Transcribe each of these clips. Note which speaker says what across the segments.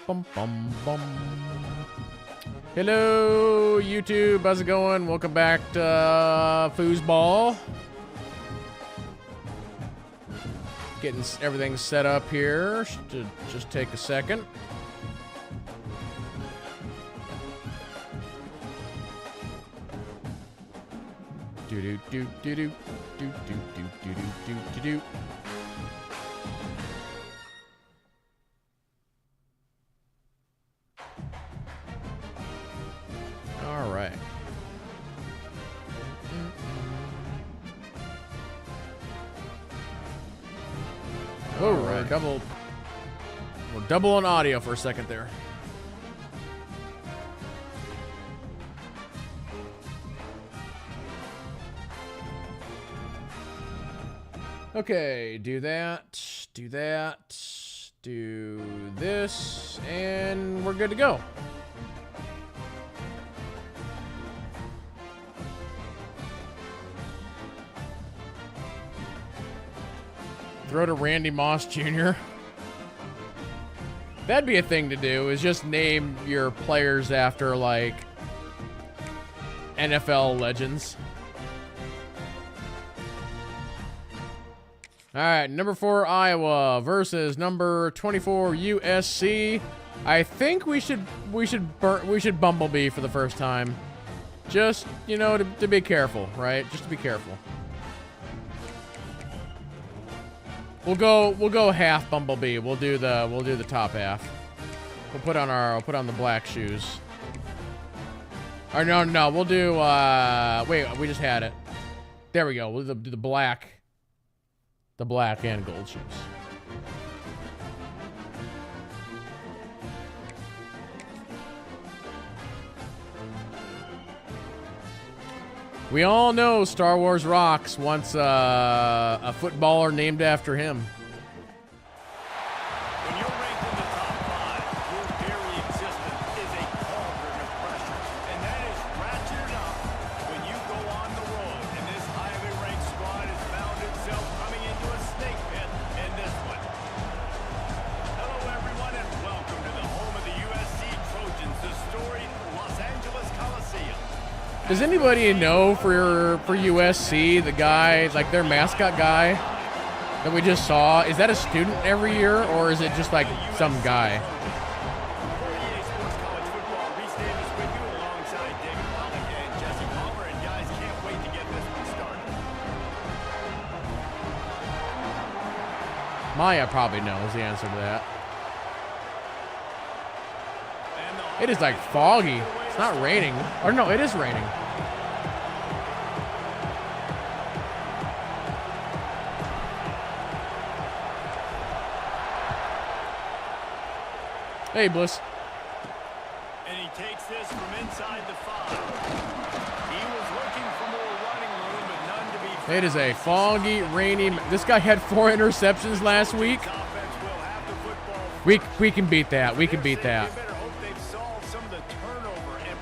Speaker 1: Bum, bum, bum. Hello, YouTube. How's it going? Welcome back to Foosball. Getting everything set up here. Should just take a second. Do do do do do do do do do do do do. All right. Oh, right. We're double on audio for a second there. Okay, do that, do this, and we're good to go. Throw to Randy Moss Jr. That'd be a thing to do, is just name your players after, like, NFL legends. All right, number 4 Iowa versus number 24 USC. I think we should Bumblebee for the first time. Just, you know, to be careful, right? Just to be careful. We'll go half Bumblebee. We'll do the top half. We'll put on the black shoes. Or no, we'll do wait, we just had it. There we go. We'll do the black. The black and gold shoes. We all know Star Wars rocks wants a footballer named after him.
Speaker 2: When you're ranked in the top 5, your very existence is a cauldron of pressure. And that is ratcheted up when you go on the road. And this highly ranked squad has found itself coming into a snake pit in this one. Hello, everyone, and welcome to the home of the USC Trojans, the storied Los Angeles Coliseum.
Speaker 1: Does anybody know for USC, the guy, like their mascot guy that we just saw, is that a student every year, or is it just like some guy? Maya probably knows the answer to that. It is like foggy. It's not raining. Or no, it is raining. Hey, Bliss.
Speaker 2: And he takes this from inside the 5. He was looking for more running room, but none to be found.
Speaker 1: It is a foggy, rainy. This guy had 4 interceptions last week. We can beat that. We can beat that.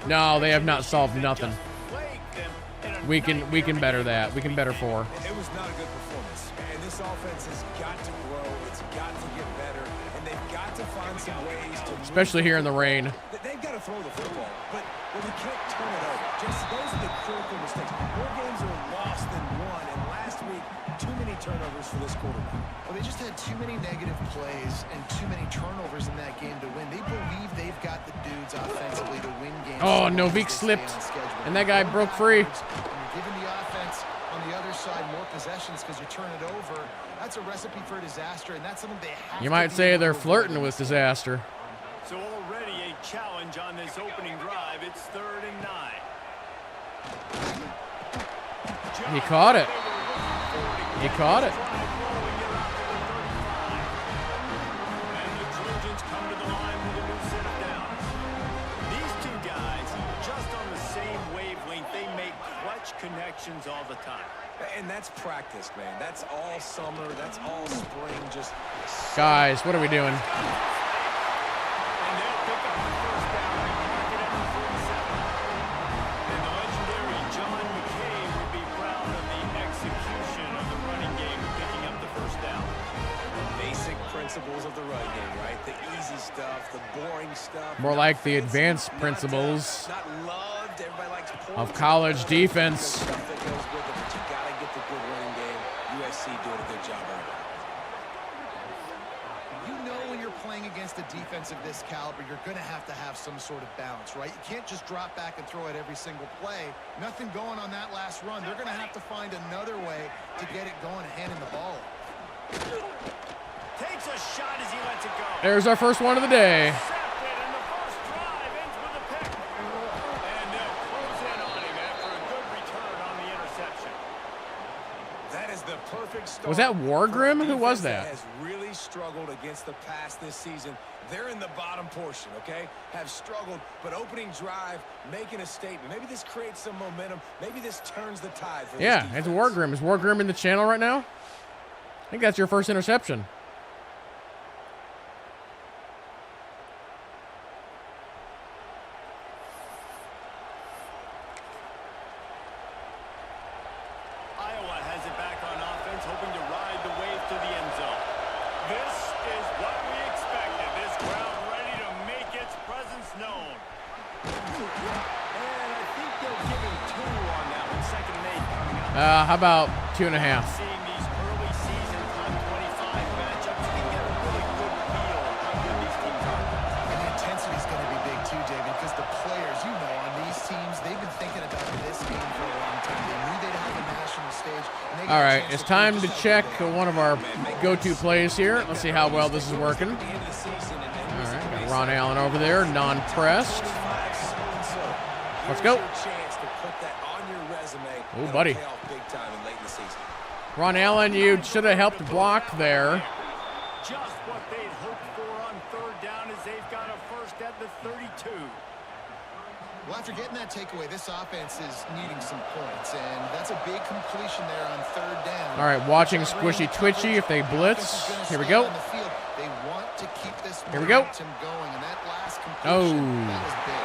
Speaker 1: No, they have not solved nothing. We can better that. We can better 4.
Speaker 3: It was not a good performance, and this offense has got to grow. It's got to get better, and they've got to find some ways to.
Speaker 1: Especially here in the rain.
Speaker 3: They've got to throw the football, but we can't turn it over. Just those are the critical mistakes. More games are lost than won, and last week, too many turnovers for this quarterback.
Speaker 4: Well, they just had too many negative plays and too many turnovers in that game to win. They believe they've got the dudes offensively to win games.
Speaker 1: Oh, Novik slipped, and that guy broke free.
Speaker 4: You're giving the offense on the other side more possessions because you turn it over. That's a recipe for disaster, and that's something they have.
Speaker 1: You might say they're flirting with disaster.
Speaker 2: So already a challenge on this opening drive. It's 3rd and 9.
Speaker 1: He caught it. He caught it.
Speaker 2: And the Trojans come to the line with a new set of downs. These two guys, just on the same wavelength, they make clutch connections all the time.
Speaker 3: And that's practice, man. That's all summer. That's all spring. Just
Speaker 1: Guys, what are we doing?
Speaker 2: And they'll pick up the first down and mark it at the 47. And the legendary John McKay would be proud of the execution of the running game, picking up the first down.
Speaker 3: basic principle. principles of the run game, right? The easy stuff, the boring stuff.
Speaker 1: More like the advanced principles
Speaker 3: Not loved. Everybody likes
Speaker 1: of college defense.
Speaker 3: Stuff that goes with it, but you got to get the good running game. USC doing a good job of it.
Speaker 4: You know when you're playing against a defense of this caliber, you're going to have some sort of balance, right? You can't just drop back and throw it every single play. Nothing going on that last run. They're going to have to find another way to get it going and handing the ball.
Speaker 2: Takes a shot as he lets it go.
Speaker 1: There's our first one of the day.
Speaker 2: Intercepted, and the first drive ends with a pick. And they'll close in on him after a good return on the interception.
Speaker 3: That is the perfect start.
Speaker 1: Was that Wargrim?
Speaker 3: for a
Speaker 1: Who was
Speaker 3: defense
Speaker 1: that?
Speaker 3: Has really struggled against the pass this season. They're in the bottom portion, okay? Have struggled, but opening drive, making a statement. Maybe this creates some momentum. Maybe this turns the tide for
Speaker 1: Yeah,
Speaker 3: this
Speaker 1: it's
Speaker 3: defense.
Speaker 1: Wargrim. Is Wargrim in the channel right now? I think that's your first interception.
Speaker 2: Iowa has it back on offense, hoping to ride the wave to the end zone. This is what we expected. This crowd ready to make its presence known.
Speaker 3: And I think they'll give him 2 on that one. 2nd and 8 coming up.
Speaker 1: How about 2.5?
Speaker 2: Seeing these early season top 25 matchups, you can get a really good feel of how good these teams are.
Speaker 4: And the intensity is going to be big too, David, because the players, you know, on these teams, they've been thinking about this game for a long time. They knew they'd have a national stage. And they got
Speaker 1: All
Speaker 4: a
Speaker 1: right,
Speaker 4: chance
Speaker 1: it's
Speaker 4: prove
Speaker 1: time to
Speaker 4: just how
Speaker 1: check
Speaker 4: good they are.
Speaker 1: one of our go-to plays here. Let's see how well this is working. All right, got Ron Allen over there, non-pressed. Let's go. Oh, buddy. Ron Allen, you should have helped block there.
Speaker 2: Just what they'd hoped for on 3rd down as they've got a first at the 32.
Speaker 4: Well, after getting that takeaway, this offense is needing some points, and that's a big completion there on 3rd down.
Speaker 1: All right, watching Squishy Twitchy if they blitz. Here we go.
Speaker 4: They want to keep this
Speaker 1: Here we go.
Speaker 4: momentum going, and that last completion,
Speaker 1: Oh.
Speaker 4: that was big.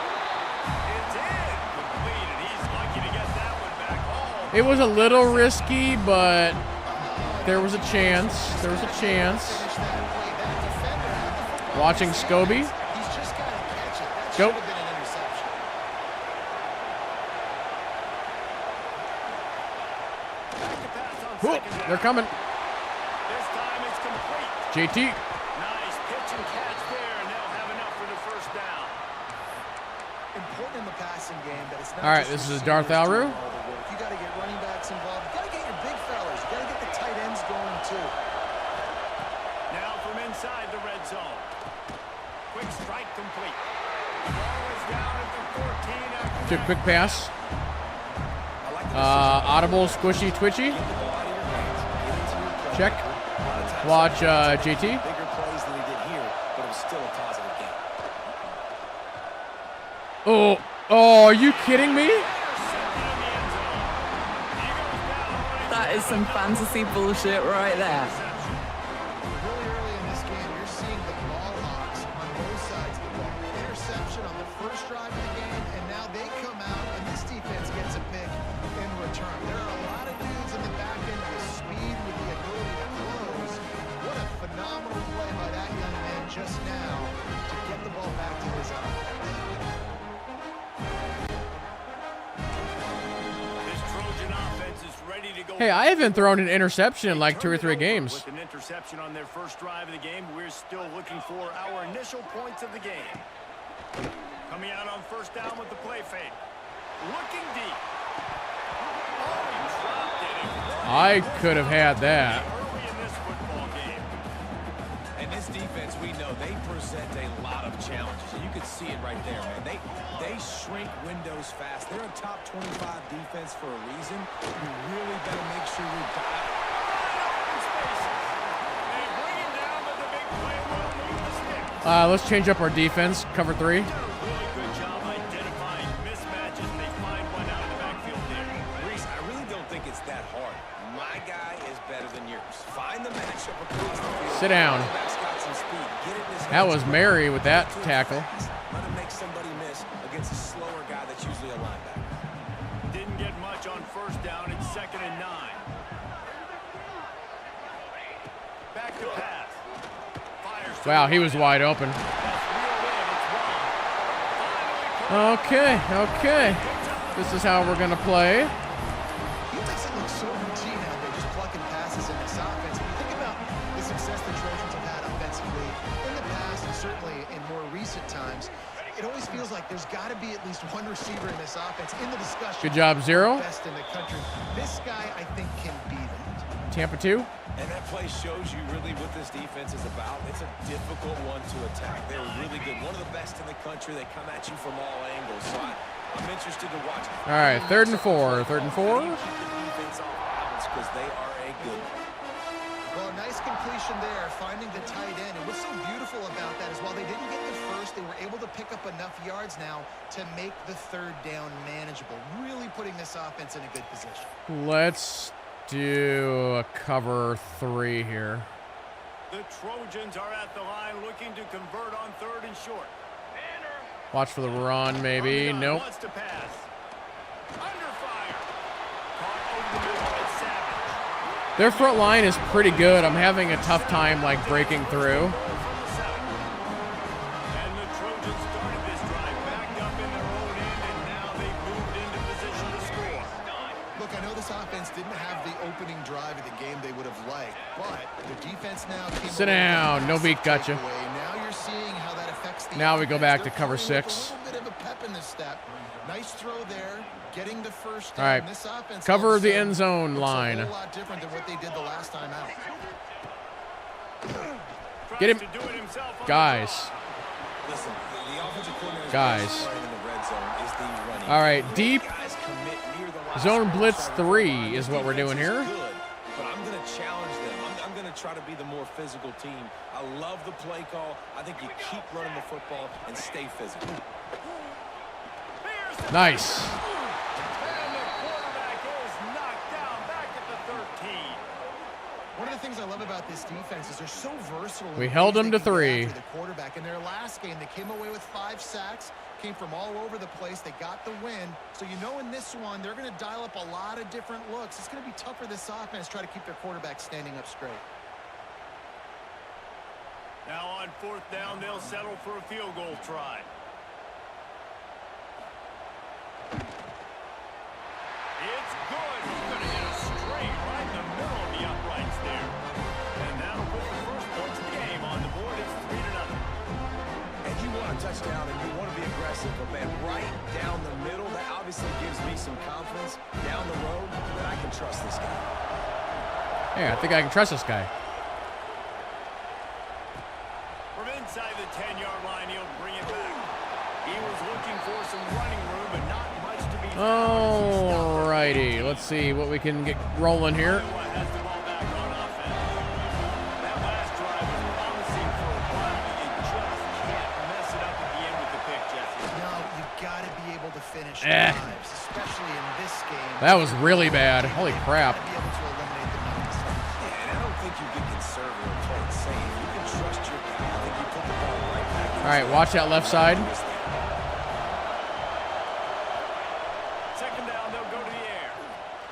Speaker 2: It's incomplete, and he's lucky to get that one back home.
Speaker 1: It was a little risky, but there was a chance. There was a chance.
Speaker 4: Finish that play. That defender had the football.
Speaker 1: Watching Scobie.
Speaker 4: He's just got to catch it. That
Speaker 1: Go.
Speaker 4: should have been an interception.
Speaker 2: Back to pass on
Speaker 1: Whoa,
Speaker 2: 2nd down.
Speaker 1: they're coming.
Speaker 2: This time it's complete.
Speaker 1: JT.
Speaker 2: Nice pitch and catch there, and they'll have enough for the first down.
Speaker 4: Important in the passing game that it's not
Speaker 1: All right,
Speaker 4: just
Speaker 1: this is
Speaker 4: receivers
Speaker 1: Darth Alru.
Speaker 4: doing all the work. You got to get running backs involved. You got to get your big fellas. You got to get the tight ends going too.
Speaker 2: Now from inside the red zone. Quick strike complete. The ball is down at the 14 after
Speaker 1: Took a quick pass. Audible Squishy Twitchy. Check. Watch JT.
Speaker 3: Bigger plays than he did here, but it was still a positive game.
Speaker 1: Oh, are you kidding me?
Speaker 5: That is some fantasy bullshit right there.
Speaker 4: Really early in this game, you're seeing the ball hawks on both sides of the ball. Interception on the first drive of the game, and now they come out, and this defense gets a pick in return. There are a lot of dudes in the back end with speed, with the ability to close. What a phenomenal play by that young man just now to get the ball back to his offense.
Speaker 2: This Trojan offense is ready to go.
Speaker 1: Hey, I haven't thrown an interception in like 2 or 3 games.
Speaker 2: With an interception on their first drive of the game, we're still looking for our initial points of the game. Coming out on 1st down with the play fake. Looking deep. Oh, he dropped it.
Speaker 1: I could have had that.
Speaker 2: Early in this football game.
Speaker 3: And this defense, we know, they present a lot of challenges. And you can see it right there, man. They shrink windows fast. They're a top 25 defense for a reason. You really better make sure you're dialed.
Speaker 2: They bring him down, but the big play will move the sticks.
Speaker 1: Let's change up our defense. Cover 3.
Speaker 2: Really good job identifying mismatches, and they find one out of the backfield there.
Speaker 3: Reese, I really don't think it's that hard. My guy is better than yours. Find the matchup across the field.
Speaker 1: Sit down.
Speaker 3: Quarterback's got some speed. Get it in his
Speaker 1: That
Speaker 3: hands.
Speaker 1: was Mary with that tackle.
Speaker 3: Let him make somebody miss against a slower guy that's usually a linebacker.
Speaker 2: Didn't get much on 1st down. It's 2nd and 9. Back to pass.
Speaker 1: Wow, he was wide open. Okay, okay. This is how we're going to play.
Speaker 4: He doesn't look so routine out there, just plucking passes in this offense. When you think about the success the Trojans have had offensively in the past, and certainly in more recent times, it always feels like there's got to be at least one receiver in this offense in the discussion.
Speaker 1: Good job, Zero.
Speaker 4: Best in the country. This guy, I think, can be that.
Speaker 1: Tampa 2.
Speaker 3: And that play shows you really what this defense is about. It's a difficult one to attack. They're really good. One of the best in the country. They come at you from all angles. So I'm interested to watch.
Speaker 1: All right, 3rd and 4. 3rd and 4.
Speaker 3: Because they are a good.
Speaker 4: Well, nice completion there, finding the tight end. And what's so beautiful about that is while they didn't get the first, they were able to pick up enough yards now to make the 3rd down manageable. Really putting this offense in a good position.
Speaker 1: Let's do a cover 3 here.
Speaker 2: The Trojans are at the line looking to convert on 3rd and short.
Speaker 1: Watch for the run, maybe. Nope.
Speaker 2: Wants to pass. Under fire. Caught over the middle. It's Savage.
Speaker 1: Their front line is pretty good. I'm having a tough time, like, breaking through.
Speaker 2: And the Trojans started this drive backed up in their own end, and now they've moved into position to score.
Speaker 4: Look, I know this offense didn't have the opening drive of the game they would have liked, but the defense now came
Speaker 1: Sit down. No beat, gotcha.
Speaker 4: Now you're seeing how that affects the
Speaker 1: Now we go back to
Speaker 4: They're
Speaker 1: cover
Speaker 4: playing with
Speaker 1: 6.
Speaker 4: A little bit of a pep in this step. Nice throw there, getting the first
Speaker 1: All
Speaker 4: down.
Speaker 1: right.
Speaker 4: This offense
Speaker 1: Cover
Speaker 4: all
Speaker 1: the
Speaker 4: of a
Speaker 1: end
Speaker 4: sudden
Speaker 1: zone
Speaker 4: looks
Speaker 1: line.
Speaker 4: a whole lot different than what they did the last time out.
Speaker 1: Get him.
Speaker 2: Tries to do it himself on the
Speaker 1: Guys.
Speaker 2: draw.
Speaker 3: Listen, the offensive coordinator's
Speaker 1: Guys.
Speaker 3: best player in the red zone is the running.
Speaker 1: All right, deep
Speaker 3: Guys commit near the line.
Speaker 1: zone blitz 3 is what we're doing here.
Speaker 3: Good, but I'm going to challenge them. I'm going to try to be the more physical team. I love the play call. I think you keep running the football and stay physical.
Speaker 1: Nice.
Speaker 2: And the quarterback is knocked down back at the 13.
Speaker 4: One of the things I love about this defense is they're so versatile.
Speaker 1: We held them to 3.
Speaker 4: The quarterback in their last game, they came away with 5 sacks, came from all over the place. They got the win. So you know in this one, they're going to dial up a lot of different looks. It's going to be tough for this offense to try to keep their quarterback standing up straight.
Speaker 2: Now on 4th down, they'll settle for a field goal try. It's good. He's going to hit a straight right in the middle of the uprights there. And that'll put the first points of the game on the board. It's 3-0.
Speaker 3: And you want a touchdown and you want to be aggressive, but man, right down the middle, that obviously gives me some confidence down the road that I can trust this guy.
Speaker 1: Yeah, I think I can trust this guy.
Speaker 2: From inside the 10-yard line, he'll bring it back. He was looking for some running room, but not much to be found.
Speaker 1: Alrighty, let's see what we can get rolling here.
Speaker 2: Iowa has the ball back on offense. That last drive was promising for a while, but you just can't mess it up at the end with the pick, Jesse.
Speaker 4: No, you've got to be able to finish
Speaker 1: Eh.
Speaker 4: drives, especially in this game.
Speaker 1: That was really bad. Holy crap.
Speaker 4: Be able to eliminate the mistakes.
Speaker 3: Yeah, and I don't think you get conservative and play it safe. You can trust your guy. I think you put the ball right back.
Speaker 1: All right, watch that left side.
Speaker 2: Second down, they'll go to the air.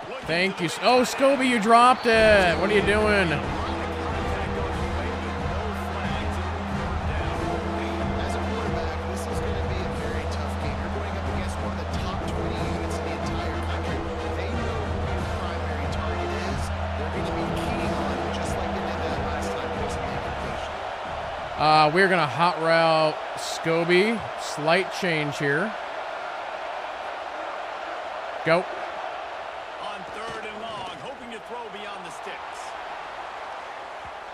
Speaker 2: Looking
Speaker 1: Thank
Speaker 2: for
Speaker 1: you.
Speaker 2: the
Speaker 1: Oh, Scobie, you dropped it. What are you doing?
Speaker 2: contact on the way, but no flags. It'll be third down.
Speaker 4: As a quarterback, this is going to be a very tough game. You're going up against one of the top 20 units in the entire country. They know who your primary target is. They're going to be keying on it, just like they did that last time. It wasn't a completion.
Speaker 1: We're going to hot route Scobie. Slight change here. Go.
Speaker 2: On 3rd and long, hoping to throw beyond the sticks.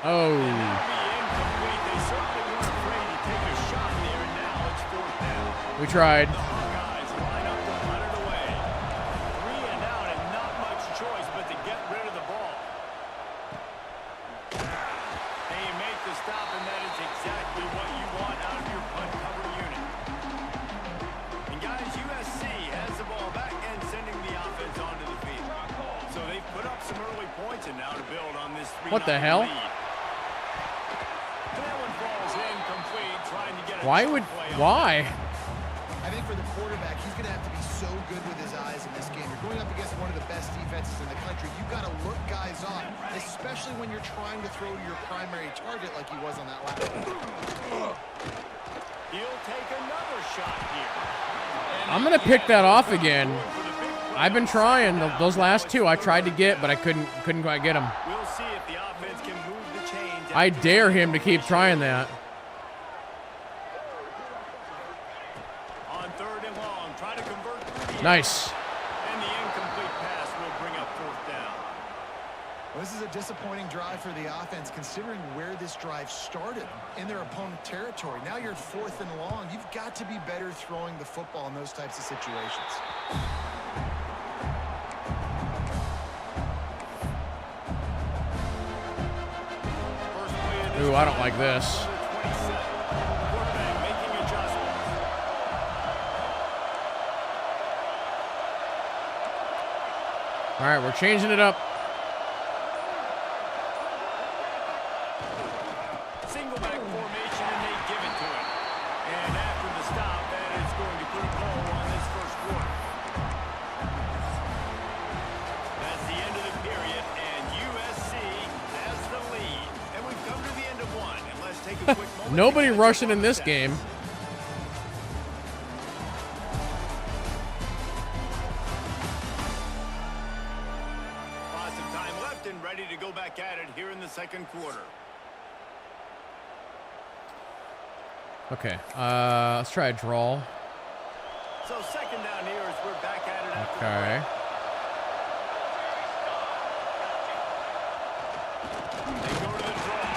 Speaker 1: Oh.
Speaker 2: And that'll be incomplete. They certainly weren't afraid to take a shot there, and now it's 4th down.
Speaker 1: We tried.
Speaker 2: The Hawkeyes line up to punt it away. 3 and out, and not much choice but to get rid of the ball. They make the stop, and that is exactly what you want out of your punt cover unit. And guys, USC has the ball back and sending the offense onto the field. So they've put up some early points, and now to build on this 3-0
Speaker 1: What the hell?
Speaker 2: lead. That one falls incomplete, trying to get a
Speaker 1: Why
Speaker 2: jump
Speaker 1: would,
Speaker 2: play on
Speaker 1: why?
Speaker 4: I think for the quarterback, he's going to have to be so good with his eyes in this game. You're going up against one of the best defenses in the country. You've got to look guys off, especially when you're trying to throw to your primary target like he was on that last one.
Speaker 1: I'm gonna pick that off again. I've been trying. Those last two I tried to get, but I couldn't quite get them.
Speaker 2: We'll see if the offense can move the chains.
Speaker 1: I dare him to keep trying that.
Speaker 2: On 3rd and long, try to convert through the
Speaker 1: Nice.
Speaker 2: and the incomplete pass will bring up 4th down.
Speaker 4: Well, this is a disappointing drive for the offense, considering where this drive started in their opponent territory. Now you're at 4th and long. You've got to be better throwing the football in those types of situations.
Speaker 1: Ooh, I don't like this.
Speaker 2: Quarterback making adjustments.
Speaker 1: All right, we're changing it up.
Speaker 2: Single back formation, and they give it to him. And after the stop, that is going to put a bow on this first quarter. That's the end of the period, and USC has the lead. And we've come to the end of one. And let's take a quick moment.
Speaker 1: Nobody rushing in this game.
Speaker 2: Lots of time left and ready to go back at it here in the second quarter.
Speaker 1: Okay, let's try a draw.
Speaker 2: So second down here as we're back at it after the
Speaker 1: Okay.
Speaker 2: break. They go to the draw.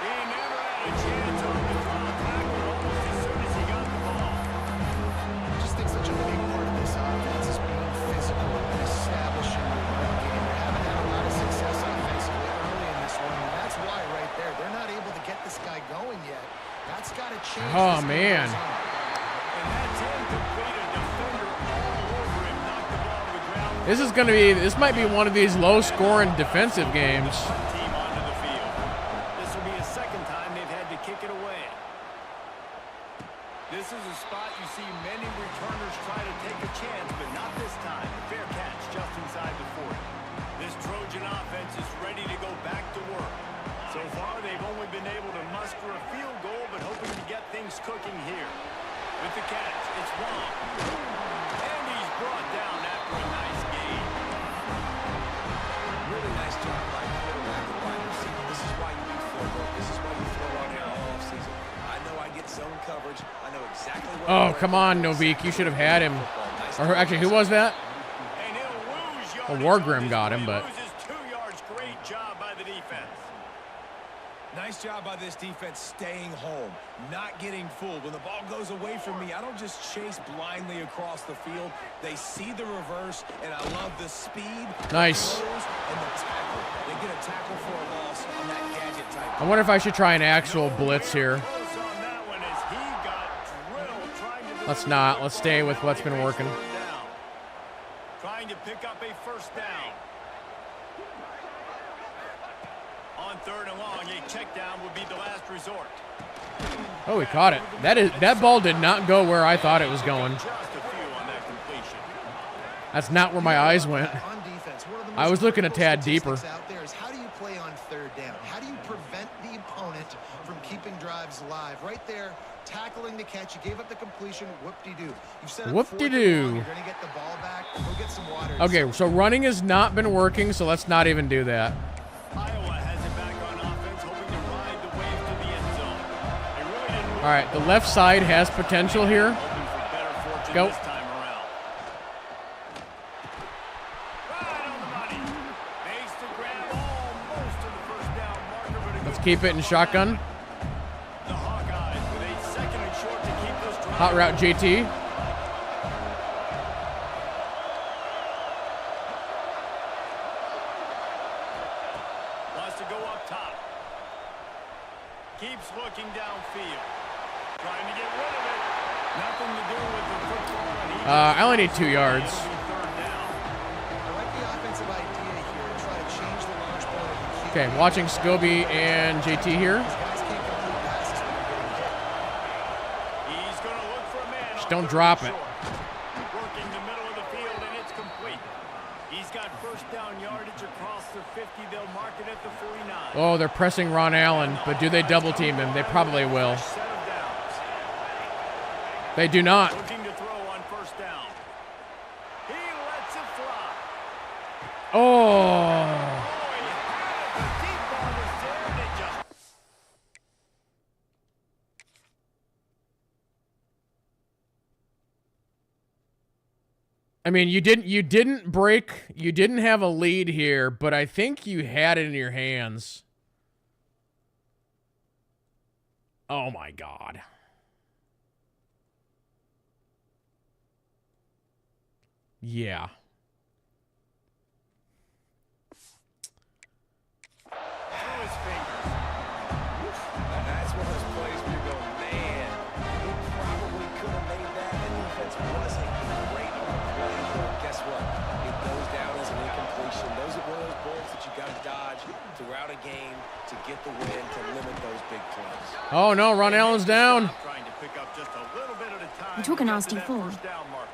Speaker 2: He never had a chance on the draw tackle almost as soon as he got the ball.
Speaker 4: I just think such a big part of this offense is being physical and establishing the run game. They haven't had a lot of success offensively early in this one, and that's why right there. They're not able to get this guy going yet. That's got to change.
Speaker 1: Oh,
Speaker 4: as the game
Speaker 1: man.
Speaker 4: goes on.
Speaker 2: And that's incomplete. A defender all over him. Knocked the ball to the ground.
Speaker 1: This might be one of these low-scoring defensive games.
Speaker 2: Team onto the field. This will be a second time they've had to kick it away. This is a spot you see many returners try to take a chance, but not this time. Fair catch just inside the 40. This Trojan offense is ready to go back to work. So far, they've only been able to muster a field goal, but hoping to get things cooking here. With the catch, it's wrong. And he's brought down after a nice gain.
Speaker 3: Really nice job by the quarterback and wide receiver. This is why you do field work. This is why you throw on here all offseason. I know I get zone coverage. I know exactly what.
Speaker 1: Oh, come on, Novik. You should have had him. Or actually, who was that?
Speaker 2: And he'll lose
Speaker 1: Well,
Speaker 2: yardage
Speaker 1: Wargrim
Speaker 2: on this
Speaker 1: got
Speaker 2: play.
Speaker 1: him, but-
Speaker 2: Loses 2 yards. Great job by the defense.
Speaker 3: Nice job by this defense staying home, not getting fooled. When the ball goes away from me, I don't just chase blindly across the field. They see the reverse, and I love the speed,
Speaker 1: Nice.
Speaker 3: the throws, and the tackle. They get a tackle for a loss on that gadget type.
Speaker 1: I wonder if I should try an actual blitz here.
Speaker 2: Close on that one as he got drilled trying to
Speaker 1: Let's not. Let's stay with what's been working.
Speaker 2: down. Trying to pick up a first down. On 3rd and long, a check down would be the last resort.
Speaker 1: Oh, he caught it. That ball did not go where I thought it was going.
Speaker 2: Just a few on that completion.
Speaker 1: That's not where my eyes went.
Speaker 4: On defense, one of the
Speaker 1: I was
Speaker 4: most
Speaker 1: looking a
Speaker 4: critical
Speaker 1: tad deeper.
Speaker 4: statistics out there is how do you play on 3rd down? How do you prevent the opponent from keeping drives alive? Right there, tackling the catch. You gave up the completion. Whoop-de-doo. You've set up 4th and
Speaker 1: Whoop-de-doo.
Speaker 4: long. You're going to get the ball back. Go get some water.
Speaker 1: Okay, so running has not been working, so let's not even do that.
Speaker 2: Iowa has it back on offense, hoping to ride the wave to the end zone. They really didn't
Speaker 1: All right, the left side has potential here.
Speaker 2: hoping for better fortune
Speaker 1: Go.
Speaker 2: this time around. Right on the money. Makes the grab almost to the first down marker, but a
Speaker 1: Let's
Speaker 2: good
Speaker 1: keep it in shotgun.
Speaker 2: The Hawkeyes with a second and short to keep this drive.
Speaker 1: Hot route JT.
Speaker 2: Wants to go up top. Keeps looking downfield. Trying to get rid of it. Nothing to do with the football. And he
Speaker 1: I only need 2 yards.
Speaker 2: It'll be 3rd down.
Speaker 4: I like the offensive idea here to try to change the launch point of the QB.
Speaker 1: Okay, watching Scobie and JT here.
Speaker 4: These guys can't complete passes when they're getting hit.
Speaker 2: He's going to look for a man.
Speaker 1: Just
Speaker 2: on
Speaker 1: don't
Speaker 2: 3rd
Speaker 1: drop
Speaker 2: and
Speaker 1: it.
Speaker 2: short. Working the middle of the field, and it's complete. He's got first down yardage across the 50. They'll mark it at the 49.
Speaker 1: Oh, they're pressing Ron Allen, but do they double team him? They probably will.
Speaker 2: Set of downs.
Speaker 1: They do not.
Speaker 2: Looking to throw on first down.
Speaker 1: Oh. I mean, you didn't have a lead here, but I think you had it in your hands. Oh my God. Yeah.
Speaker 3: That's one of those plays where you go, man, he probably could have made that. The defense wasn't great on the play, but guess what? It goes down as an incompletion. Those are one of those balls that you got to dodge throughout a game to get the win, to limit those big plays.
Speaker 1: Oh no, Ron Allen's down.
Speaker 2: Trying to pick up just a little bit at a time.
Speaker 6: You took a
Speaker 2: to get
Speaker 6: nasty
Speaker 2: to that
Speaker 6: fall.
Speaker 2: first down marker.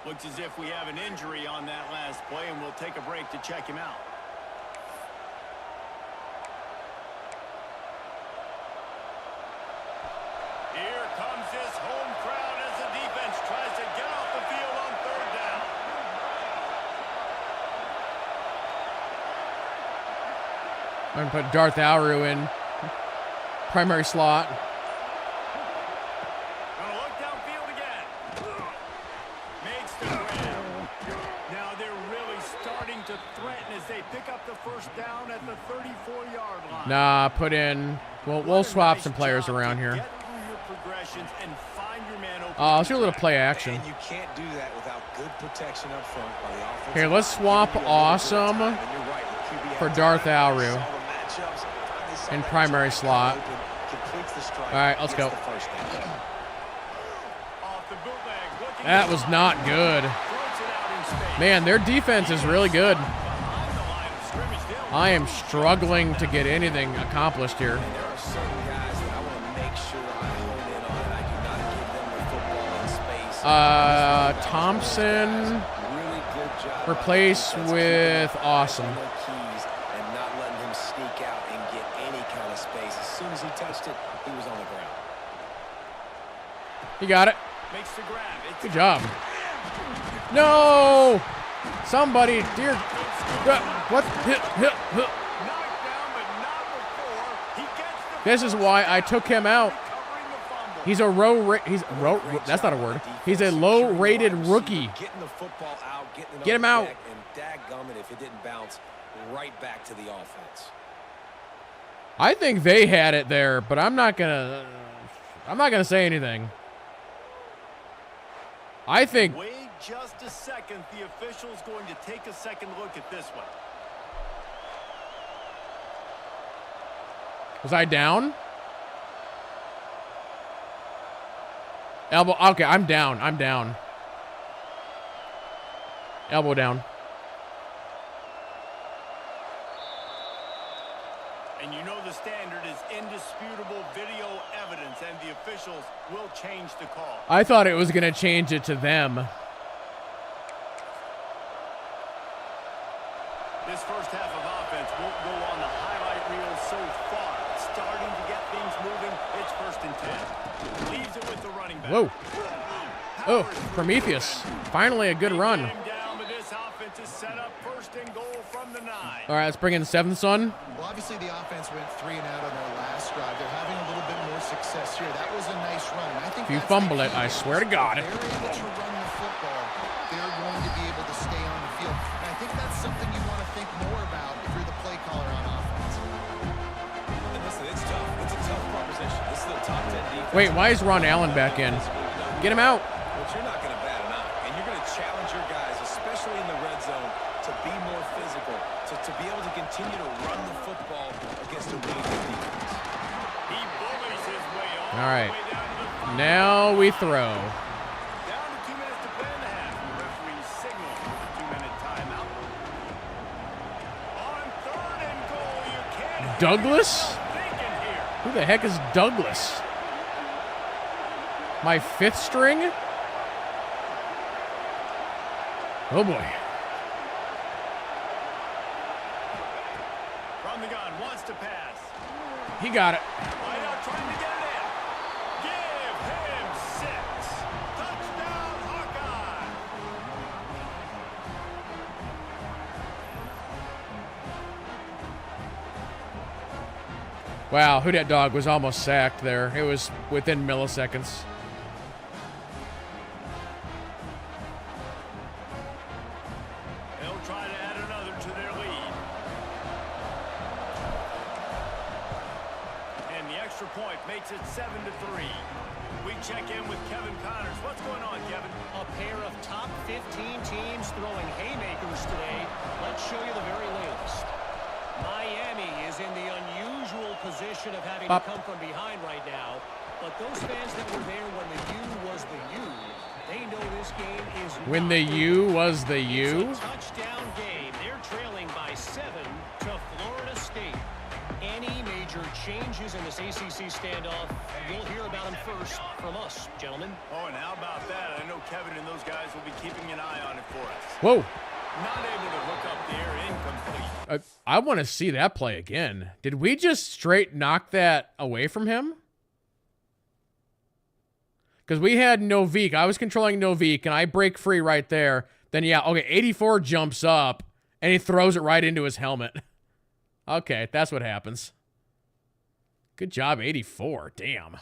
Speaker 2: Looks as if we have an injury on that last play, and we'll take a break to check him out. Here comes his home crowd as the defense tries to get off the field on third down.
Speaker 1: I'm going to put Darth Alru in primary slot.
Speaker 2: Gonna look downfield again. Makes the grab. Now they're really starting to threaten as they pick up the first down at the 34-yard line.
Speaker 1: Nah, put in. We'll swap some players around here.
Speaker 2: Get through your progressions and find your man open.
Speaker 1: Let's do a little play action.
Speaker 3: And you can't do that without good protection up front by the offense.
Speaker 1: Here, let's swap Awesome for Darth Alru in primary slot. All right, let's go. That was not good. Man, their defense is really good. I am struggling to get anything accomplished here.
Speaker 3: There are certain guys that I want to make sure I hone in on, and I do not give them the football in space.
Speaker 1: Thompson
Speaker 3: Really good job.
Speaker 1: replace with Awesome.
Speaker 3: Keys and not letting him sneak out and get any kind of space. As soon as he touched it, he was on the ground.
Speaker 1: You got it.
Speaker 2: Makes the grab.
Speaker 1: Good job. No! Somebody, dear. What? This is why I took him out. He's a that's not a word. He's a low-rated rookie.
Speaker 3: Getting the football out, getting it
Speaker 1: Get him
Speaker 3: on
Speaker 1: out.
Speaker 3: deck, and dadgummit if it didn't bounce right back to the offense.
Speaker 1: I think they had it there, but I'm not gonna say anything. I think.
Speaker 2: Wait just a second. The official's going to take a second look at this one.
Speaker 1: Was I down? Elbow. Okay, I'm down. I'm down. Elbow down.
Speaker 2: And you know the standard is indisputable video evidence, and the officials will change the call.
Speaker 1: I thought it was going to change it to them.
Speaker 2: This first half of offense won't go on the highlight reel so far. It's starting to get things moving. It's 1st and 10. Leaves it with the running back.
Speaker 1: Whoa. Oh, Prometheus. Finally a good run.
Speaker 2: Down, but this offense is set up 1st and goal from the 9.
Speaker 1: All right, let's bring in 7th son.
Speaker 4: Well, obviously the offense went 3 and out on their last drive. They're having a little bit more success here. That was a nice run. And I think
Speaker 1: If you
Speaker 4: that's
Speaker 1: fumble
Speaker 4: the
Speaker 1: it,
Speaker 4: key.
Speaker 1: I swear to God.
Speaker 4: If they're able to run the football, they're going to be able to stay on the field. And I think that's something you want to think more about if you're the play caller on offense.
Speaker 3: And listen, it's tough. It's a tough proposition. This is the top 10 defense.
Speaker 1: Wait, why is Ron Allen back in? Get him out.
Speaker 3: But you're not going to bat an eye. And you're going to challenge your guys, especially in the red zone, to be more physical, to be able to continue to run the football against a really good defense.
Speaker 2: He bullies his way all
Speaker 1: All right.
Speaker 2: the way down to the 5.
Speaker 1: Now we throw.
Speaker 2: Down to 2 minutes to play in the half. The referee signals for the 2-minute timeout. On 3rd and goal, you can't
Speaker 1: Douglas?
Speaker 2: thinking here.
Speaker 1: Who the heck is Douglas? My 5th string? Oh boy.
Speaker 2: From the gun, wants to pass.
Speaker 1: He got it.
Speaker 2: Wide out trying to get it in. Give him 6. Touchdown, Hawkeye.
Speaker 1: Wow, who dat dog was almost sacked there. It was within milliseconds.
Speaker 2: They'll try to add another to their lead. And the extra point makes it 7-3. We check in with Kevin Connors. What's going on, Kevin?
Speaker 6: A pair of top 15 teams throwing haymakers today. Let's show you the very latest. Miami is in the unusual position of having to come from behind right now. But those fans that were there when the U was the U, they know this game is
Speaker 1: When the U was the U?
Speaker 6: It's a touchdown game. They're trailing by 7 to Florida State. Any major changes in this ACC standoff, you'll hear about them first from us, gentlemen.
Speaker 2: Oh, and how about that? I know Kevin and those guys will be keeping an eye on it for us.
Speaker 1: Whoa.
Speaker 2: Not able to hook up there, incomplete.
Speaker 1: I want to see that play again. Did we just straight knock that away from him? Because we had Novik. I was controlling Novik, and I break free right there. Then, yeah, okay, 84 jumps up, and he throws it right into his helmet. Okay, that's what happens. Good job, 84. Damn.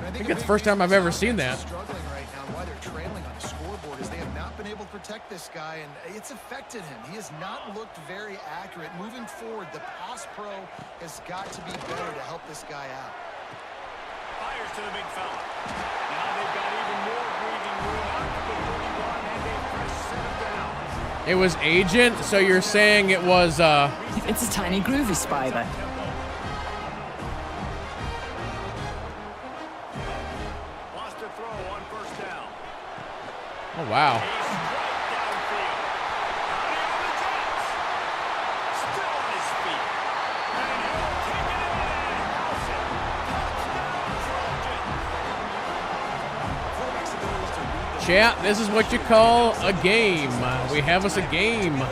Speaker 1: I think it's the first time I've ever seen that.
Speaker 4: Struggling right now, why they're trailing on the scoreboard is they have not been able to protect this guy, and it's affected him. He has not looked very accurate. Moving forward, the pass pro has got to be better to help this guy out.
Speaker 2: Fires to the big fella. Now they've got even more breathing room out to the 31, and a fresh set of downs.
Speaker 1: It was Agent, so you're saying it was,
Speaker 5: It's a tiny groovy spider.
Speaker 2: Lost a throw on first down.
Speaker 1: oh, wow.
Speaker 2: He's right downfield. Out on the drops. Still on his feet. And he'll kick it in and house it. Touchdown, Trojans.
Speaker 1: Chat, this is what you call a game. We have us a game.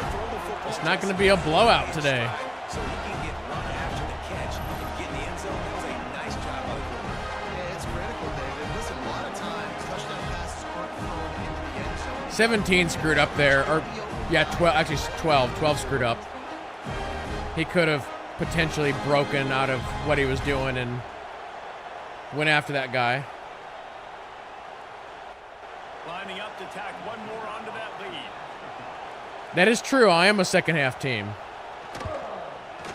Speaker 1: It's not going to be a blowout today.
Speaker 3: So he can get run after the catch and get in the end zone. That was a nice job by the quarterback.
Speaker 4: Yeah, it's critical, David. Listen, a lot of times, touchdown passes aren't thrown into the end zone.
Speaker 1: 17 screwed up there. Or, yeah, 12. Actually, 12. 12 screwed up. He could have potentially broken out of what he was doing and went after that guy.
Speaker 2: Lining up to tack one more onto that lead.
Speaker 1: That is true. I am a second half team.
Speaker 2: And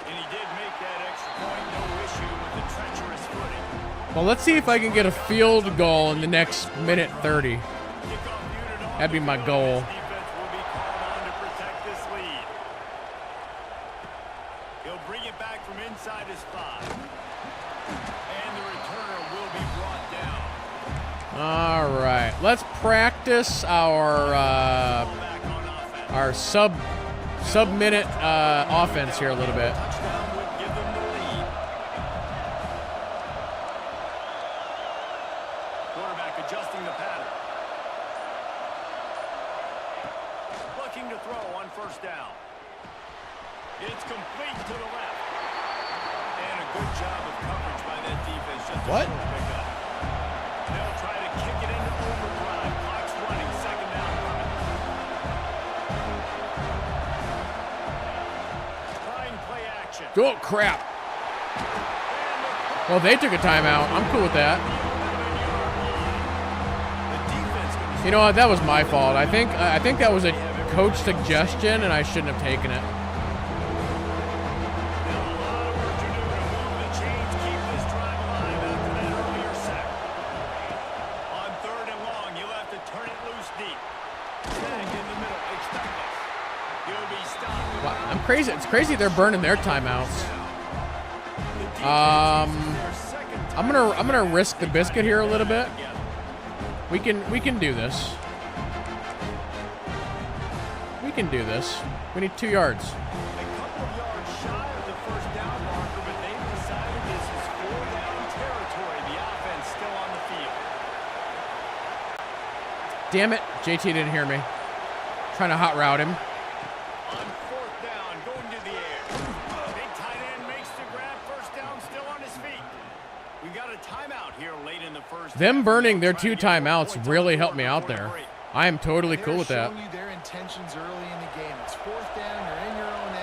Speaker 2: he did make that extra point. No issue with the treacherous footing.
Speaker 1: Well, let's see if I can get a field goal in the next minute 30.
Speaker 2: Kickoff unit on.
Speaker 1: That'd be my goal.
Speaker 2: Defense will be called on to protect this lead. He'll bring it back from inside his 5. And the returner will be brought down.
Speaker 1: All right. Let's practice our
Speaker 2: Back on offense.
Speaker 1: sub-minute offense here a little bit.
Speaker 2: Touchdown would give them the lead. Quarterback adjusting the pattern. Looking to throw on first down. It's complete to the left. And a good job of coverage by that defense. Just a
Speaker 1: What?
Speaker 2: short pickup. They'll try to kick it into overdrive. Clock's running. Second down coming. Trying play action.
Speaker 1: Oh, crap. Well, they took a timeout. I'm cool with that.
Speaker 2: The defense going to
Speaker 1: You know what? That was my fault. I think that was a coach suggestion, and I shouldn't have taken it. Wow, I'm crazy. It's crazy they're burning their timeouts. I'm gonna risk the biscuit here a little bit. We can do this. We can do this. We need 2 yards.
Speaker 2: A couple of yards shy of the first down marker, but they've decided this is 4-down territory. The offense still on the field.
Speaker 1: Damn it, JT didn't hear me. Trying to hot route him.
Speaker 2: On fourth down, going to the air. Big tight end makes the grab. First down, still on his feet. We got a timeout here late in the first.
Speaker 1: Them
Speaker 2: half.
Speaker 1: burning their 2
Speaker 2: Trying to get more
Speaker 1: timeouts
Speaker 2: points
Speaker 1: really
Speaker 2: on the
Speaker 1: helped me
Speaker 2: board
Speaker 1: out
Speaker 2: before
Speaker 1: there.
Speaker 2: the break.
Speaker 1: I am totally cool with
Speaker 4: They're
Speaker 1: that.
Speaker 4: showing you their intentions early in the game. It's fourth down. You're in your own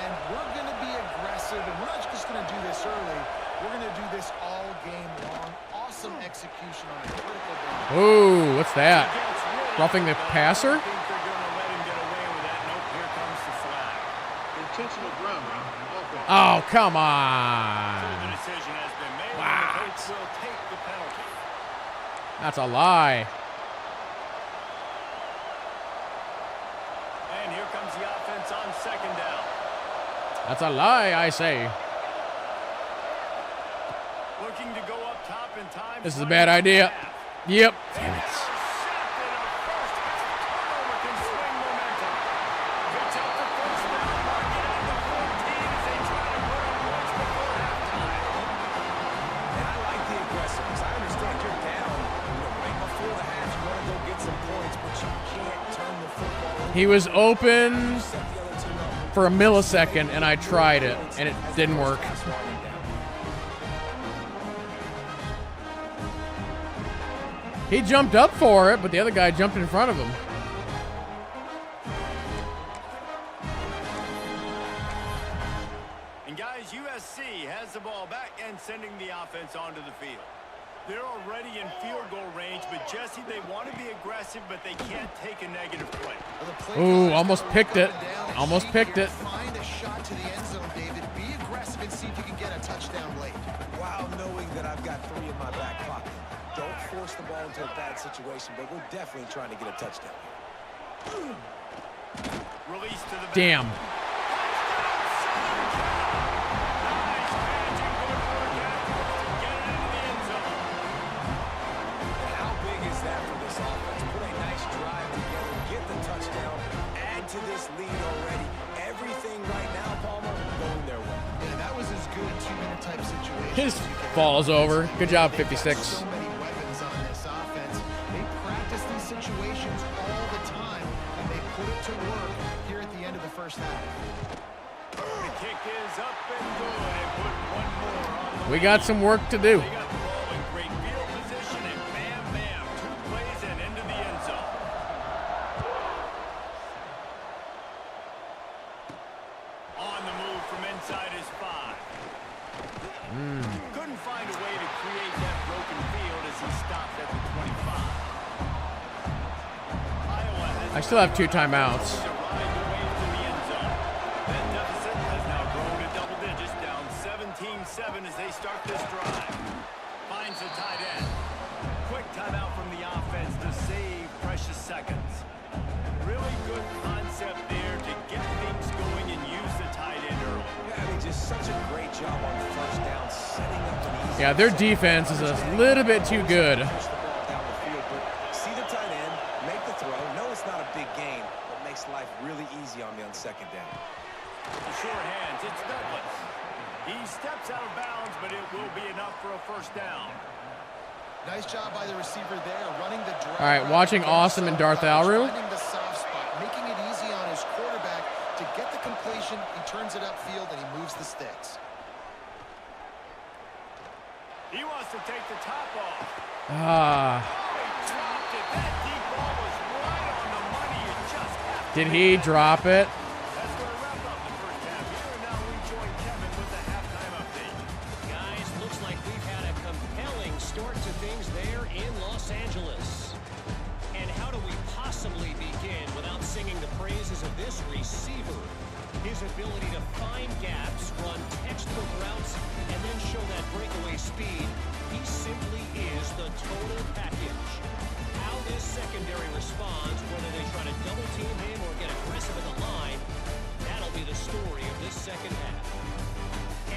Speaker 4: execution on a critical down.
Speaker 1: Ooh, what's that? Roughing the passer?
Speaker 2: I think they're going to let him get away with that. Nope, here comes the flag.
Speaker 7: Intentional grounding. Offense.
Speaker 1: Oh, come
Speaker 2: So the
Speaker 1: on.
Speaker 2: decision has been made.
Speaker 1: What?
Speaker 2: And the coach will take the penalty.
Speaker 1: That's a lie.
Speaker 2: And here comes the offense on second down.
Speaker 1: That's a lie, I say.
Speaker 2: Looking to go up top in time.
Speaker 1: This is a bad idea. Yep. Damn it.
Speaker 3: And I like the aggressiveness. I understand you're down. Right before the half, you want to go get some points, but you can't turn the football over.
Speaker 1: He was open
Speaker 3: Set the other team up.
Speaker 1: for a millisecond, and I tried it, and it didn't work. He jumped up for it, but the other guy jumped in front of him.
Speaker 2: And guys, USC has the ball back and sending the offense onto the field. They're already in field goal range, but Jesse, they want to be aggressive, but they can't take a negative play.
Speaker 4: Well, the play
Speaker 1: Ooh,
Speaker 4: calls
Speaker 1: almost
Speaker 4: are
Speaker 1: picked it.
Speaker 4: coming down.
Speaker 1: Almost
Speaker 4: Key
Speaker 1: picked
Speaker 4: here,
Speaker 1: it.
Speaker 4: Find a shot to the end zone, David. Be aggressive and see if you can get a touchdown late.
Speaker 3: While knowing that I've got 3 in my back pocket. Don't force the ball into a bad situation, but we're definitely trying to get a touchdown.
Speaker 2: Release to the back.
Speaker 1: Damn.
Speaker 3: How big is that for this offense? Put a nice drive together, get the touchdown, add to this lead already. Everything right now, Palmer, going their way.
Speaker 4: Yeah, that was as good a 2-minute type situation.
Speaker 1: His
Speaker 4: as you could
Speaker 1: fall's
Speaker 4: have.
Speaker 1: over. Good job,
Speaker 4: They've got
Speaker 1: 56.
Speaker 4: So many weapons on this offense. They practice these situations all the time, and they put it to work here at the end of the first half.
Speaker 2: The kick is up and good, and put one more on the
Speaker 1: We got some work to do.
Speaker 2: They got the ball in great field position, and bam, bam, 2 plays and into the end zone. On the move from inside his 5. Couldn't find a way to create that broken field as he stopped at the 25. Iowa has
Speaker 1: I still have 2 timeouts.
Speaker 2: to ride the wave to the end zone. That deficit has now grown to double digits, down 17-7 as they start this drive. Finds the tight end. Quick timeout from the offense to save precious seconds. Really good concept there to get things going and use the tight end early.
Speaker 3: Yeah, they just such a great job on first down, setting up an easy.
Speaker 1: Yeah, their defense is a little bit too good.
Speaker 3: Push the ball down the field, but see the tight end, make the throw. No, it's not a big gain, but makes life really easy on me on second down.
Speaker 2: The sure hands, it's Douglas. He steps out of bounds, but it will be enough for a first down.
Speaker 4: Nice job by the receiver there, running the drag.
Speaker 1: All right,
Speaker 4: route
Speaker 1: watching
Speaker 4: against
Speaker 1: Awesome and Darth
Speaker 4: coverage,
Speaker 1: Alru.
Speaker 4: finding the soft spot, making it easy on his quarterback to get the completion. He turns it upfield and he moves the sticks.
Speaker 2: He wants to take the top off.
Speaker 1: Ah,
Speaker 2: Oh, he dropped it. That deep ball was right on the money. You just have to.
Speaker 1: did he drop it?
Speaker 2: That's going to wrap up the first half here, and now we join Kevin with the halftime update.
Speaker 6: Guys, looks like we've had a compelling start to things there in Los Angeles. And how do we possibly begin without singing the praises of this receiver? His ability to find gaps, run textbook routes, and then show that breakaway speed. He simply is the total package. How this secondary responds, whether they try to double team him or get aggressive at the line, that'll be the story of this second half.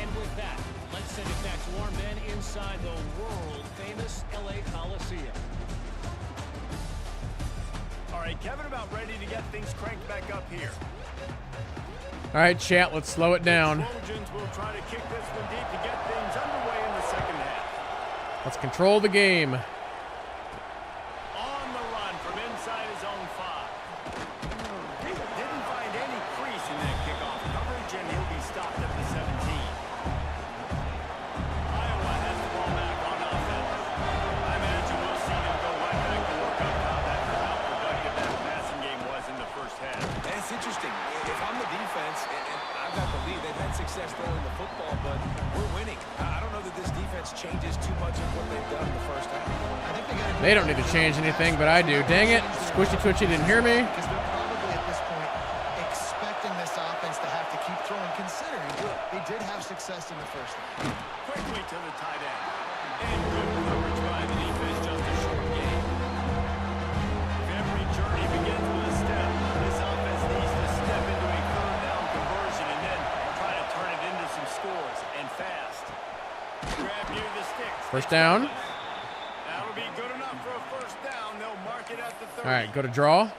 Speaker 6: And with that, let's send it back to our men inside the world-famous LA Coliseum.
Speaker 2: All right, Kevin, about ready to get things cranked back up here.
Speaker 1: All right, chat, let's slow it down.
Speaker 2: Trojans will try to kick this one deep to get things underway in the second half.
Speaker 1: Let's control the game.
Speaker 2: On the run from inside his own 5. Didn't find any crease in that kickoff coverage, and he'll be stopped at the 17. Iowa has the ball back on offense. I imagine we'll see them go right back to work up top after how productive that passing game was in the first half.
Speaker 3: And it's interesting. If I'm the defense, and I've got the lead, they've had success throwing the football, but we're winning. I don't know that this defense offense changes too much of what they've done in the first half.
Speaker 4: I think they gotta do
Speaker 1: They don't need to change anything, but I do. Dang it. Squishy Twitchy didn't hear me.
Speaker 4: because they're probably at this point expecting this offense to have to keep throwing, considering they did have success in the first half.
Speaker 2: Quickly to the tight end. And good coverage by the defense, just a short game. If every journey begins with a step, this offense needs to step into a third down conversion and then try to turn it into some scores, and fast. Grab near the sticks.
Speaker 1: First down.
Speaker 2: That'll be good enough for a first down. They'll mark it at the 30.
Speaker 1: All right, go to draw.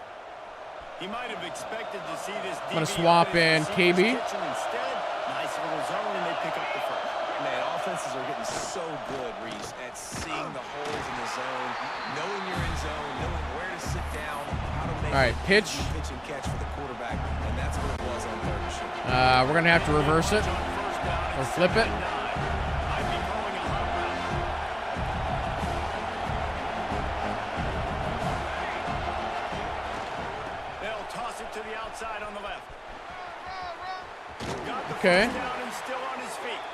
Speaker 2: He might have expected to see this.
Speaker 1: I'm gonna swap in KB.
Speaker 2: Instead, nice little zone, and they pick up the first.
Speaker 3: Man, offenses are getting so good, Reese, at seeing the holes in the zone, knowing you're in zone, knowing where to sit down, how to make
Speaker 1: All right, pitch.
Speaker 3: pitch and catch for the quarterback, and that's what it was on third and short.
Speaker 1: We're gonna have to reverse it or flip it.
Speaker 2: I'd be calling a hot route. They'll toss it to the outside on the left. Got the
Speaker 1: Okay.
Speaker 2: first down and still on his feet.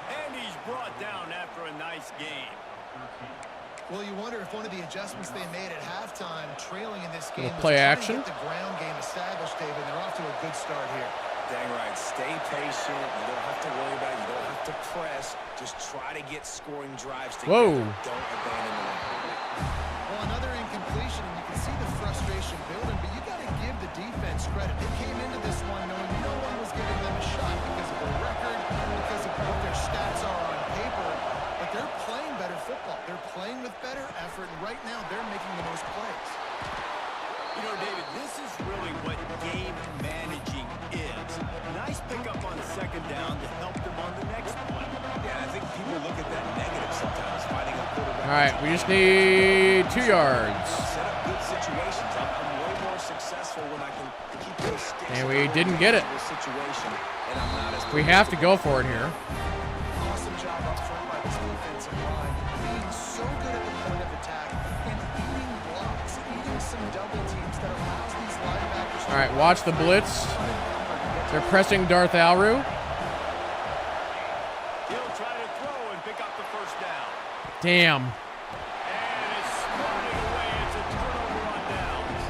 Speaker 2: And he's brought down after a nice game.
Speaker 4: Well, you wonder if one of the adjustments they made at halftime, trailing in this game, was
Speaker 1: play
Speaker 4: trying
Speaker 1: action.
Speaker 4: to get the ground game established, David. They're off to a good start here.
Speaker 3: Dang right. Stay patient. You don't have to worry about it. You don't have to press. Just try to get scoring drives together.
Speaker 1: Whoa.
Speaker 3: Don't abandon the run.
Speaker 4: Well, another incompletion, and you can see the frustration building, but you got to give the defense credit. They came into this one knowing no one was giving them a shot because of their record, because of what their stats are on paper, but they're playing better football. They're playing with better effort, and right now they're making the most plays.
Speaker 2: You know, David, this is really what game managing is. Nice pickup on second down to help them on the next play.
Speaker 3: Yeah, I think people look at that negative sometimes, finding a quarterback.
Speaker 1: All right, we just need 2 yards.
Speaker 3: Set up good situations. I'm way more successful when I can keep those sticks.
Speaker 1: And we didn't get it.
Speaker 3: Situation, and I'm not as
Speaker 1: We have to go for it here.
Speaker 4: Awesome job up front by this defensive line, being so good at the point of attack and eating blocks, eating some double teams that allows these linebackers to
Speaker 1: All right, watch the blitz. They're pressing Darth Alru.
Speaker 2: He'll try to throw and pick up the first down.
Speaker 1: Damn.
Speaker 2: And it's swatted away. It's a turnover on downs.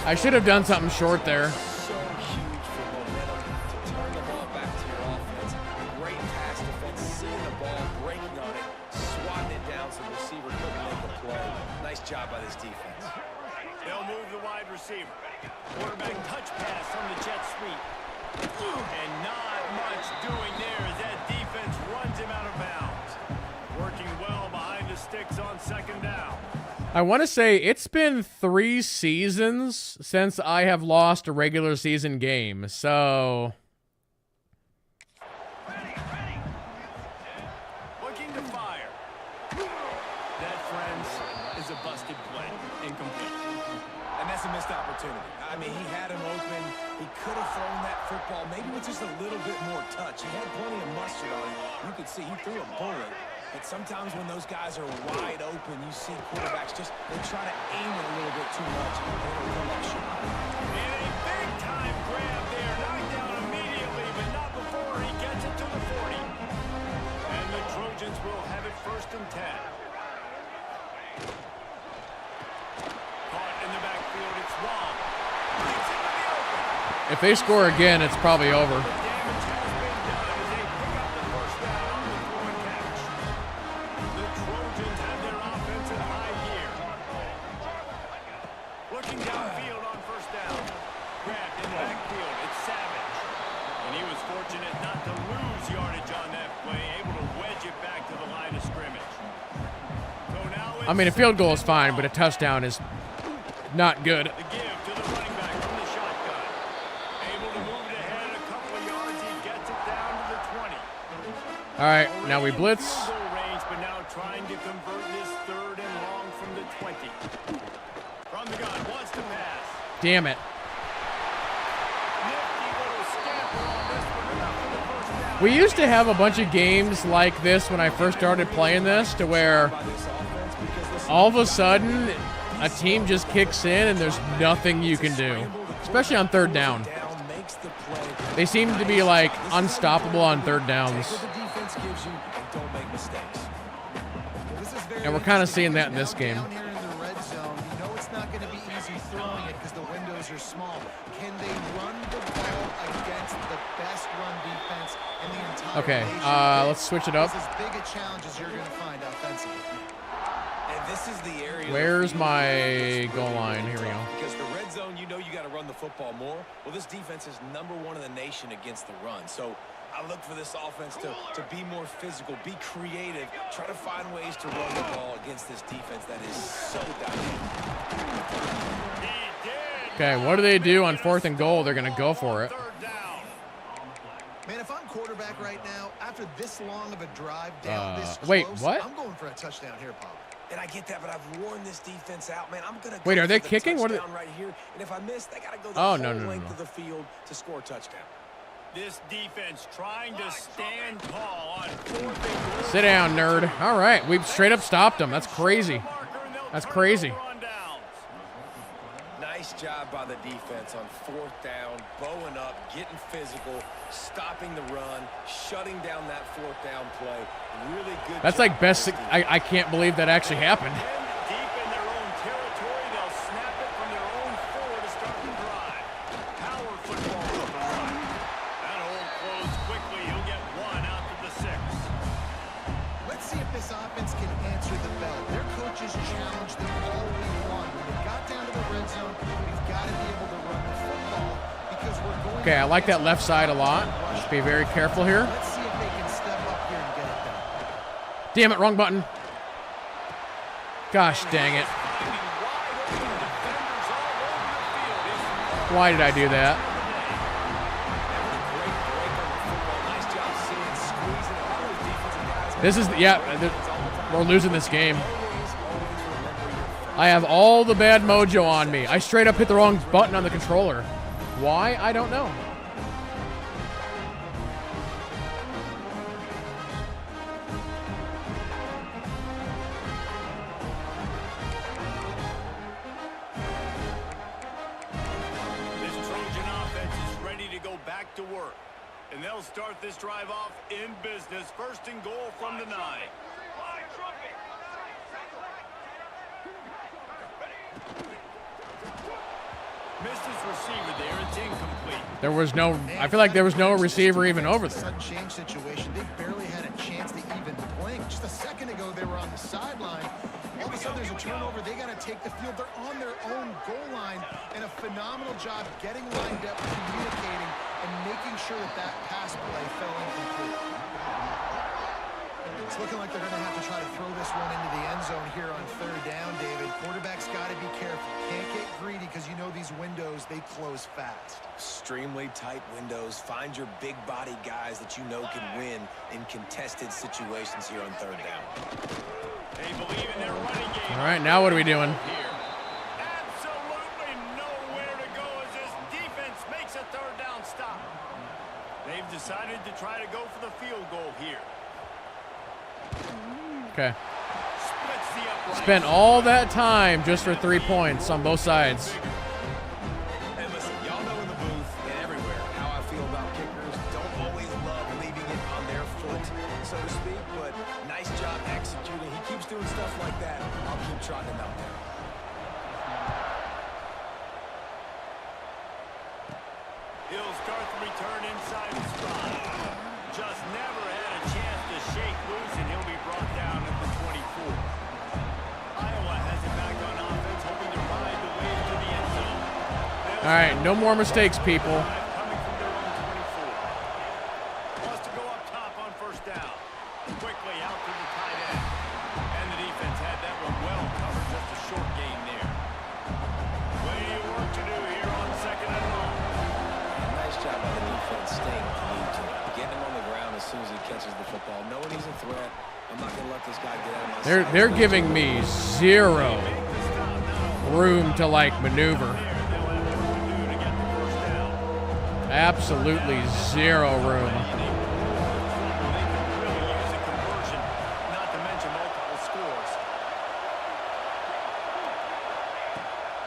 Speaker 1: I should have done something short there.
Speaker 3: so huge for momentum to turn the ball back to your offense. Great pass defense, seeing the ball, breaking on it, swatting it down so the receiver couldn't make a play. Nice job by this defense.
Speaker 2: They'll move the wide receiver. Quarterback touch pass from the jet sweep. And not much doing there as that defense runs him out of bounds. Working well behind the sticks on second down.
Speaker 1: I want to say it's been 3 seasons since I have lost a regular season game, so...
Speaker 2: Looking to fire. That, friends, is a busted play. Incomplete.
Speaker 3: And that's a missed opportunity. I mean, he had him open. He could have thrown that football maybe with just a little bit more touch. He had plenty of mustard on him. You could see he threw a bullet. But sometimes when those guys are wide open, you see quarterbacks just, they try to aim it a little bit too much. And it'll come up short.
Speaker 2: And a big-time grab there. Knocked down immediately, but not before he gets it to the 40. And the Trojans will have it 1st and 10. Caught in the backfield. It's long. Breaks into the open.
Speaker 1: If they score again, it's probably over.
Speaker 2: The damage has been done as they pick up the first down on the throw and catch. The Trojans have their offense in high gear. Looking downfield on first down. Grabbed in the backfield. It's Savage. And he was fortunate not to lose yardage on that play, able to wedge it back to the line of scrimmage. So now it's
Speaker 1: I mean, a field goal is fine, but a touchdown is not good.
Speaker 2: the give to the running back from the shotgun. Able to move it ahead a couple of yards. He gets it down to the 20.
Speaker 1: All right, now we blitz.
Speaker 2: Field goal range, but now trying to convert this 3rd and long from the 20. From the gun, wants to pass.
Speaker 1: Damn it.
Speaker 2: Nifty little scamper on this one, enough for the first down.
Speaker 1: We used to have a bunch of games like this when I first started playing this, to where
Speaker 3: By this offense, because this
Speaker 1: all of a sudden a team just kicks in and there's nothing you can do, especially on 3rd down.
Speaker 3: down makes the play.
Speaker 1: They seem to be like unstoppable on 3rd downs.
Speaker 3: Take what the defense gives you and don't make mistakes.
Speaker 4: Well, this is very
Speaker 1: And we're kind of
Speaker 4: interesting
Speaker 1: seeing that in
Speaker 4: because
Speaker 1: this game.
Speaker 4: now down here in the red zone, you know it's not going to be easy throwing it because the windows are small. Can they run the ball against the best run defense in the entire
Speaker 1: Okay,
Speaker 4: nation?
Speaker 1: let's switch it up.
Speaker 4: This is as big a challenge as you're going to find offensively.
Speaker 3: And this is the area.
Speaker 1: Where's my goal line? Here we go.
Speaker 3: Because the red zone, you know you got to run the football more. Well, this defense is #1 in the nation against the run. So I look for this offense to be more physical, be creative, try to find ways to run the ball against this defense that is so dynamic.
Speaker 1: Okay, what do they do on 4th and goal? They're going to go for it.
Speaker 4: Man, if I'm quarterback right now, after this long of a drive down this close,
Speaker 1: wait, what?
Speaker 4: I'm going for a touchdown here, Pop.
Speaker 3: And I get that, but I've worn this defense out, man. I'm gonna
Speaker 1: Wait,
Speaker 3: go
Speaker 1: are they
Speaker 3: for the
Speaker 1: kicking? What are they-
Speaker 3: touchdown right here? And if I miss, they gotta go the
Speaker 1: Oh,
Speaker 3: whole
Speaker 1: no, no, no,
Speaker 3: length
Speaker 1: no.
Speaker 3: of the field to score a touchdown.
Speaker 6: This defense trying to stand tall on 4th and goal.
Speaker 1: Sit down, nerd. All right, we straight up stopped them. That's crazy. That's crazy.
Speaker 3: Nice job by the defense on 4th down, bowing up, getting physical, stopping the run, shutting down that 4th down play. Really good.
Speaker 1: That's like best. I can't believe that actually happened.
Speaker 6: Deep in their own territory, they'll snap it from their own 4 to start the drive. Power football from the run. That hole closed quickly. He'll get 1 out to the 6.
Speaker 4: Let's see if this offense can answer the bell. Their coaches challenged them all week long. When they got down to the red zone, we've got to be able to run the football because we're going.
Speaker 1: Okay, I like that left side a lot. Just be very careful here.
Speaker 4: Let's see if they can step up here and get it done.
Speaker 1: Damn it, wrong button. Gosh dang it. Why did I do that? This is, yeah, we're losing this game. I have all the bad mojo on me. I straight up hit the wrong button on the controller. Why? I don't know.
Speaker 6: This Trojan offense is ready to go back to work. And they'll start this drive off in business. 1st and goal from the 9. Missed his receiver there. It's incomplete.
Speaker 1: There was no, I feel like there was no receiver even over there.
Speaker 4: Sudden change situation. They barely had a chance to even blink. Just a second ago, they were on the sideline. All of a sudden, there's a turnover. They got to take the field. They're on their own goal line, and a phenomenal job getting lined up, communicating, and making sure that that pass play fell incomplete. It's looking like they're going to have to try to throw this one into the end zone here on 3rd down, David. Quarterback's got to be careful. Can't get greedy because you know these windows, they close fast.
Speaker 3: Extremely tight windows. Find your big body guys that you know can win in contested situations here on 3rd down.
Speaker 6: They believe in their running game.
Speaker 1: All right, now what are we doing?
Speaker 6: Here. Absolutely nowhere to go as this defense makes a 3rd down stop. They've decided to try to go for the field goal here.
Speaker 1: Okay.
Speaker 6: Splits the upright.
Speaker 1: Spent all that time just for 3 points on both sides.
Speaker 3: And listen, y'all know in the booth and everywhere how I feel about kickers. Don't always love leaving it on their foot, so to speak, but nice job executing. He keeps doing stuff like that. I'll keep trotting him out there.
Speaker 6: He'll start the return inside his stride. Just never had a chance to shake loose, and he'll be brought down at the 24. Iowa has it back on offense, hoping to ride the wave to the end zone.
Speaker 1: All right, no more mistakes, people.
Speaker 6: Coming from their own 24. Wants to go up top on 1st down. Quickly out to the tight end. And the defense had that one well covered, just a short gain there. Plenty of work to do here on 2nd and long.
Speaker 3: Nice job by the defense staying clean to it. Getting him on the ground as soon as he catches the football. Knowing he's a threat, I'm not going to let this guy get out of my sight.
Speaker 1: They're giving me zero room to like maneuver. Absolutely zero room.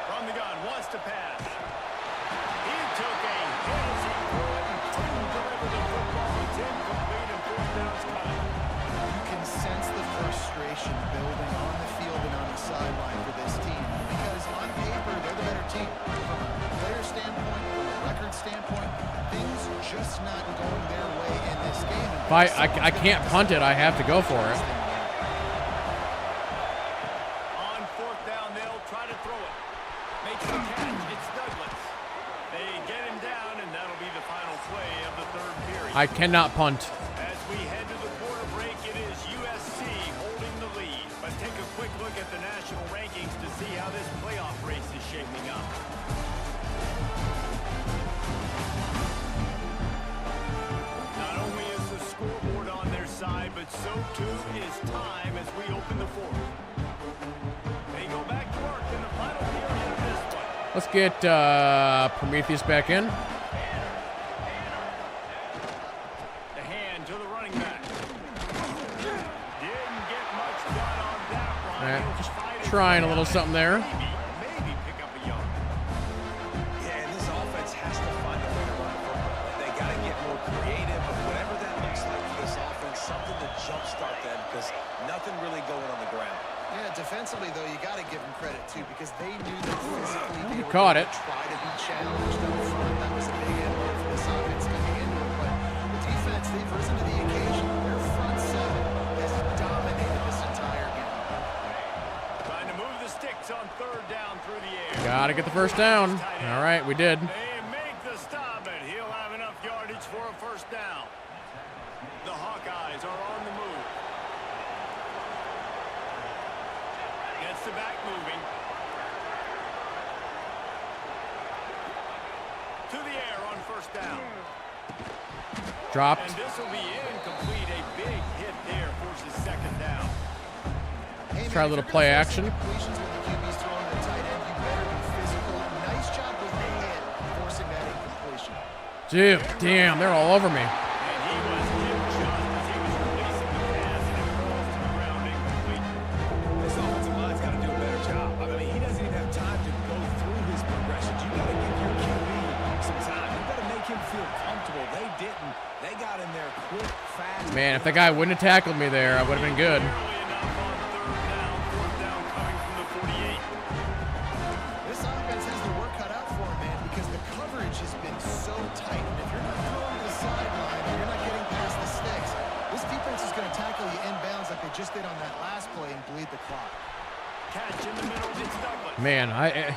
Speaker 6: From the gun, wants to pass. He took a hit as he threw it and didn't deliver the football. It's incomplete and 4th down's coming.
Speaker 1: If I can't punt it, I have to go for it.
Speaker 2: On fourth down, they'll try to throw it. Makes the catch. It's Douglas. They get him down, and that'll be the final play of the third period.
Speaker 1: I cannot punt.
Speaker 2: As we head to the quarter break, it is USC holding the lead. Let's take a quick look at the national rankings to see how this playoff race is shaping up. Not only is the scoreboard on their side, but so too is time as we open the fourth. They go back to work in the final period of this one.
Speaker 1: Let's get Prometheus back in.
Speaker 2: The hand to the running back. Didn't get much done on that run. He'll
Speaker 1: Just
Speaker 2: fight it
Speaker 1: trying a
Speaker 2: back.
Speaker 1: little something there.
Speaker 2: Maybe pick up a yard.
Speaker 3: Yeah, and this offense has to find a way to run the football. They got to get more creative, but whatever that looks like for this offense, something to jumpstart them because nothing really going on the ground.
Speaker 4: Yeah, defensively, though, you got to give them credit, too, because they knew that physically they were
Speaker 1: Caught
Speaker 4: going
Speaker 1: it.
Speaker 4: to try to be challenged up front. That was a big area for this offense coming into it. But the defense, they've risen to the occasion. Their front seven has dominated this entire game.
Speaker 2: Trying to move the sticks on third down through the air.
Speaker 1: Gotta get the first down. All right, we did.
Speaker 2: They make the stop, and he'll have enough yardage for a first down. The Hawkeyes are on the move. Gets the back moving. To the air on first down.
Speaker 1: Dropped.
Speaker 2: And this will be incomplete. A big hit there forces second down.
Speaker 4: Hey,
Speaker 1: Try a
Speaker 4: man,
Speaker 1: little
Speaker 4: if you're
Speaker 1: play
Speaker 4: gonna
Speaker 1: action.
Speaker 4: force completions when the QB's throwing the tight end, you better be physical. Nice job with the hit, forcing that incompletion.
Speaker 1: Dude, damn, they're all over me.
Speaker 2: And he was hit just as he was releasing the pass, and it falls to the ground incomplete.
Speaker 3: This offensive line's got to do a better job. I mean, he doesn't even have time to go through his progressions. You got to give your QB some time. You got to make him feel comfortable. They didn't. They got in there quick, fast.
Speaker 1: Man, if the guy wouldn't have tackled me there, I would have been good.
Speaker 2: Early enough on third down, fourth down coming from the 48.
Speaker 4: This offense has the work cut out for him, man, because the coverage has been so tight. And if you're not throwing to the sideline or you're not getting past the sticks, this defense is going to tackle you inbounds like they just did on that last play and bleed the clock.
Speaker 2: Catch in the middle, it's Douglas.
Speaker 1: Man,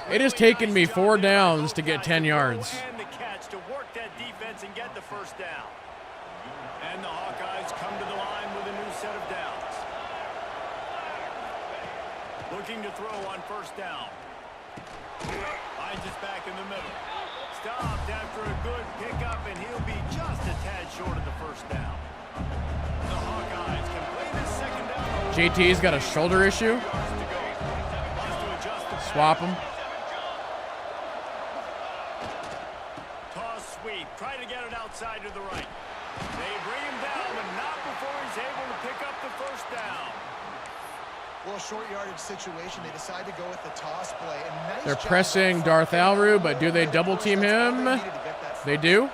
Speaker 1: it has taken me 4 downs to get 10 yards.
Speaker 2: And the catch to work that defense and get the first down. And the Hawkeyes come to the line with a new set of downs. Looking to throw on first down. Finds us back in the middle. Stopped after a good pickup, and he'll be just a tad short of the first down. The Hawkeyes can play this second down.
Speaker 1: JT's got a shoulder issue.
Speaker 2: Yards to go. Wants to adjust the
Speaker 1: Swap him.
Speaker 2: Toss sweep. Try to get it outside to the right. They bring him down, but not before he's able to pick up the first down.
Speaker 4: Well, short yardage situation, they decide to go with the toss play. And nice
Speaker 1: They're
Speaker 4: job
Speaker 1: pressing
Speaker 4: up
Speaker 1: Darth
Speaker 4: front.
Speaker 1: Alru, but do they double team him?
Speaker 4: They needed to get that
Speaker 1: They do.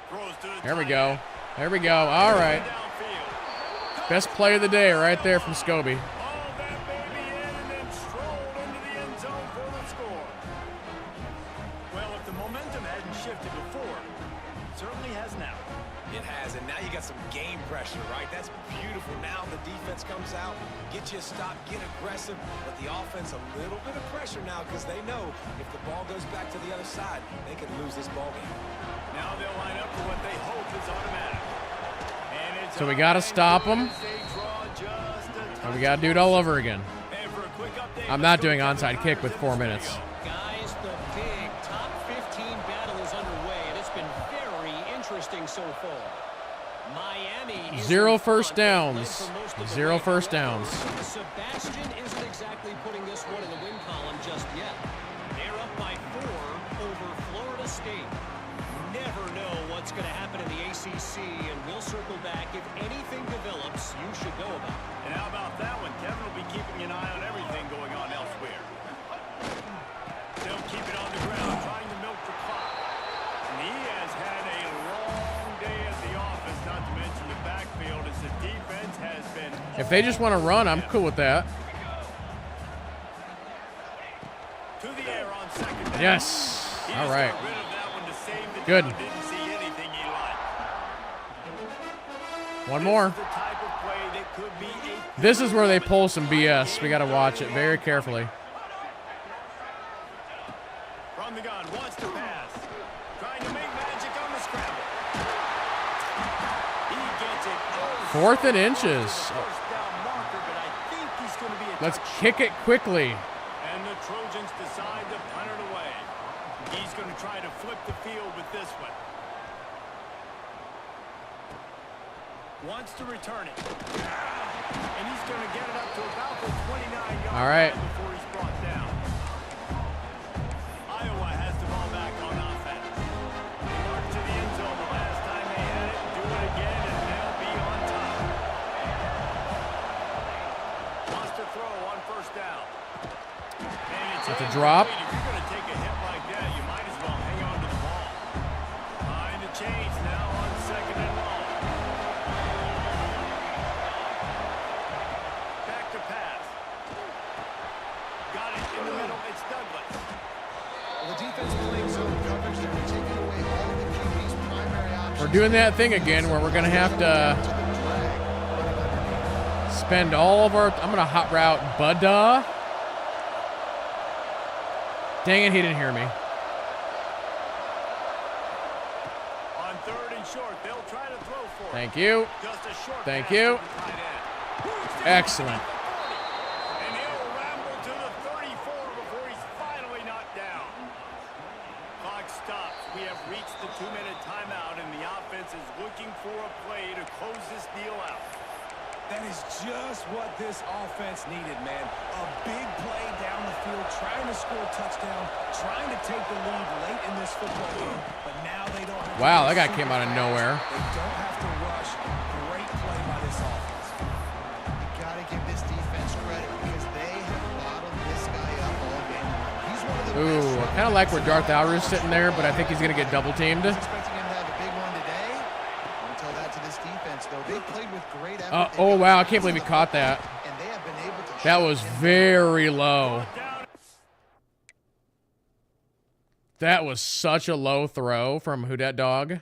Speaker 2: Throws to the
Speaker 1: There we
Speaker 2: tight
Speaker 1: go.
Speaker 2: end.
Speaker 1: There we go. All right.
Speaker 2: Downfield.
Speaker 1: Best play of the day right there from Scobie.
Speaker 2: Hauled that baby in and then strolled into the end zone for the score. Well, if the momentum hadn't shifted before, it certainly has now.
Speaker 3: It has, and now you got some game pressure, right? That's beautiful. Now the defense comes out, get you a stop, get aggressive, but the offense a little bit of pressure now because they know if the ball goes back to the other side, they could lose this ball game.
Speaker 2: Now they'll line up for what they hope is automatic. And it's
Speaker 1: So we got to stop him.
Speaker 2: They draw just a
Speaker 1: And we got to do it all over again.
Speaker 2: And for a quick update,
Speaker 1: I'm
Speaker 2: let's
Speaker 1: not
Speaker 2: go
Speaker 1: doing
Speaker 2: to the
Speaker 1: onside kick with 4
Speaker 2: Tigers in the
Speaker 1: minutes.
Speaker 2: studio.
Speaker 6: Guys, the big top 15 battle is underway, and it's been very interesting so far. Miami is
Speaker 1: 0
Speaker 6: in
Speaker 1: first
Speaker 6: front. They've led
Speaker 1: downs.
Speaker 6: for most of the
Speaker 1: 0
Speaker 6: way.
Speaker 1: first downs.
Speaker 6: Sebastian isn't exactly putting this one in the win column just yet. They're up by 4 over Florida State. Never know what's going to happen in the ACC, and we'll circle back. If anything develops, you should know about it.
Speaker 2: And how about that one? Kevin will be keeping an eye on everything going on elsewhere. They'll keep it on the ground, trying to milk the clock. And he has had a long day at the office, not to mention the backfield, as the defense has been...
Speaker 1: If they just want to run, I'm cool with that.
Speaker 2: To the air on second down.
Speaker 1: Yes.
Speaker 2: He
Speaker 1: All
Speaker 2: just
Speaker 1: right.
Speaker 2: got rid of that one to save the
Speaker 1: Good.
Speaker 2: down. Didn't see anything he liked.
Speaker 1: One more.
Speaker 2: This is the type of play that could be a
Speaker 1: This is where they pull some BS. We got to watch it very carefully.
Speaker 2: from the gun, wants to pass. Trying to make magic on the scramble. He gets it. Oh,
Speaker 1: 4th and inches.
Speaker 2: first down marker, but I think he's going to be a
Speaker 1: Let's
Speaker 2: touchdown.
Speaker 1: kick it quickly.
Speaker 2: And the Trojans decide to punt it away. He's going to try to flip the field with this one. Wants to return it. And he's going to get it up to about the 29-yard
Speaker 1: All right.
Speaker 2: line before he's brought down. Iowa has the ball back on offense. They marched to the end zone the last time they had it. Do it again, and they'll be on top. Wants to throw on first down. And it's
Speaker 1: That's a drop.
Speaker 2: incomplete. If you're going to take a hit like that, you might as well hang on to the ball. Behind the chains now on 2nd and long. Back to pass. Got it in the middle. It's Douglas.
Speaker 4: Well, the defense playing zone coverage, they're taking away all of the QB's primary options.
Speaker 1: We're doing that thing again where we're going to have to
Speaker 4: To the drag, running underneath.
Speaker 1: spend all of our... I'm going to hot route Budda. Dang it, he didn't hear me.
Speaker 2: On 3rd and short, they'll try to throw for it.
Speaker 1: Thank you.
Speaker 2: Just a short
Speaker 1: Thank
Speaker 2: pass
Speaker 1: you.
Speaker 2: to the tight end.
Speaker 1: Excellent.
Speaker 2: And he'll ramble to the 34 before he's finally knocked down. Clock stops. We have reached the 2-minute timeout, and the offense is looking for a play to close this deal out.
Speaker 3: That is just what this offense needed, man. A big play down the field, trying to score a touchdown, trying to take the lead late in this football game. But now they don't have to
Speaker 1: Wow,
Speaker 3: be
Speaker 1: that guy
Speaker 3: super
Speaker 1: came out of
Speaker 3: fast.
Speaker 1: nowhere.
Speaker 3: They don't have to rush. Great play by this offense.
Speaker 4: You got to give this defense credit because they have bottled this guy up all game long. He's one of the
Speaker 1: Ooh,
Speaker 4: best.
Speaker 1: I kind of like where Darth Alru's sitting there, but I think he's going to get double teamed.
Speaker 4: I was expecting him to have a big one today. Don't tell that to this defense, though. They played with great effort. They
Speaker 1: Oh,
Speaker 4: got
Speaker 1: wow, I
Speaker 4: guys
Speaker 1: can't believe he
Speaker 4: on the
Speaker 1: caught
Speaker 4: football,
Speaker 1: that.
Speaker 4: And they have been able to
Speaker 1: That
Speaker 4: shut
Speaker 1: was
Speaker 4: him
Speaker 1: very low.
Speaker 2: Down.
Speaker 1: That was such a low throw from Who Dat Dog.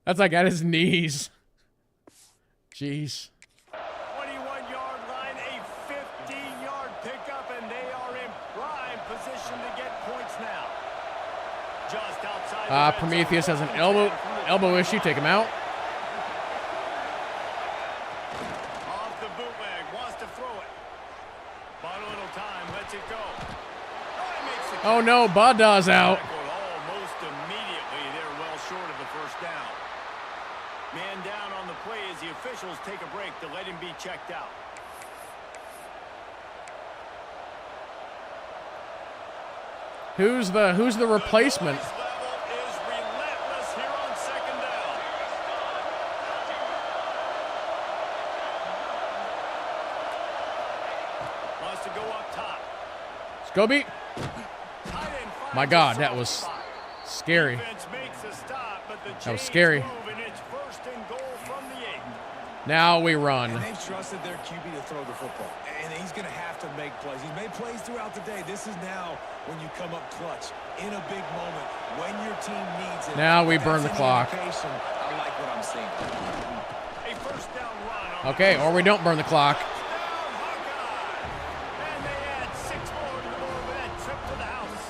Speaker 1: That's like at his knees. Jeez.
Speaker 2: 21-yard line, a 15-yard pickup, and they are in prime position to get points now. Just outside the red zone.
Speaker 1: Prometheus has an elbow issue. Take him out.
Speaker 2: Off the bootleg, wants to throw it. Bought a little time, lets it go. Oh, he makes the
Speaker 1: Oh no, Budda's out.
Speaker 2: tackled almost immediately. They're well short of the first down. Man down on the play as the officials take a break to let him be checked out.
Speaker 1: Who's the replacement?
Speaker 2: Noise level is relentless here on 2nd down. Wants to go up top.
Speaker 1: Scobie.
Speaker 2: Tight end finds
Speaker 1: My
Speaker 2: a
Speaker 1: God,
Speaker 2: soft
Speaker 1: that was
Speaker 2: spot.
Speaker 1: scary.
Speaker 2: Defense makes a stop, but the
Speaker 1: That was
Speaker 2: chains
Speaker 1: scary.
Speaker 2: move, and it's 1st and goal from the 8.
Speaker 1: Now we run.
Speaker 3: And they've trusted their QB to throw the football. And he's going to have to make plays. He's made plays throughout the day. This is now when you come up clutch in a big moment when your team needs it.
Speaker 1: Now we
Speaker 3: That's
Speaker 1: burn the
Speaker 3: an
Speaker 1: clock.
Speaker 3: indication. I like what I'm seeing.
Speaker 2: A 1st down run on
Speaker 1: Okay, or we don't burn the clock.
Speaker 2: down Hawkeye. And they add 6 more to the board with that trip to the house.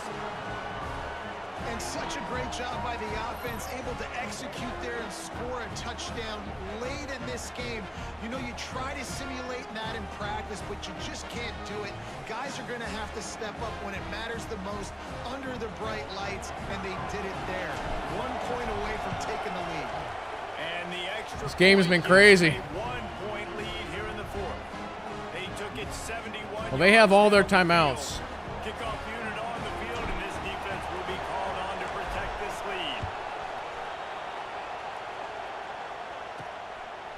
Speaker 4: And such a great job by the offense, able to execute there and score a touchdown late in this game. You know, you try to simulate that in practice, but you just can't do it. Guys are going to have to step up when it matters the most under the bright lights, and they did it there. 1 point away from taking the lead.
Speaker 2: And the extra
Speaker 1: This game has been
Speaker 2: point
Speaker 1: crazy.
Speaker 2: gives a 1-point lead here in the 4th. They took it 71.
Speaker 1: Well, they have all their
Speaker 2: yards down the
Speaker 1: timeouts.
Speaker 2: field. Kickoff unit on the field, and this defense will be called on to protect this lead.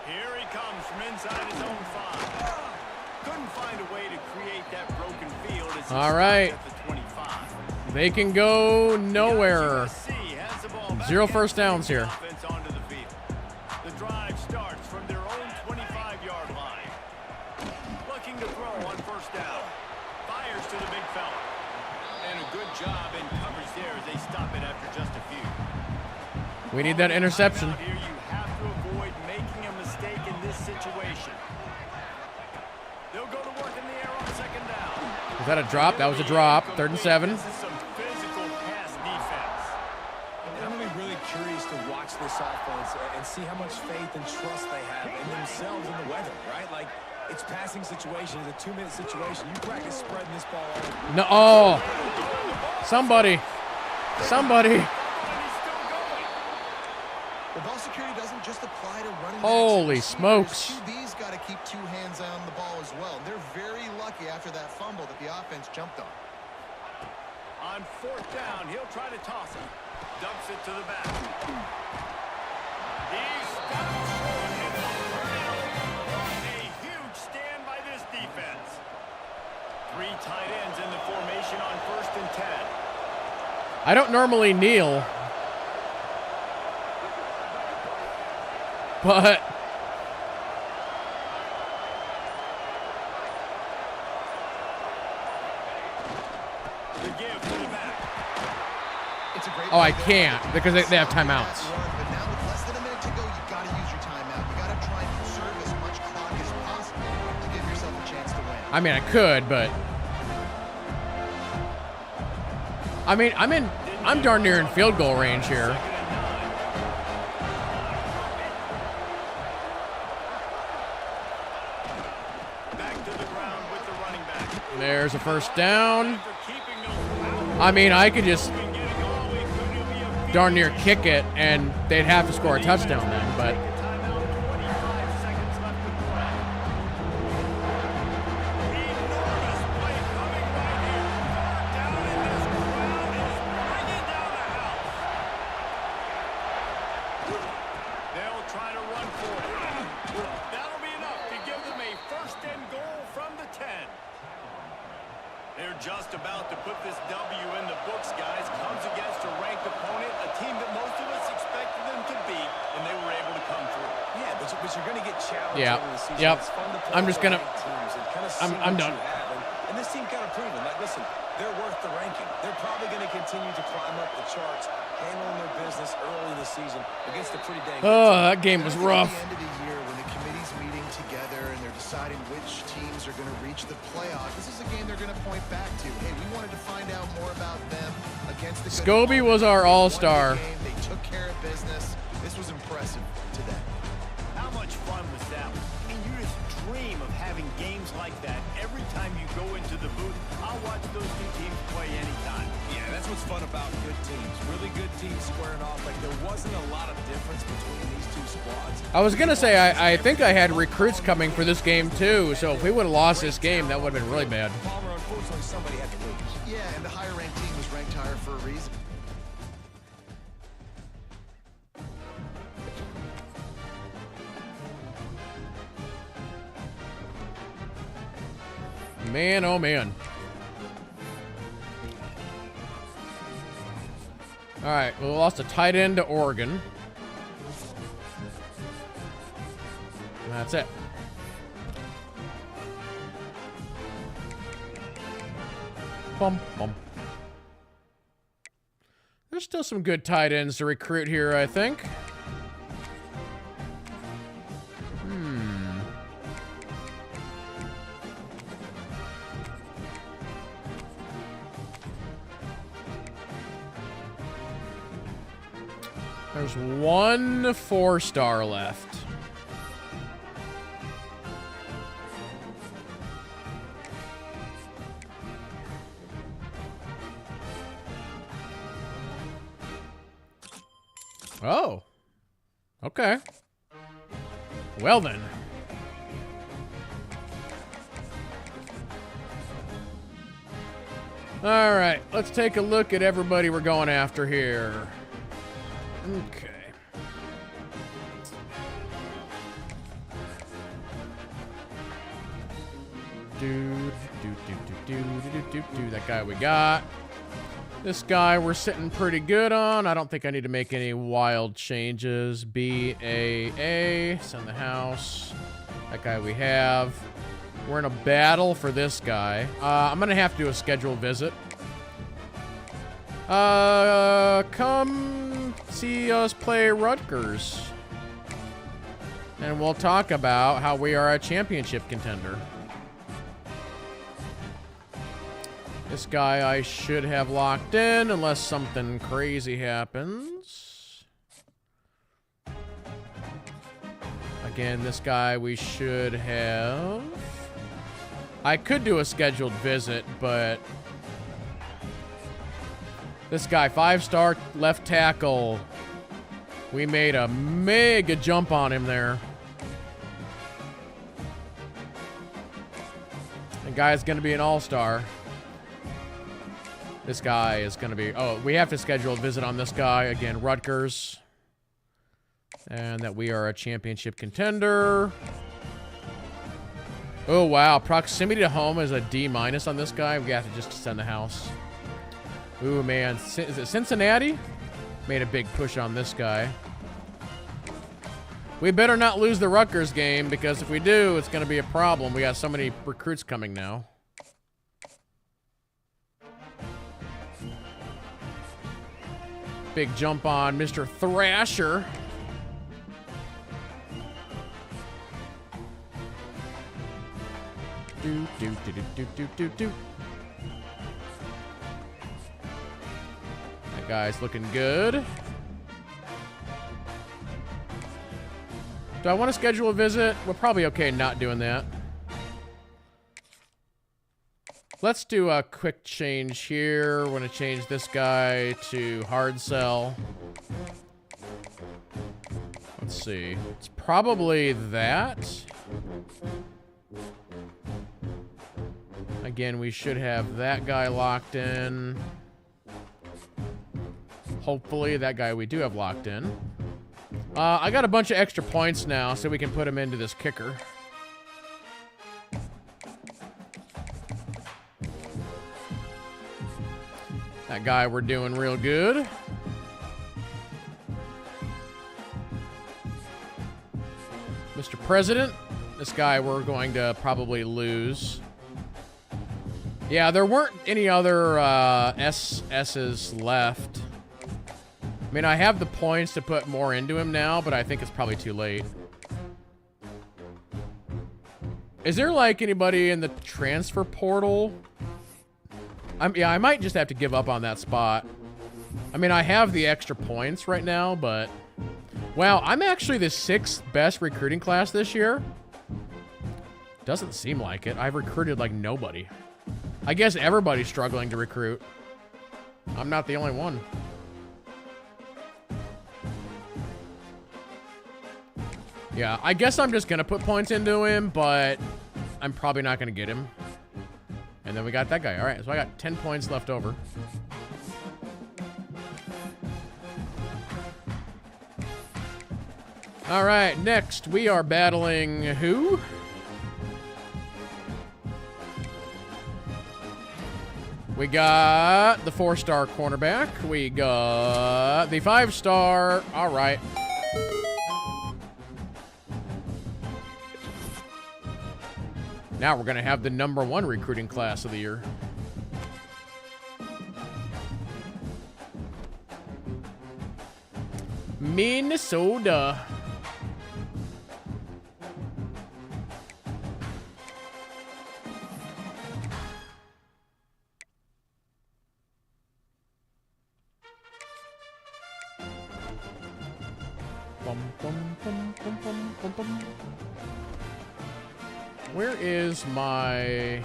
Speaker 2: Here he comes from inside his own 5. Couldn't find a way to create that broken field as he
Speaker 1: All
Speaker 2: stopped
Speaker 1: right.
Speaker 2: at the 25.
Speaker 1: They can go nowhere.
Speaker 2: USC has the ball back
Speaker 1: 0
Speaker 2: and
Speaker 1: first downs
Speaker 2: takes
Speaker 1: here.
Speaker 2: offense onto the field. The drive starts from their own 25-yard line. Looking to throw on 1st down. Fires to the big fella. And good job in coverage there as they stop it after just a few.
Speaker 1: We need that interception.
Speaker 2: Out here, you have to avoid making a mistake in this situation. They'll go to work in the air on second down.
Speaker 1: Was that a drop? That was a drop. 3rd and 7.
Speaker 2: This is some physical pass defense.
Speaker 3: I'm going to be really curious to watch this offense and see how much faith and trust they have in themselves and the weather, right? Like, it's passing situation. It's a 2-minute situation. You practice spreading this ball out.
Speaker 1: No. Oh. Somebody. Somebody.
Speaker 4: The ball security doesn't just apply to running.
Speaker 1: Holy smokes.
Speaker 4: QB's got to keep 2 hands on the ball as well. They're very lucky after that fumble that the offense jumped on.
Speaker 2: On 4th down, he'll try to toss it. Dumps it to the back. He's stopped short in the terminal. A huge stand by this defense. 3 tight ends in the formation on 1st and 10.
Speaker 1: I don't normally kneel. But
Speaker 2: The give to the back.
Speaker 4: It's a great
Speaker 1: oh, I can't because they have timeouts.
Speaker 4: But now with less than a minute to go, you got to use your timeout. You got to try and conserve as much clock as possible to give yourself a chance to win.
Speaker 1: I mean, I could, but I mean, I'm darn near in field goal range here. There's a 1st down. I mean, I could just darn near kick it, and they'd have to score a touchdown then, but
Speaker 2: they'll try to run for it. That'll be enough to give them a 1st and goal from the 10. They're just about to put this W in the books, guys. Comes against a ranked opponent, a team that most of us expected them to beat, and they were able to come through.
Speaker 3: Yeah, but you're going to get challenged
Speaker 1: yeah,
Speaker 3: over the season.
Speaker 1: yep.
Speaker 3: It's fun to play
Speaker 1: I'm just gonna.
Speaker 3: teams and kind of see
Speaker 1: I'm
Speaker 3: what
Speaker 1: done.
Speaker 3: you have. And this team kind of proven, like, listen, they're worth the ranking. They're probably going to continue to climb up the charts, handling their business early in the season against a pretty dang good
Speaker 1: Oh,
Speaker 3: team.
Speaker 1: that game was rough.
Speaker 4: At the end of the year, when the committee's meeting together and they're deciding which teams are going to reach the playoff, this is a game they're going to point back to. Hey, we wanted to find out more about them against the
Speaker 1: Scobie was our all-star.
Speaker 4: They took care of business. This was impressive to them.
Speaker 2: How much fun was that? I mean, you just dream of having games like that every time you go into the booth. I'll watch those 2 teams play anytime.
Speaker 3: Yeah, that's what's fun about good teams. Really good teams squaring off. Like, there wasn't a lot of difference between these 2 squads.
Speaker 1: I was gonna say I think I had recruits coming for this game too, so if we would have lost this game, that would have been really bad.
Speaker 3: Palmer, unfortunately, somebody had to lose.
Speaker 4: Yeah, and the higher-ranked team was ranked higher for a reason.
Speaker 1: Man, oh man. All right, we lost a tight end to Oregon. And that's it. Bum, bum. There's still some good tight ends to recruit here, I think. There's 1 4-star left. Oh. Okay. Well then. All right, let's take a look at everybody we're going after here. Okay. That guy we got. This guy we're sitting pretty good on. I don't think I need to make any wild changes. BAA, send the house. That guy we have. We're in a battle for this guy. I'm gonna have to do a schedule visit. Come see us play Rutgers. And we'll talk about how we are a championship contender. This guy I should have locked in unless something crazy happens. Again, this guy we should have. I could do a scheduled visit, but this guy, 5-star left tackle. We made a mega jump on him there. The guy's going to be an all-star. This guy is going to be... Oh, we have to schedule a visit on this guy. Again, Rutgers. And that we are a championship contender. Oh, wow. Proximity to home is a D- on this guy. We have to just send the house. Ooh, man. Is it Cincinnati? Made a big push on this guy. We better not lose the Rutgers game, because if we do, it's going to be a problem. We got so many recruits coming now. Big jump on Mr. Thrasher. Do, do, do, do, do, do, do, do. That guy's looking good. Do I want to schedule a visit? We're probably okay not doing that. Let's do a quick change here. We're going to change this guy to hard sell. Let's see. It's probably that. Again, we should have that guy locked in. Hopefully, that guy we do have locked in. I got a bunch of extra points now, so we can put him into this kicker. That guy we're doing real good. Mr. President, this guy we're going to probably lose. Yeah, there weren't any other SS's left. I mean, I have the points to put more into him now, but I think it's probably too late. Is there, like, anybody in the transfer portal? Yeah, I might just have to give up on that spot. I mean, I have the extra points right now, but... Wow, I'm actually the 6th best recruiting class this year. Doesn't seem like it. I've recruited like nobody. I guess everybody's struggling to recruit. I'm not the only one. Yeah, I guess I'm just going to put points into him, but I'm probably not going to get him. And then we got that guy. All right, so I got 10 points left over. All right, next we are battling who? We got the 4-star cornerback. We got the 5-star. All right. Now we're going to have the #1 recruiting class of the year. Minnesota. Where is my...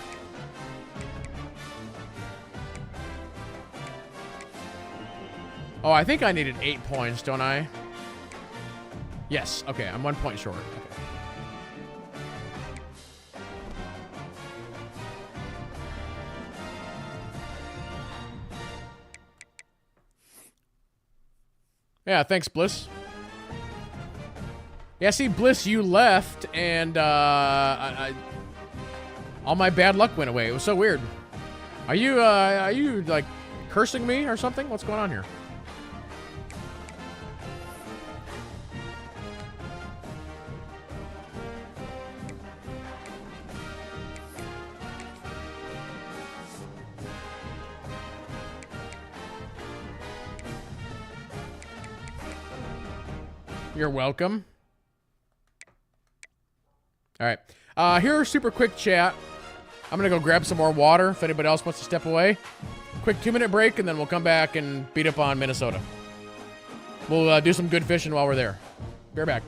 Speaker 1: Oh, I think I needed 8 points, don't I? Yes. Okay, I'm 1 point short. Okay. Yeah, thanks, Bliss. Yeah, see, Bliss, you left, and all my bad luck went away. It was so weird. Are you like cursing me or something? What's going on here? You're welcome. All right. Here's super quick chat. I'm going to go grab some more water if anybody else wants to step away. Quick 2-minute break, and then we'll come back and beat up on Minnesota. We'll do some good fishing while we're there. Be right back.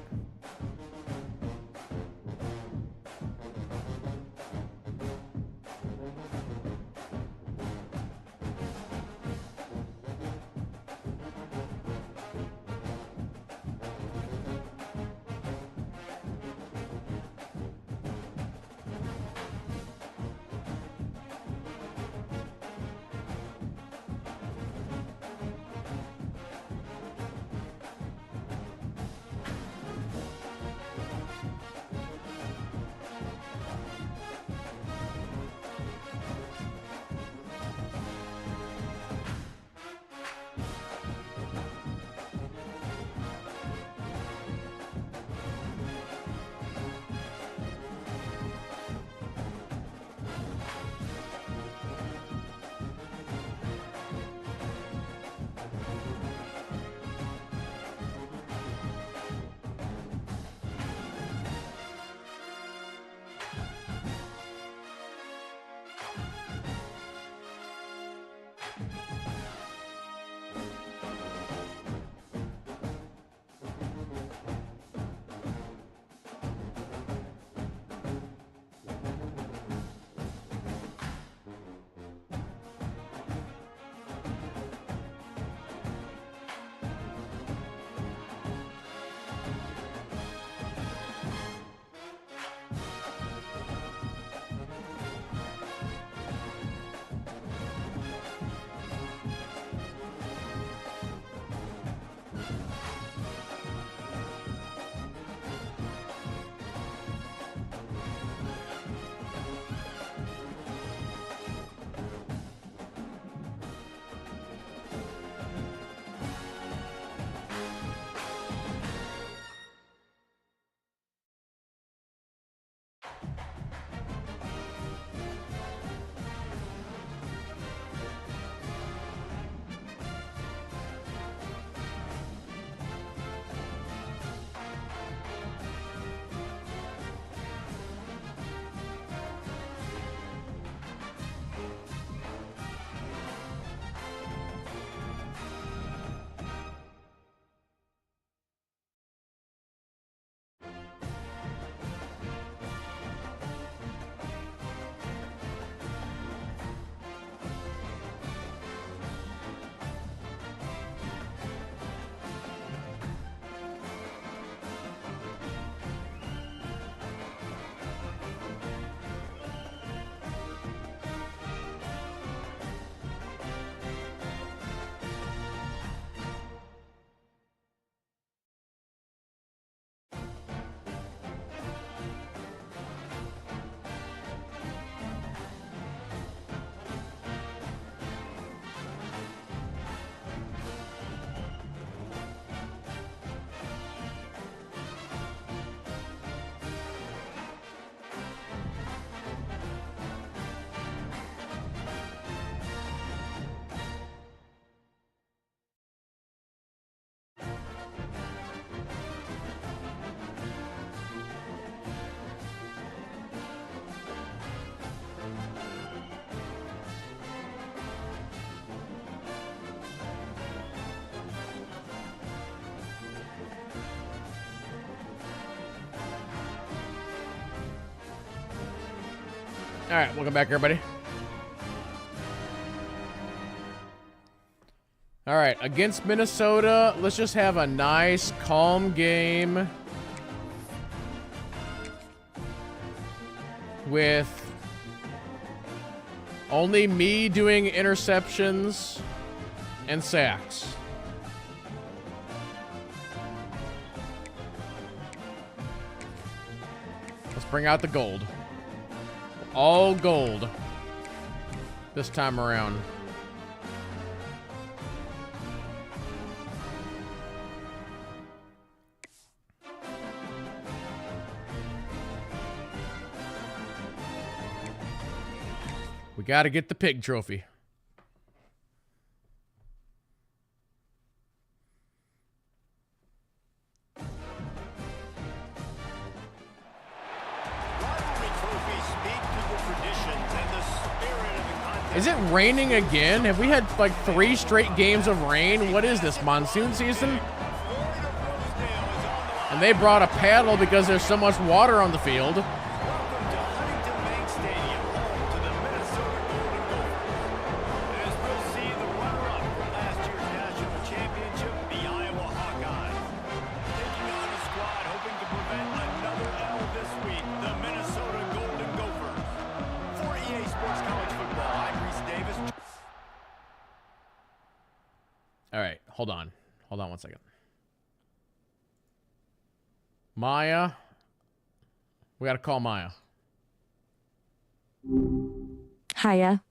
Speaker 1: All right, welcome back, everybody. All right, against Minnesota, let's just have a nice, calm game with only me doing interceptions and sacks. Let's bring out the gold. All gold this time around. We got to get the pig trophy. Is it raining again? Have we had like 3 straight games of rain? What is this, monsoon season? And they brought a paddle because there's so much water on the field.
Speaker 2: Welcome to Huntington Bank Stadium, home to the Minnesota Golden Gophers. As we'll see the runner-up from last year's national championship, the Iowa Hawkeyes. Taking on a squad hoping to prevent another L this week, the Minnesota Golden Gophers. For EA Sports College Football, I'm Reese Davis.
Speaker 1: All right, hold on. Hold on 1 second. Maya. We got to call Maya.
Speaker 8: Hiya.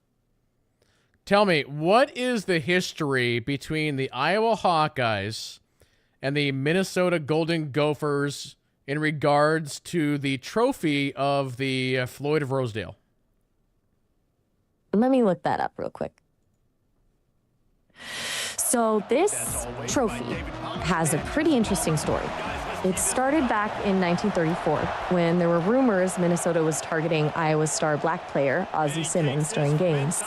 Speaker 1: Tell me, what is the history between the Iowa Hawkeyes and the Minnesota Golden Gophers in regards to the trophy of the Floyd of Rosedale?
Speaker 8: Let me look that up real quick. So this trophy has a pretty interesting story. It started back in 1934 when there were rumors Minnesota was targeting Iowa's star black player, Ozzie Simmons, during games.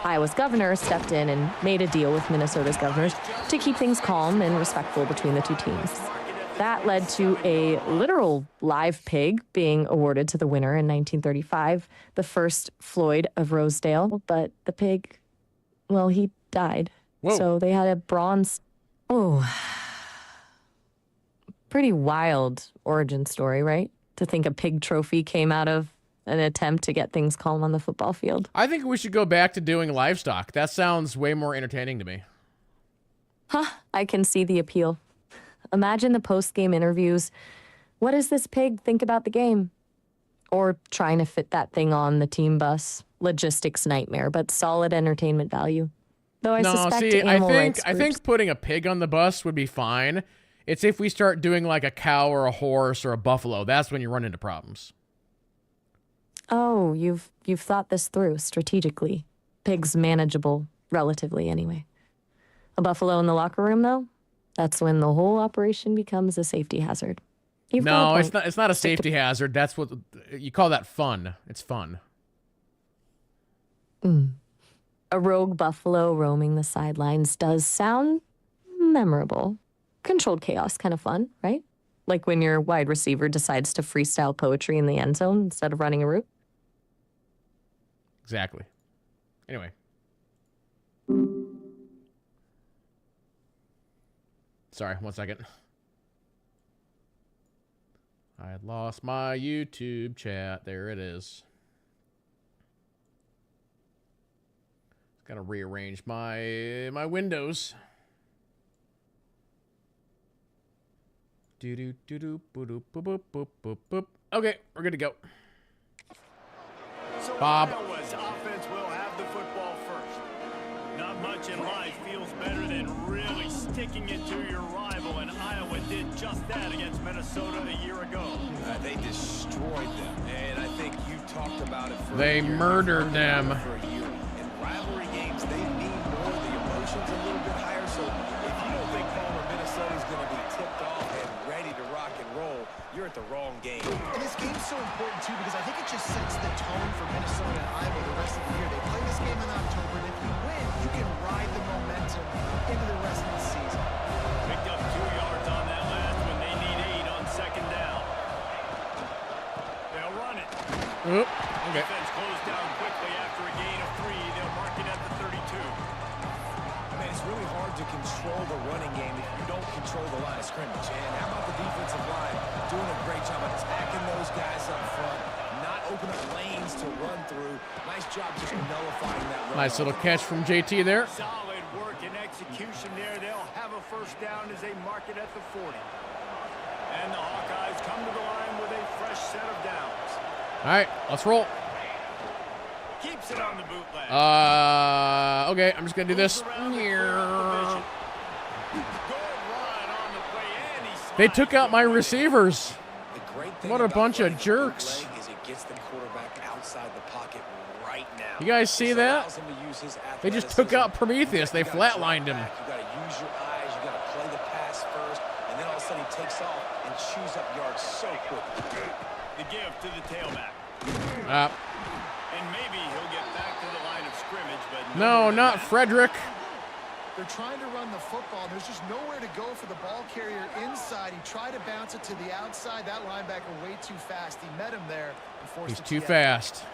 Speaker 8: Iowa's governor stepped in and made a deal with Minnesota's governors to keep things calm and respectful between the two teams. That led to a literal live pig being awarded to the winner in 1935, the first Floyd of Rosedale. But the pig, well, he died.
Speaker 1: Whoa.
Speaker 8: So they had a bronze. Oh, pretty wild origin story, right? To think a pig trophy came out of an attempt to get things calm on the football field.
Speaker 1: I think we should go back to doing livestock. That sounds way more entertaining to me.
Speaker 8: Huh, I can see the appeal. Imagine the post-game interviews. What does this pig think about the game? Or trying to fit that thing on the team bus. Logistics nightmare, but solid entertainment value. Though I suspect animal rights
Speaker 1: I think putting a pig on the bus would be fine. It's if we start doing like a cow or a horse or a buffalo, that's when you run into problems.
Speaker 8: Oh, you've thought this through strategically. Pig's manageable, relatively anyway. A buffalo in the locker room, though? That's when the whole operation becomes a safety hazard.
Speaker 1: No, it's not a safety hazard. That's what you call that fun. It's fun.
Speaker 8: A rogue buffalo roaming the sidelines does sound memorable. Controlled chaos, kind of fun, right? Like when your wide receiver decides to freestyle poetry in the end zone instead of running a route.
Speaker 1: Exactly. Anyway. Sorry, 1 second. I had lost my YouTube chat. There it is. Gotta rearrange my windows. Okay, we're good to go.
Speaker 2: So
Speaker 1: Bob.
Speaker 2: Iowa's offense will have the football first. Not much in life feels better than really sticking it to your rival, and Iowa did just that against Minnesota a year ago.
Speaker 3: They destroyed them, and I think you talked about it for
Speaker 1: They
Speaker 3: a year.
Speaker 1: murdered them.
Speaker 3: For a year. In rivalry games, they mean more. The emotions a little bit higher. So if you don't think Minnesota's going to be tipped off and ready to rock and roll, you're at the wrong game.
Speaker 4: And this game's so important, too, because I think it just sets the tone for Minnesota and Iowa the rest of the year. They play this game in October, and if you win, you can ride the momentum into the rest of the season.
Speaker 2: Picked up 2 yards on that last one. They need 8 on second down. They'll run it.
Speaker 1: Oop, okay.
Speaker 2: Defense closed down quickly after a gain of 3. They'll mark it at the 32.
Speaker 3: Man, it's really hard to control the running game if you don't control the line of scrimmage. And how about the defensive line doing a great job of attacking those guys up front, not open up lanes to run through. Nice job just nullifying that run.
Speaker 1: Nice little catch from JT there.
Speaker 2: Solid work and execution there. They'll have a first down as they mark it at the 40. And the Hawkeyes come to the line with a fresh set of downs.
Speaker 1: All right, let's roll.
Speaker 2: Keeps it on the bootleg.
Speaker 1: Okay, I'm just gonna do this. They took out my receivers.
Speaker 3: The great thing
Speaker 1: What a
Speaker 3: about
Speaker 1: bunch of
Speaker 3: running
Speaker 1: jerks.
Speaker 3: bootleg is it gets the quarterback outside the pocket right now.
Speaker 1: You guys see
Speaker 3: This
Speaker 1: that?
Speaker 3: allows him to use his
Speaker 1: They just took
Speaker 3: athleticism.
Speaker 1: out Prometheus. They
Speaker 3: You gotta
Speaker 1: flatlined
Speaker 3: drop
Speaker 1: him.
Speaker 3: back, you gotta use your eyes, you gotta play the pass first, and then all of a sudden he takes off and chews up yards so quickly.
Speaker 2: The give to the tailback.
Speaker 1: Uh,
Speaker 2: And maybe he'll get back to the line of scrimmage but
Speaker 1: No, not Frederick.
Speaker 4: They're trying to run the football. There's just nowhere to go for the ball carrier inside. He tried to bounce it to the outside. That linebacker way too fast. He met him there and forced
Speaker 1: He's
Speaker 4: it
Speaker 1: too
Speaker 4: to
Speaker 1: fast.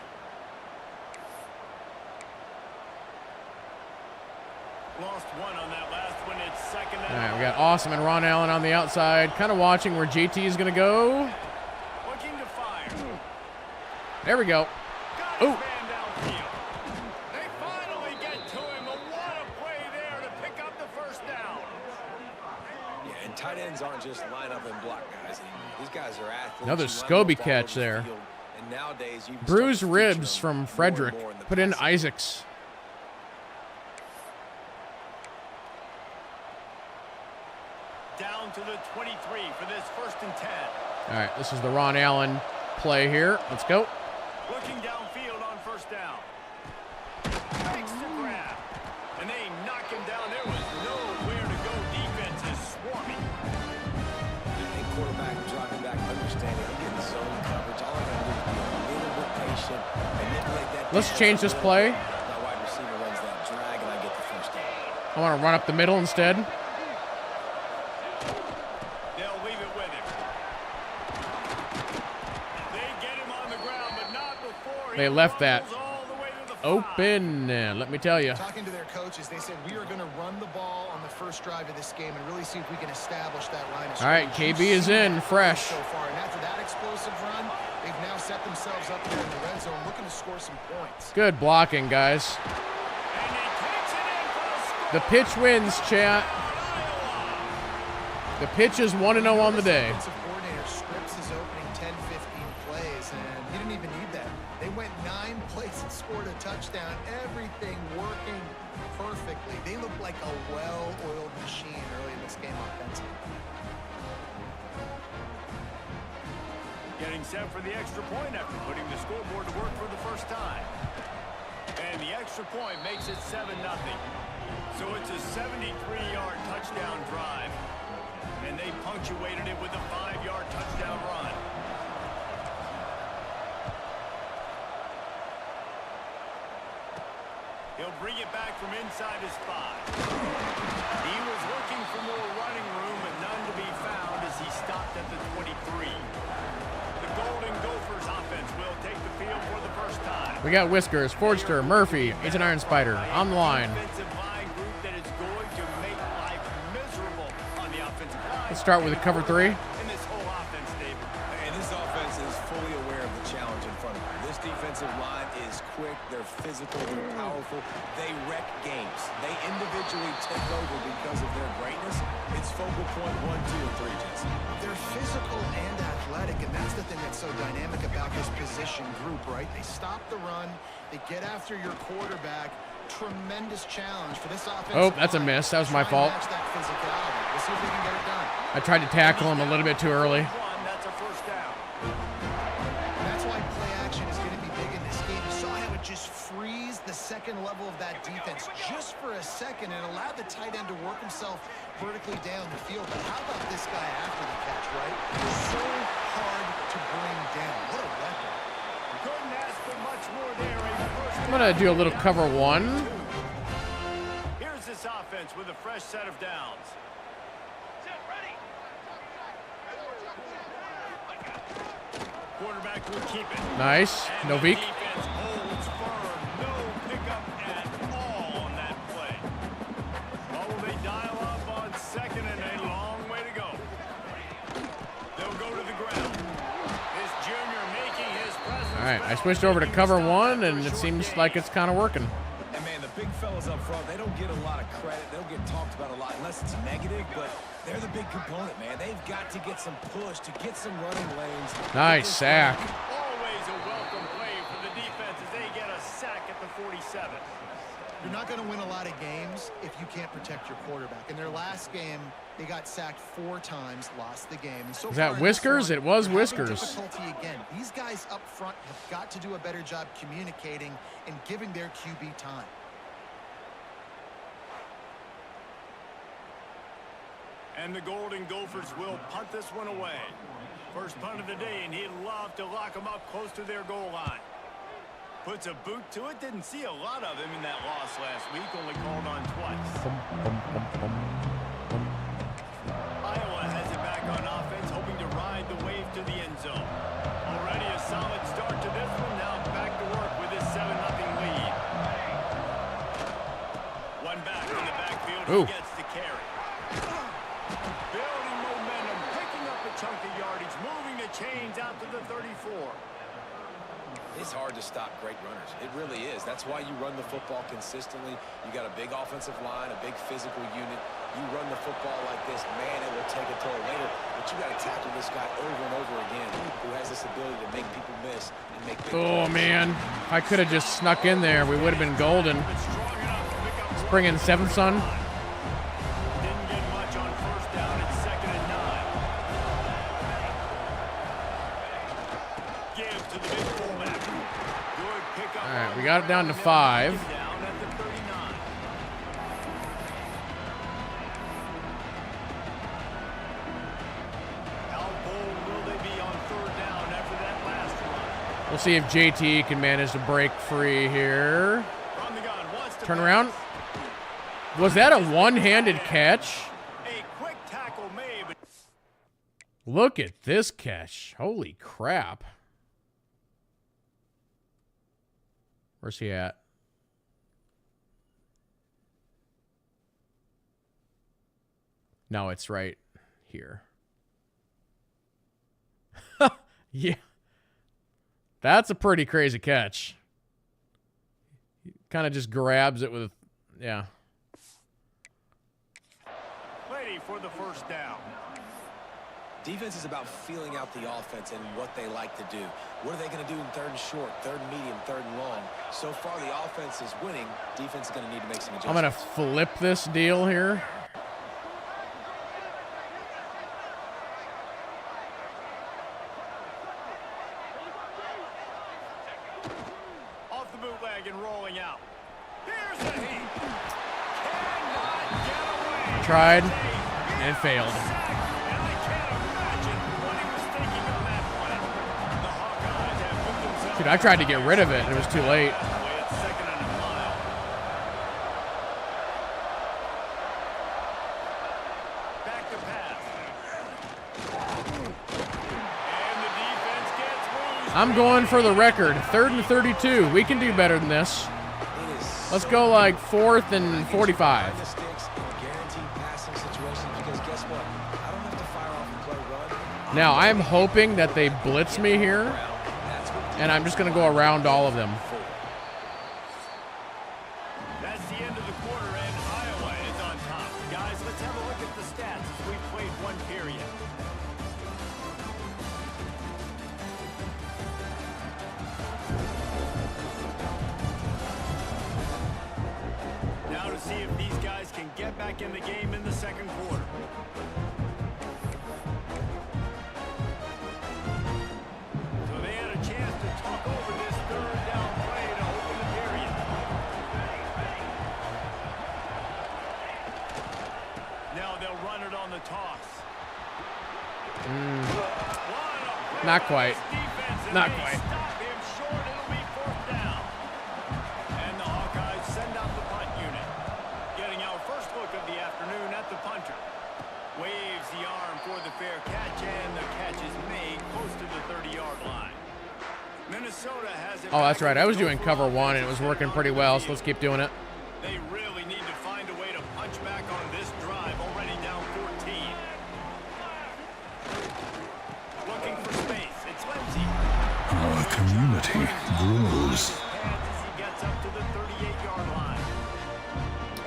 Speaker 2: lost one on that last one. It's second
Speaker 1: All
Speaker 2: down.
Speaker 1: right, we got Awesome and Ron Allen on the outside, kind of watching where JT is going to go.
Speaker 2: Looking to fire.
Speaker 1: There we go.
Speaker 2: Got his
Speaker 1: Ooh.
Speaker 2: man downfield. They finally get to him. But what a play there to pick up the first down.
Speaker 3: Yeah, and tight ends aren't just line up and block guys anymore. These guys are athletes.
Speaker 1: Another
Speaker 3: You run
Speaker 1: Scobie
Speaker 3: the ball
Speaker 1: catch
Speaker 3: over the
Speaker 1: there.
Speaker 3: field, and nowadays you
Speaker 1: Bruised
Speaker 3: start to feature
Speaker 1: ribs
Speaker 3: them
Speaker 1: from
Speaker 3: more
Speaker 1: Frederick.
Speaker 3: and more the
Speaker 1: Put in
Speaker 3: passing.
Speaker 1: Isaacs.
Speaker 2: Down to the 23 for this 1st and 10.
Speaker 1: All right, this is the Ron Allen play here. Let's go.
Speaker 2: Looking downfield on 1st down. Makes the grab. And they knock him down. There was nowhere to go. Defense is swarming.
Speaker 3: And quarterback dropping back, understanding I'm getting zone coverage. All I got to do is be a little bit patient, manipulate that.
Speaker 1: Let's
Speaker 3: defense
Speaker 1: change
Speaker 3: a
Speaker 1: this
Speaker 3: little
Speaker 1: play.
Speaker 3: bit. My wide receiver runs that drag, and I get the first down.
Speaker 1: I want to run up the middle instead.
Speaker 2: They'll leave it with him. They get him on the ground, but not before
Speaker 1: They
Speaker 2: he
Speaker 1: left that
Speaker 2: rumbles all the way to the 5.
Speaker 1: open. Let me tell you.
Speaker 4: Talking to their coaches, they said we are going to run the ball on the first drive of this game and really see if we can establish that line of
Speaker 1: All right,
Speaker 4: scrimmage.
Speaker 1: KB
Speaker 4: You've
Speaker 1: is
Speaker 4: seen
Speaker 1: in,
Speaker 4: that
Speaker 1: fresh.
Speaker 4: so far, and after that explosive run, they've now set themselves up there in the red zone, looking to score some points.
Speaker 1: Good blocking, guys.
Speaker 2: And he takes it in for the score.
Speaker 1: The pitch wins, chat. The pitch is 1-0 on the day.
Speaker 4: Offensive coordinator scripts his opening 10, 15 plays, and he didn't even need that. They went 9 plays and scored a touchdown. Everything working perfectly. They look like a well-oiled machine early in this game offensively.
Speaker 2: Getting set for the extra point after putting the scoreboard to work for the first time. And the extra point makes it 7-0. So it's a 73-yard touchdown drive. And they punctuated it with a 5-yard touchdown run. He'll bring it back from inside his 5. He was looking for more running room, but none to be found as he stopped at the 23. The Golden Gophers offense will take the field for the first time.
Speaker 1: We got Whiskers, Fordster, Murphy, It's an Iron Spider on the line.
Speaker 2: Defensive line group that is going to make life miserable on the offensive line.
Speaker 1: Let's start with a cover 3.
Speaker 2: In this whole offense, David.
Speaker 3: And this offense is fully aware of the challenge in front of them. This defensive line is quick, they're physical, they're powerful. They wreck games. They individually take over because of their greatness. It's focal point 1, 2, and 3, Jesse.
Speaker 4: They're physical and athletic, and that's the thing that's so dynamic about this position group, right? They stop the run, they get after your quarterback. Tremendous challenge for this offense.
Speaker 1: Oh, that's a miss. That was my fault.
Speaker 4: Match that physicality. We'll see if they can get it done.
Speaker 1: I tried to tackle him a little bit too early.
Speaker 2: That's a first down.
Speaker 4: And that's why play action is going to be big in this game. You saw how it just frees the second level of that defense just for a second and allowed the tight end to work himself vertically down the field. But how about this guy after the catch, right? So hard to bring down. What a weapon.
Speaker 2: Couldn't ask for much more there.
Speaker 1: I'm going to do a little cover 1.
Speaker 2: Here's this offense with a fresh set of downs. Quarterback will keep it.
Speaker 1: Nice.
Speaker 2: And
Speaker 1: Novik.
Speaker 2: the defense holds firm. No pickup at all on that play. What will they dial up on second and a long way to go? They'll go to the ground. This junior making his presence.
Speaker 1: All right, I
Speaker 2: felt,
Speaker 1: switched over to
Speaker 2: making
Speaker 1: cover
Speaker 2: stop
Speaker 1: 1,
Speaker 2: after a
Speaker 1: and it
Speaker 2: short
Speaker 1: seems
Speaker 2: gain.
Speaker 1: like it's kind of working.
Speaker 3: And man, the big fellas up front, they don't get a lot of credit. They don't get talked about a lot unless it's negative, but they're the big component, man. They've got to get some push to get some running lanes.
Speaker 1: Nice sack.
Speaker 2: Always a welcome play for the defense as they get a sack at the 47.
Speaker 4: You're not going to win a lot of games if you can't protect your quarterback. In their last game, they got sacked 4 times, lost the game. And so
Speaker 1: Is that
Speaker 4: far in this
Speaker 1: Whiskers?
Speaker 4: one,
Speaker 1: It was
Speaker 4: they're having
Speaker 1: Whiskers.
Speaker 4: difficulty again. These guys up front have got to do a better job communicating and giving their QB time.
Speaker 2: And the Golden Gophers will punt this one away. First punt of the day, and he'd love to lock them up close to their goal line. Puts a boot to it. Didn't see a lot of him in that loss last week. Only called on twice. Iowa has it back on offense, hoping to ride the wave to the end zone. Already a solid start to this one. Now back to work with this 7-0 lead. One back in the backfield. He gets to carry. Building momentum, picking up a chunk of yardage, moving the chains out to the 34.
Speaker 3: It's hard to stop great runners. It really is. That's why you run the football consistently. You got a big offensive line, a big physical unit. You run the football like this, man, it will take a toll later. But you got to tackle this guy over and over again, who has this ability to make people miss and make big plays.
Speaker 1: Man. If I could have just snuck in there, we would have been golden. Let's bring in seventh son.
Speaker 2: Didn't get much on first down. It's 2nd and 9. Give to the big fullback. Good pickup.
Speaker 1: All right, we got it down to 5.
Speaker 2: Down at the 39. How bold will they be on 3rd down after that last run?
Speaker 1: We'll see if JT can manage to break free here.
Speaker 2: From the gun, wants to
Speaker 1: Turn
Speaker 2: pass.
Speaker 1: around. Was that a one-handed catch?
Speaker 2: A quick tackle made, but
Speaker 1: Look at this catch. Holy crap. Where's he at? No, it's right here. Yeah. That's a pretty crazy catch. He kind of just grabs it with, yeah.
Speaker 2: ready for the first down.
Speaker 3: Defense is about feeling out the offense and what they like to do. What are they going to do in 3rd and short, 3rd and medium, 3rd and long? So far, the offense is winning. Defense is going to need to make some adjustments.
Speaker 1: I'm going to flip this deal here.
Speaker 2: Off the bootleg and rolling out. Here's the heat. Cannot get away.
Speaker 1: Tried and failed. Dude, I tried to get rid of it, and it was too late. I'm going for the record. 3rd and 32. We can do better than this. Let's go like 4th and 45. Now, I'm hoping that they blitz me here, and I'm just going to go around all of them.
Speaker 2: That's the end of the quarter, and Iowa is on top. Guys, let's have a look at the stats as we've played one period. Now to see if these guys can get back in the game in the 2nd quarter. So they had a chance to talk over this 3rd down play to open the period. Now they'll run it on the toss.
Speaker 1: Not quite. Not quite.
Speaker 2: Stop him short. It'll be 4th down. And the Hawkeyes send out the punt unit. Getting our first look of the afternoon at the punter. Waves the arm for the fair catch, and the catch is made close to the 30-yard line. Minnesota has it.
Speaker 1: Oh, that's
Speaker 2: back
Speaker 1: right. I
Speaker 2: to
Speaker 1: was
Speaker 2: go
Speaker 1: doing
Speaker 2: for
Speaker 1: cover
Speaker 2: offense
Speaker 1: 1, and it was working pretty well, so let's keep doing it.
Speaker 2: They really need to find a way to punch back on this drive, already down 14. Looking for space. It's Lindsay.
Speaker 9: Our community grows.
Speaker 2: As he gets up to the 38-yard line.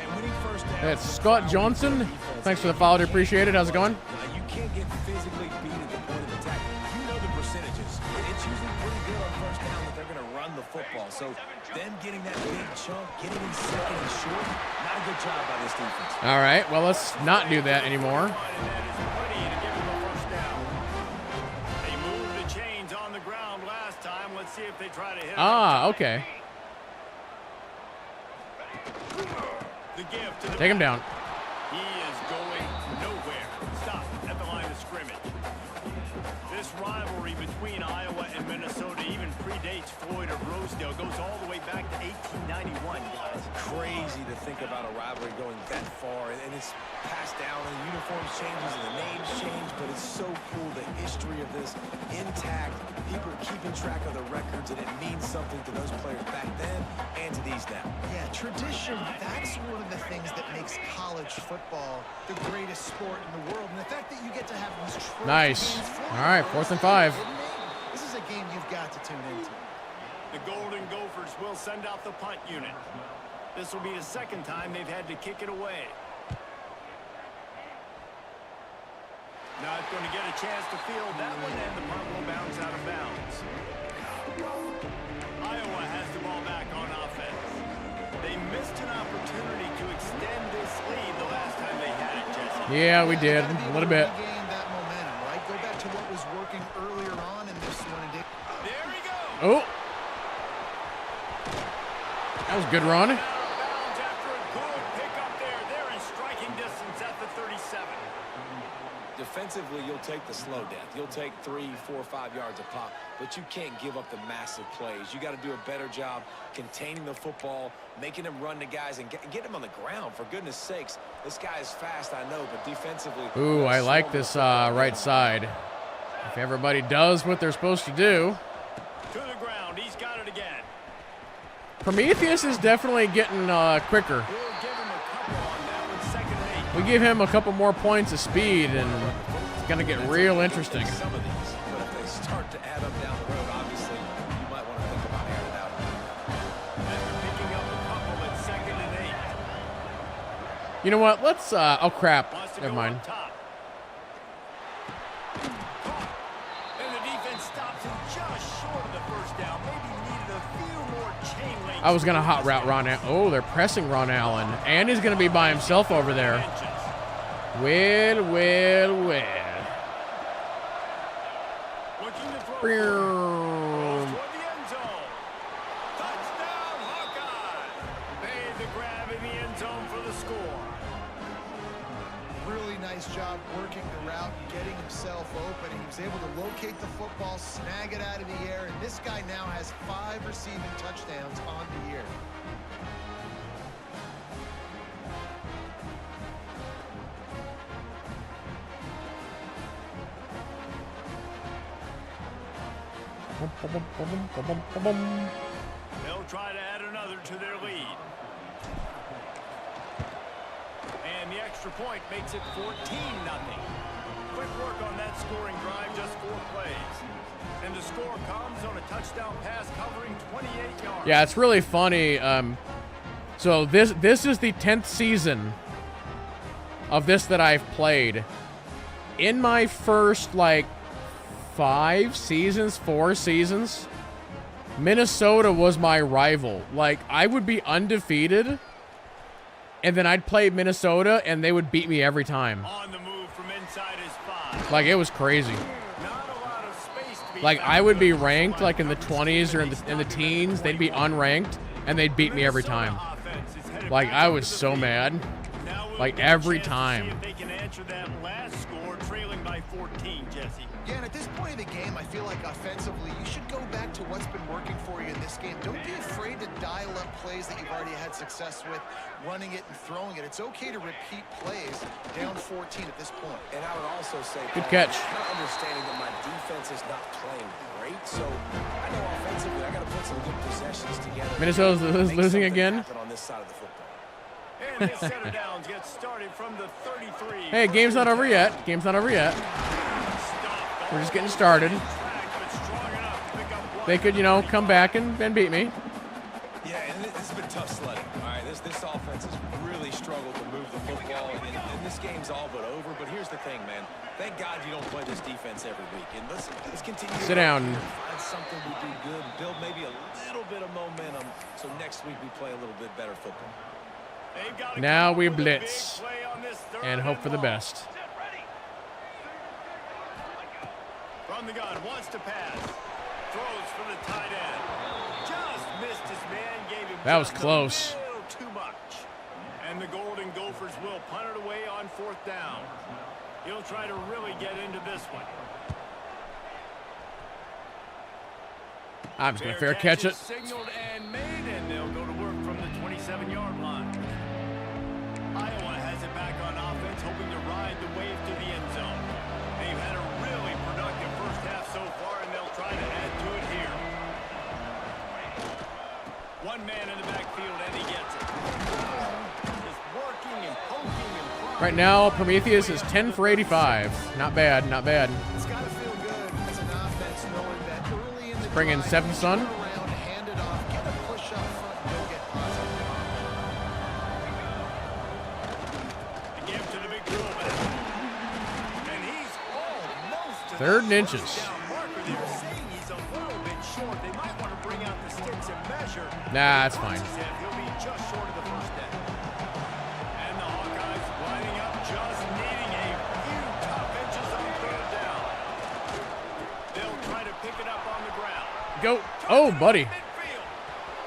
Speaker 3: And winning first down.
Speaker 1: It's Scott Johnson. Thanks for the follow. Appreciate it. How's it going?
Speaker 3: You can't get physically beat at the point of attack. You know the percentages. It's usually pretty good on first down that they're going to run the football. So them getting that big chunk, getting in 2nd and short, not a good job by this defense.
Speaker 1: All right. Well, let's not do that anymore.
Speaker 2: And that is plenty to give him a first down. They moved the chains on the ground last time. Let's see if they try to hit him.
Speaker 1: Ah, okay.
Speaker 2: The gift to the
Speaker 1: Take him
Speaker 2: back.
Speaker 1: down.
Speaker 2: He is going nowhere. Stop at the line of scrimmage. This rivalry between between Iowa and Minnesota even predates Floyd of Rosedale. Goes all the way back to 1891, guys.
Speaker 3: Crazy to think about a rivalry going that far, and it's passed down, and the uniforms changes and the names change, but it's so cool, the history of this intact. People are keeping track of the records, and it means something to those players back then and to these now.
Speaker 4: Yeah, tradition, that's one of the things that makes college football the greatest sport in the world. And the fact that you get to have these trophy
Speaker 1: Nice.
Speaker 4: games for
Speaker 1: All right, 4th and 5.
Speaker 4: This is a game you've got to tune into.
Speaker 2: The Golden Gophers will send out the punt unit. This will be the second time they've had to kick it away. Not going to get a chance to field that one, and the punt will bounce out of bounds. Iowa has the ball back on offense. They missed an opportunity to extend this lead the last time they had it, Jesse.
Speaker 1: Yeah, we did. A little bit.
Speaker 4: Regain that momentum, right? Go back to what was working earlier on in this one.
Speaker 2: There he goes.
Speaker 1: Oh. That was a good run.
Speaker 2: Out of bounds after a good pickup there. They're in striking distance at the 37.
Speaker 3: Defensively, you'll take the slow death. You'll take 3, 4, 5 yards a pop, but you can't give up the massive plays. You got to do a better job containing the football, making them run to guys, and get them on the ground. For goodness sakes, this guy is fast, I know, but defensively.
Speaker 1: Ooh, I like this right side. If everybody does what they're supposed to do.
Speaker 2: To the ground. He's got it again.
Speaker 1: Prometheus is definitely getting quicker.
Speaker 2: We'll give him a couple on that one. 2nd and 8.
Speaker 1: We give him a couple more points of speed, and it's going to get real interesting.
Speaker 3: Some of these, but if they start to add up down the road, obviously, you might want to think about airing it out.
Speaker 2: After picking up a couple at 2nd and 8.
Speaker 1: You know what? Let's, oh crap.
Speaker 2: Wants to
Speaker 1: Never
Speaker 2: go
Speaker 1: mind.
Speaker 2: up top. Caught. And the defense stops him just short of the first down. Maybe needed a few more chain links.
Speaker 1: I was going to hot route Ron Allen. Oh, they're pressing Ron Allen. And he's going to be by himself over there. Well.
Speaker 2: Looking to throw. Throws toward the end zone. Touchdown, Hawkeye. Made the grab in the end zone for the score.
Speaker 4: Really nice job working the route and getting himself open. He was able to locate the football, snag it out of the air, and this guy now has 5 receiving touchdowns on the year.
Speaker 2: They'll try to add another to their lead. And the extra point makes it 14-0. Quick work on that scoring drive, just 4 plays. And the score comes on a touchdown pass covering 28 yards.
Speaker 1: Yeah, it's really funny. So this is the 10th season of this that I've played. In my first, 4 seasons, Minnesota was my rival. I would be undefeated, and then I'd play Minnesota, and they would beat me every time.
Speaker 2: On the move from inside his 5.
Speaker 1: It was crazy.
Speaker 2: Not a lot of space to be
Speaker 1: I would be ranked, in the 20s or in the teens. They'd be unranked, and they'd beat me every time. I was so mad. Every time.
Speaker 2: See if they can answer that last score, trailing by 14, Jesse.
Speaker 4: Yeah, and at this point in the game, I feel like offensively, you should go back to what's been working for you in this game. Don't be afraid to dial up plays that you've already had success with, running it and throwing it. It's okay to repeat plays down 14 at this point.
Speaker 3: And I would also say,
Speaker 1: good catch.
Speaker 3: Not understanding that my defense is not playing great, so I know offensively I got to put some good possessions together.
Speaker 1: Minnesota's losing again.
Speaker 3: On this side of the football.
Speaker 2: And this set of downs gets started from the 33.
Speaker 1: Hey, game's not over yet. We're just getting started. They could, come back and beat me.
Speaker 3: Yeah, and this has been tough sledding. All right, this offense has really struggled to move the football, and this game's all but over. But here's the thing, man. Thank God you don't play this defense every week. And let's continue.
Speaker 1: Sit down.
Speaker 3: Find something we do good, build maybe a little bit of momentum, so next week we play a little bit better football.
Speaker 1: Now we blitz and hope for the best.
Speaker 2: From the gun, wants to pass. Throws for the tight end. Just missed his man, gave him
Speaker 1: that was
Speaker 2: just
Speaker 1: close.
Speaker 2: a little too much. And the Golden Gophers will punt it away on 4th down. He'll try to really get into this one.
Speaker 1: I'm just going to fair catch it.
Speaker 2: Signaled and made, and they'll go to work from the 27-yard line. Iowa has it back on offense, hoping to ride the wave to the end zone. They've had a really productive first half so far, and they'll try to add to it here. One man in the backfield, and he gets it. Just working and poking and prodding.
Speaker 1: Right now, Prometheus is 10 for 85. Not bad, not bad.
Speaker 4: It's got to feel good as an offense knowing that early in the
Speaker 1: Bring in
Speaker 4: drive,
Speaker 1: seventh son.
Speaker 4: turn around, hand it off, get a push up front, and go get positive.
Speaker 2: Give to the big fullback. And he's almost to
Speaker 1: 3rd and
Speaker 2: the
Speaker 1: inches.
Speaker 2: first down marker. They're saying he's a little bit short. They might want to bring out the sticks and measure.
Speaker 1: Nah, that's fine.
Speaker 2: He'll be just short of the first down. And the Hawkeyes lining up, just needing a few tough inches on 3rd down. They'll try to pick it up on the ground.
Speaker 1: Go. Oh, buddy.
Speaker 2: Midfield.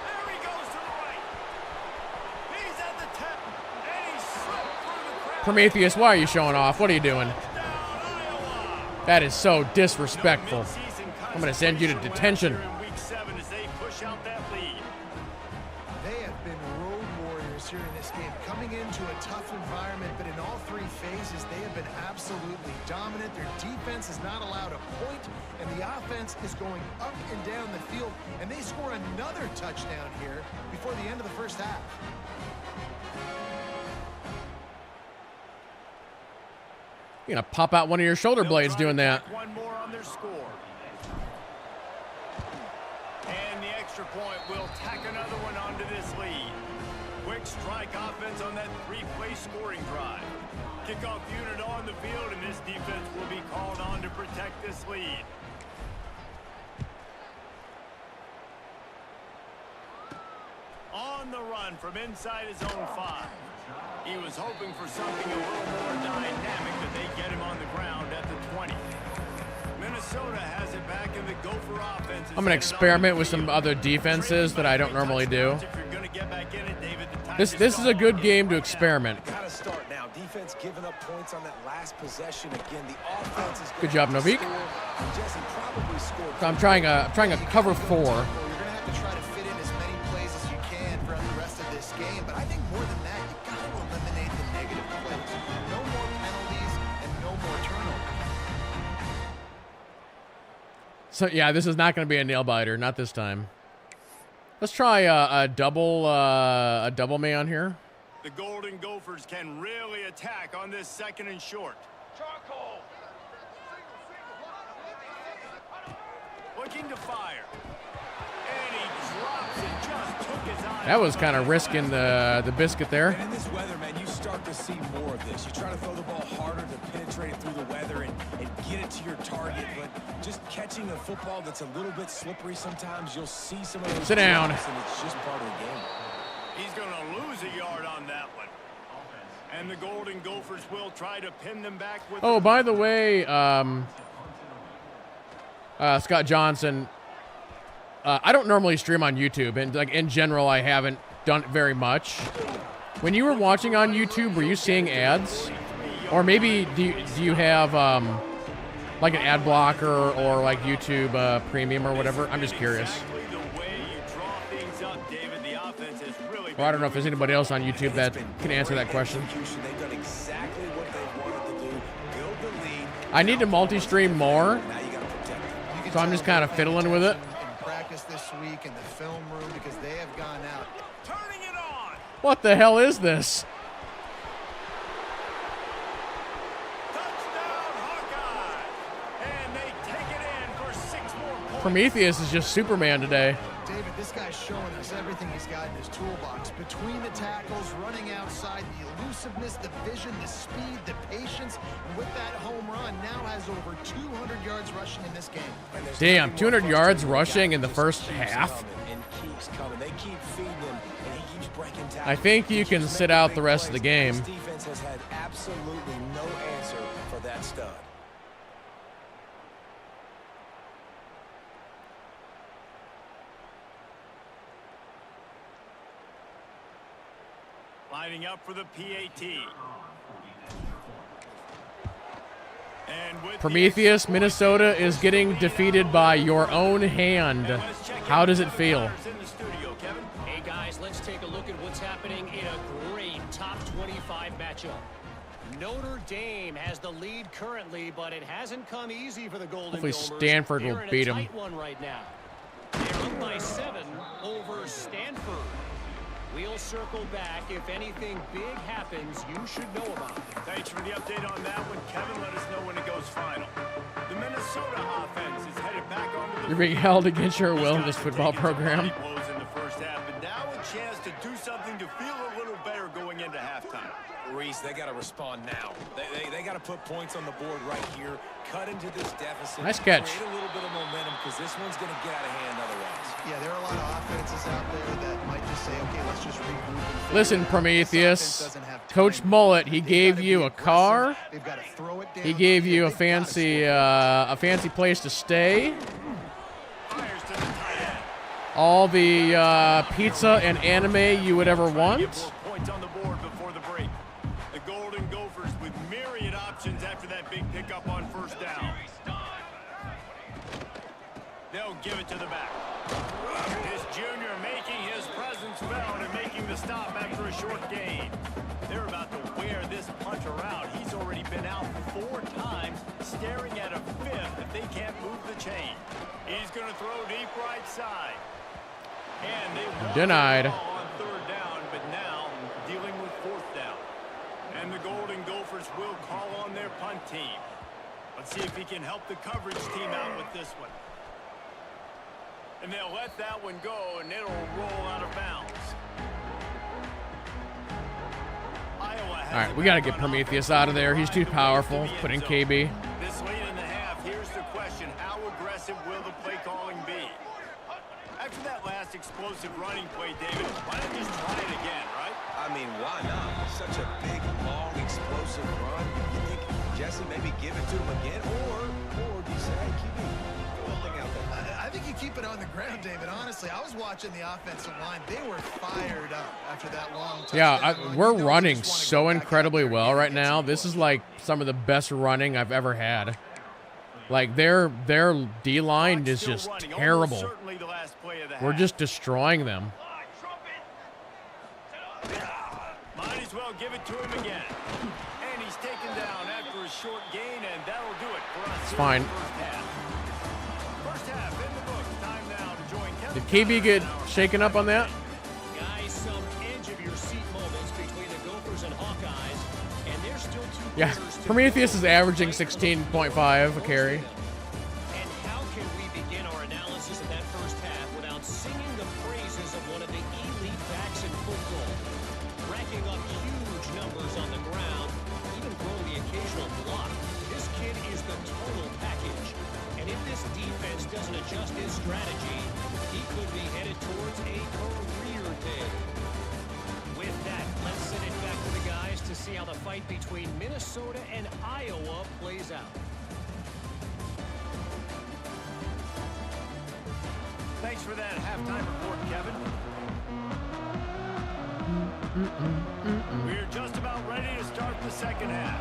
Speaker 2: There he goes to the right. He's at the 10. And he's slipped through the crowd.
Speaker 1: Prometheus, why are you showing off? What are you doing? That is so disrespectful. I'm going to send you to detention.
Speaker 4: They have been road warriors here in this game, coming into a tough environment, but in all 3 phases, they have been absolutely dominant. Their defense is not allowed a point, and the offense is going up and down the field, and they score another touchdown here before the end of the first half.
Speaker 1: You're going to pop out one of your shoulder blades doing that.
Speaker 2: One more on their score. And the extra point will tack another one onto this lead. Quick strike offense on that 3-play scoring drive. Kickoff unit on the field, and this defense will be called on to protect this lead. On the run from inside his own 5. He was hoping for something a little more dynamic, but they get him on the ground at the 20. Minnesota has it back in the Gopher offense.
Speaker 1: I'm going to experiment with some other defenses that I don't normally do. This is a good game to experiment.
Speaker 3: Got to start now. Defense giving up points on that last possession. Again, the offense is
Speaker 1: Good job, Novik.
Speaker 3: Jesse probably scored.
Speaker 1: So I'm trying a cover 4.
Speaker 4: You're going to have to try to fit in as many plays as you can throughout the rest of this game, but I think more than that, you got to eliminate the negative plays. No more penalties and no more turnovers.
Speaker 1: So yeah, this is not going to be a nail biter, not this time. Let's try a double me on here.
Speaker 2: The Golden Gophers can really attack on this 2nd and short. Charcoal. Looking to fire. And he drops it, just took his eye.
Speaker 1: That was kind of risking the biscuit there.
Speaker 3: And in this weather, man, you start to see more of this. You try to throw the ball harder to penetrate it through the weather and get it to your target, but just catching a football that's a little bit slippery sometimes, you'll see some of those.
Speaker 1: Sit down.
Speaker 3: drops, and it's just part of the game.
Speaker 2: He's going to lose a yard on that one. And the Golden Gophers will try to pin them back with.
Speaker 1: Oh, by the way, Scott Johnson, I don't normally stream on YouTube, and like in general, I haven't done it very much. When you were watching on YouTube, were you seeing ads? Or maybe do you have like an ad blocker or like YouTube Premium or whatever? I'm just curious. Well, I don't know if there's anybody else on YouTube that can answer that question. I need to multi-stream more, so I'm just kind of fiddling with it.
Speaker 4: In practice this week in the film room because they have gone out.
Speaker 2: Turning it on.
Speaker 1: What the hell is this?
Speaker 2: Touchdown, Hawkeye. And they take it in for 6 more points.
Speaker 1: Prometheus is just Superman today.
Speaker 4: David, this guy's showing us everything he's got in his toolbox. Between the tackles, running outside, the elusiveness, the vision, the speed, the patience, and with that home run, now has over 200 yards rushing in this game.
Speaker 1: Damn, 200 yards rushing in the first half. I think you can sit out the rest of the game.
Speaker 3: This defense has had absolutely no answer for that stud.
Speaker 2: Lining up for the PAT.
Speaker 1: Prometheus, Minnesota is getting defeated by your own hand. How does it feel?
Speaker 6: Hey guys, let's take a look at what's happening in a great top 25 matchup. Notre Dame has the lead currently, but it hasn't come easy for the Golden
Speaker 1: Hopefully
Speaker 6: Domers.
Speaker 1: Stanford will
Speaker 6: They're in a
Speaker 1: beat them.
Speaker 6: tight one right now. They're up by 7 over Stanford. We'll circle back. If anything big happens, you should know about it.
Speaker 2: Thanks for the update on that one, Kevin. Let us know when it goes final. The Minnesota offense is headed back onto the
Speaker 1: You're being held against your will in this football program.
Speaker 2: blows in the first half, and now a chance to do something to feel a little better going into halftime.
Speaker 3: Reese, they got to respond now. They got to put points on the board right here, cut into this deficit.
Speaker 1: Nice catch.
Speaker 3: Create a little bit of momentum because this one's going to get out of hand otherwise.
Speaker 4: Yeah, there are a lot of offenses out there that might just say, okay, let's just regroup. And figure
Speaker 1: Listen,
Speaker 4: it out.
Speaker 1: Prometheus,
Speaker 4: This offense doesn't have time.
Speaker 1: Coach Mullet, he
Speaker 4: They've
Speaker 1: gave
Speaker 4: gotta
Speaker 1: you
Speaker 4: be
Speaker 1: a car.
Speaker 4: aggressive. They've got to throw it down.
Speaker 1: He gave you a
Speaker 4: They've gotta
Speaker 1: fancy place to stay.
Speaker 2: Fires to the tight end.
Speaker 1: All the pizza and anime you would ever want.
Speaker 2: Get more points on the board before the break. The Golden Gophers with myriad options after that big pickup on first down. They'll give it to the back. This junior making his presence felt and making the stop after a short gain. They're about to wear this punter out. He's already been out 4 times, staring at a 5th if they can't move the chain. He's going to throw deep right side. And they won
Speaker 1: Denied.
Speaker 2: the ball on 3rd down, but now dealing with 4th down. And the Golden Gophers will call on their punt team. Let's see if he can help the coverage team out with this one. And they'll let that one go, and it'll roll out of bounds.
Speaker 1: All right, we got to get Prometheus out of there. He's too powerful. Put in KB.
Speaker 2: This late in the half, here's the question. How aggressive will the play calling be? After that last explosive running play, David, why not just try it again, right?
Speaker 3: I mean, why not? Such a big, long, explosive run. You think Jesse maybe give it to him again, or do you say, hey, keep it rolling out there?
Speaker 4: I think you keep it on the ground, David. Honestly, I was watching the offensive line. They were fired up after that long touchdown run.
Speaker 1: We're
Speaker 4: You know
Speaker 1: running
Speaker 4: you just wanna
Speaker 1: so
Speaker 4: go back
Speaker 1: incredibly
Speaker 4: out there
Speaker 1: well
Speaker 4: and
Speaker 1: right
Speaker 4: get
Speaker 1: now.
Speaker 4: some
Speaker 1: This is
Speaker 4: points.
Speaker 1: like some of the best running I've ever had. Like their D-line is
Speaker 2: Still
Speaker 1: just
Speaker 2: running, almost
Speaker 1: terrible.
Speaker 2: certainly the last play of the
Speaker 1: We're
Speaker 2: half.
Speaker 1: just destroying them.
Speaker 2: Might as well give it to him again. And he's taken down after a short gain, and that'll do it for us.
Speaker 1: It's
Speaker 2: here
Speaker 1: fine.
Speaker 2: in the first half. First half in the books. Time now to join Kevin.
Speaker 1: Did KB get shaken up on that?
Speaker 6: Guys, some edge of your seat moments between the Gophers and Hawkeyes, and there's still 2
Speaker 1: Yeah,
Speaker 6: quarters to
Speaker 1: Prometheus
Speaker 6: go.
Speaker 1: is averaging 16.5 a carry.
Speaker 6: And how can we begin our analysis of that first half without singing the praises of one of the elite backs in football? Racking up huge numbers on the ground, even throwing the occasional block. This kid is the total package. And if this defense doesn't adjust his strategy, he could be headed towards a career day. With that, let's send it back to the guys to see how the fight between Minnesota and Iowa plays out.
Speaker 2: Thanks for that halftime report, Kevin. We're just about ready to start the second half.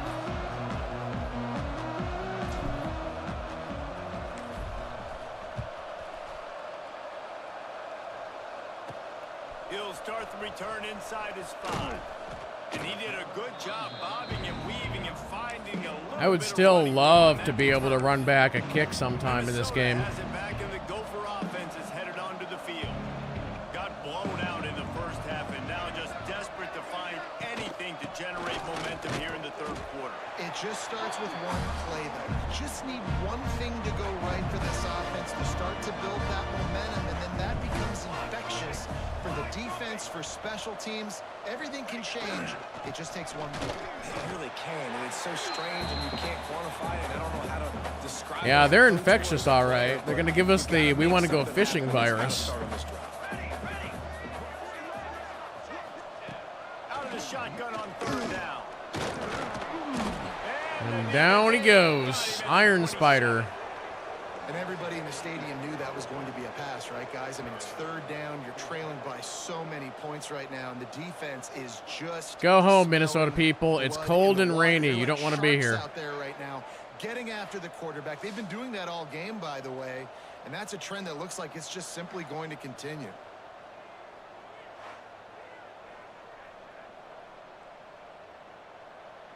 Speaker 2: He'll start the return inside his 5. And he did a good job bobbing and weaving and finding a little
Speaker 1: I would
Speaker 2: bit of
Speaker 1: still
Speaker 2: running
Speaker 1: love
Speaker 2: room
Speaker 1: to
Speaker 2: on
Speaker 1: be
Speaker 2: that
Speaker 1: able to
Speaker 2: front.
Speaker 1: run back a kick sometime in this
Speaker 2: Minnesota
Speaker 1: game.
Speaker 2: has it back, and the Gopher offense is headed onto the field. Got blown out in the first half, and now just desperate to find anything to generate momentum here in the 3rd quarter.
Speaker 4: It just starts with one play, though. You just need one thing to go right for this offense to start to build that momentum, and then that becomes infectious for the defense, for special teams. Everything can change. It just takes one play.
Speaker 3: It really can, and it's so strange, and you can't quantify it, and I don't know how to describe it.
Speaker 1: Yeah, they're infectious, all right. They're going to give us the we want to go fishing virus.
Speaker 2: Out of the shotgun on 3rd down.
Speaker 1: And down he goes. Iron Spider.
Speaker 4: And everybody in the stadium knew that was going to be a pass, right, guys? I mean, it's 3rd down. You're trailing by so many points right now, and the defense is just...
Speaker 1: Go home, Minnesota people. It's cold and rainy. You don't want to be here.
Speaker 4: Out there right now. getting after the quarterback. They've been doing that all game, by the way, and that's a trend that looks like it's just simply going to continue.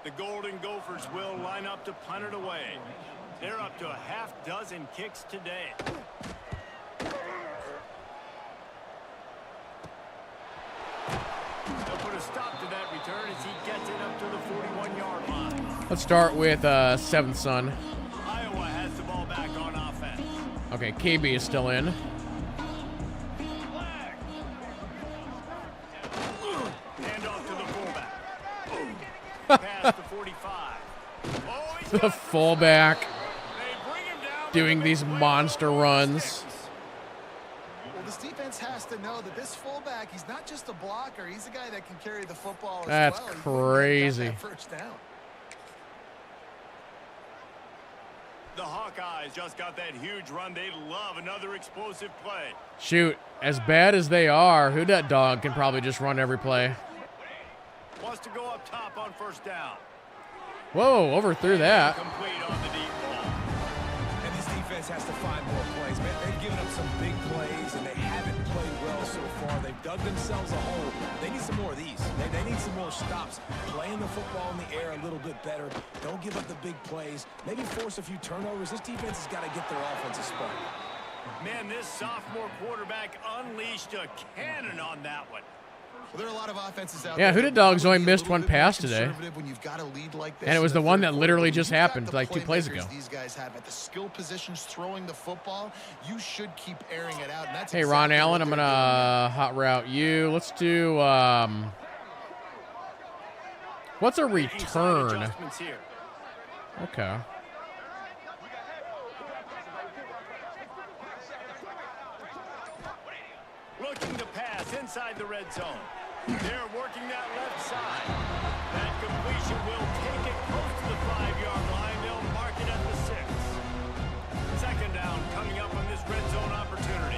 Speaker 2: The Golden Gophers will line up to punt it away. They're up to a half dozen kicks today. They'll put a stop to that return as he gets it up to the 41-yard line.
Speaker 1: Let's start with Seventh Son.
Speaker 2: Iowa has the ball back on offense.
Speaker 1: Okay, KB is still in.
Speaker 2: Hand off to the fullback. Past the 45. Oh, he's
Speaker 1: The
Speaker 2: got
Speaker 1: fullback
Speaker 2: They bring him down
Speaker 1: doing
Speaker 2: with a
Speaker 1: these
Speaker 2: big play.
Speaker 1: monster runs.
Speaker 4: Well, this defense has to know that this fullback, he's not just a blocker. He's a guy that can carry the football as
Speaker 1: That's
Speaker 4: well. He
Speaker 1: crazy.
Speaker 4: got that first down.
Speaker 2: The Hawkeyes just got that huge run. They love another explosive play.
Speaker 1: Shoot, as bad as they are, who that dog can probably just run every play.
Speaker 2: Wants to go up top on first down.
Speaker 1: Whoa, overthrew that.
Speaker 2: Complete on the deep ball.
Speaker 3: And this defense has to find more plays, man. They've given up some big plays, and they haven't played well so far. They've dug themselves a hole. They need some more of these. They need some more stops. Playing the football in the air a little bit better. Don't give up the big plays. Maybe force a few turnovers. This defense has got to get their offensive spark.
Speaker 2: Man, this sophomore quarterback unleashed a cannon on that one.
Speaker 4: Well, there are a lot of offenses out
Speaker 1: Yeah,
Speaker 4: there
Speaker 1: who
Speaker 4: that
Speaker 1: did dogs
Speaker 4: probably
Speaker 1: only
Speaker 4: be a
Speaker 1: missed
Speaker 4: little
Speaker 1: one
Speaker 4: bit more
Speaker 1: pass today?
Speaker 4: conservative when you've got a lead like this
Speaker 1: And it was
Speaker 4: in
Speaker 1: the one
Speaker 4: third
Speaker 1: that
Speaker 4: quarter.
Speaker 1: literally
Speaker 4: When
Speaker 1: just
Speaker 4: you've got
Speaker 1: happened
Speaker 4: the
Speaker 1: like 2 plays
Speaker 4: playmakers
Speaker 1: ago.
Speaker 4: These guys have at the skill positions throwing the football, you should keep airing it out. And that's
Speaker 1: Hey, Ron
Speaker 4: exactly
Speaker 1: Allen,
Speaker 4: what
Speaker 1: I'm
Speaker 4: they're
Speaker 1: going
Speaker 4: doing
Speaker 1: to hot route you. Let's do, what's a
Speaker 2: Making side
Speaker 1: return?
Speaker 2: adjustments here.
Speaker 1: Okay.
Speaker 2: Looking to pass inside the red zone. They're working that left side. That completion will take it close to the 5-yard line. They'll mark it at the 6. Second down coming up on this red zone opportunity.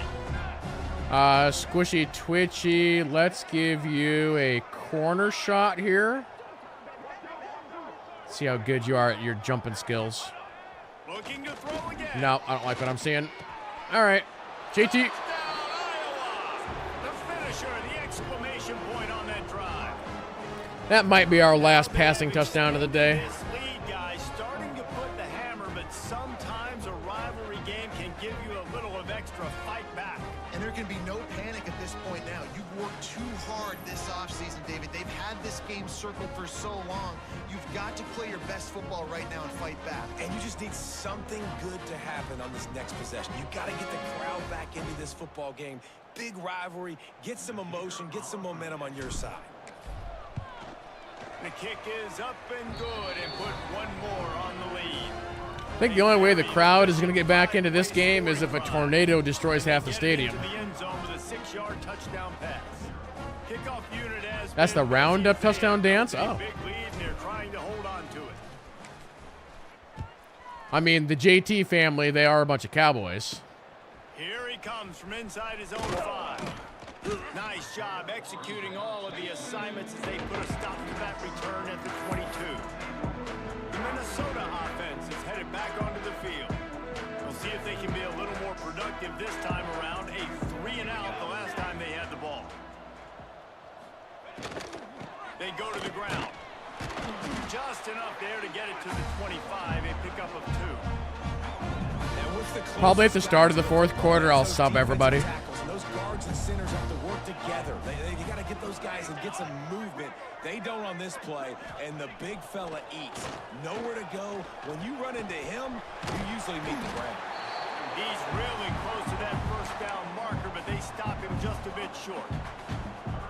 Speaker 1: Squishy Twitchy, let's give you a corner shot here. See how good you are at your jumping skills.
Speaker 2: Looking to throw again.
Speaker 1: No, I don't like what I'm seeing. All right, JT.
Speaker 2: Touchdown, Iowa! The finisher, the exclamation point on that drive.
Speaker 1: That might be our last passing touchdown of the day.
Speaker 2: This lead guy starting to put the hammer, but sometimes a rivalry game can give you a little of extra fight back.
Speaker 4: And there can be no panic at this point now. You've worked too hard this offseason, David. They've had this game circled for so long. You've got to play your best football right now and fight back.
Speaker 3: And you just need something good to happen on this next possession. You got to get the crowd back into this football game. Big rivalry. Get some emotion. Get some momentum on your side.
Speaker 2: The kick is up and good and put one more on the lead.
Speaker 1: I think the only way the crowd is going to get back into this game is if a tornado destroys half the stadium.
Speaker 2: Into the end zone with a 6-yard touchdown pass. Kickoff unit has
Speaker 1: That's the
Speaker 2: been
Speaker 1: roundup
Speaker 2: busy.
Speaker 1: touchdown dance?
Speaker 2: Big
Speaker 1: Oh.
Speaker 2: lead, and they're trying to hold on to it.
Speaker 1: I mean, the JT family, they are a bunch of cowboys.
Speaker 2: Here he comes from inside his own 5. Nice job executing all of the assignments as they put a stop to that return at the 22. The Minnesota offense is headed back onto the field. We'll see if they can be a little more productive this time around. A 3-and-out the last time they had the ball. They go to the ground. Just enough there to get it to the 25, a pickup of 2.
Speaker 1: Probably at the start of the fourth quarter, I'll sub everybody.
Speaker 3: Those guards and centers have to work together. You got to get those guys and get some movement. They don't on this play, and the big fella eats. Nowhere to go. When you run into him, you usually meet the ground.
Speaker 2: He's really close to that first down marker, but they stop him just a bit short.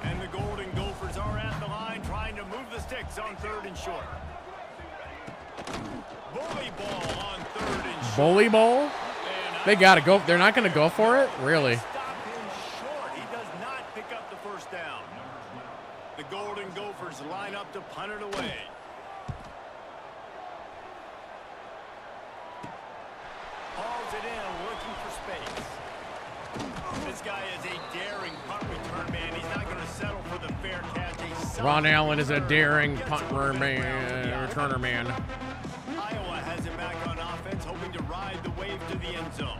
Speaker 2: And the Golden Gophers are at the line trying to move the sticks on 3rd and short. Bully ball on 3rd and short.
Speaker 1: Bully ball?
Speaker 2: And
Speaker 1: They got to go. They're not going to go for it? Really?
Speaker 2: stop him short. He does not pick up the first down. The Golden Gophers line up to punt it away. Hauls it in, looking for space. This guy is a daring punt return man. He's not going to settle for the fair catch.
Speaker 1: Ron Allen is a daring punt returner man.
Speaker 2: Iowa has it back on to ride the wave to the end zone.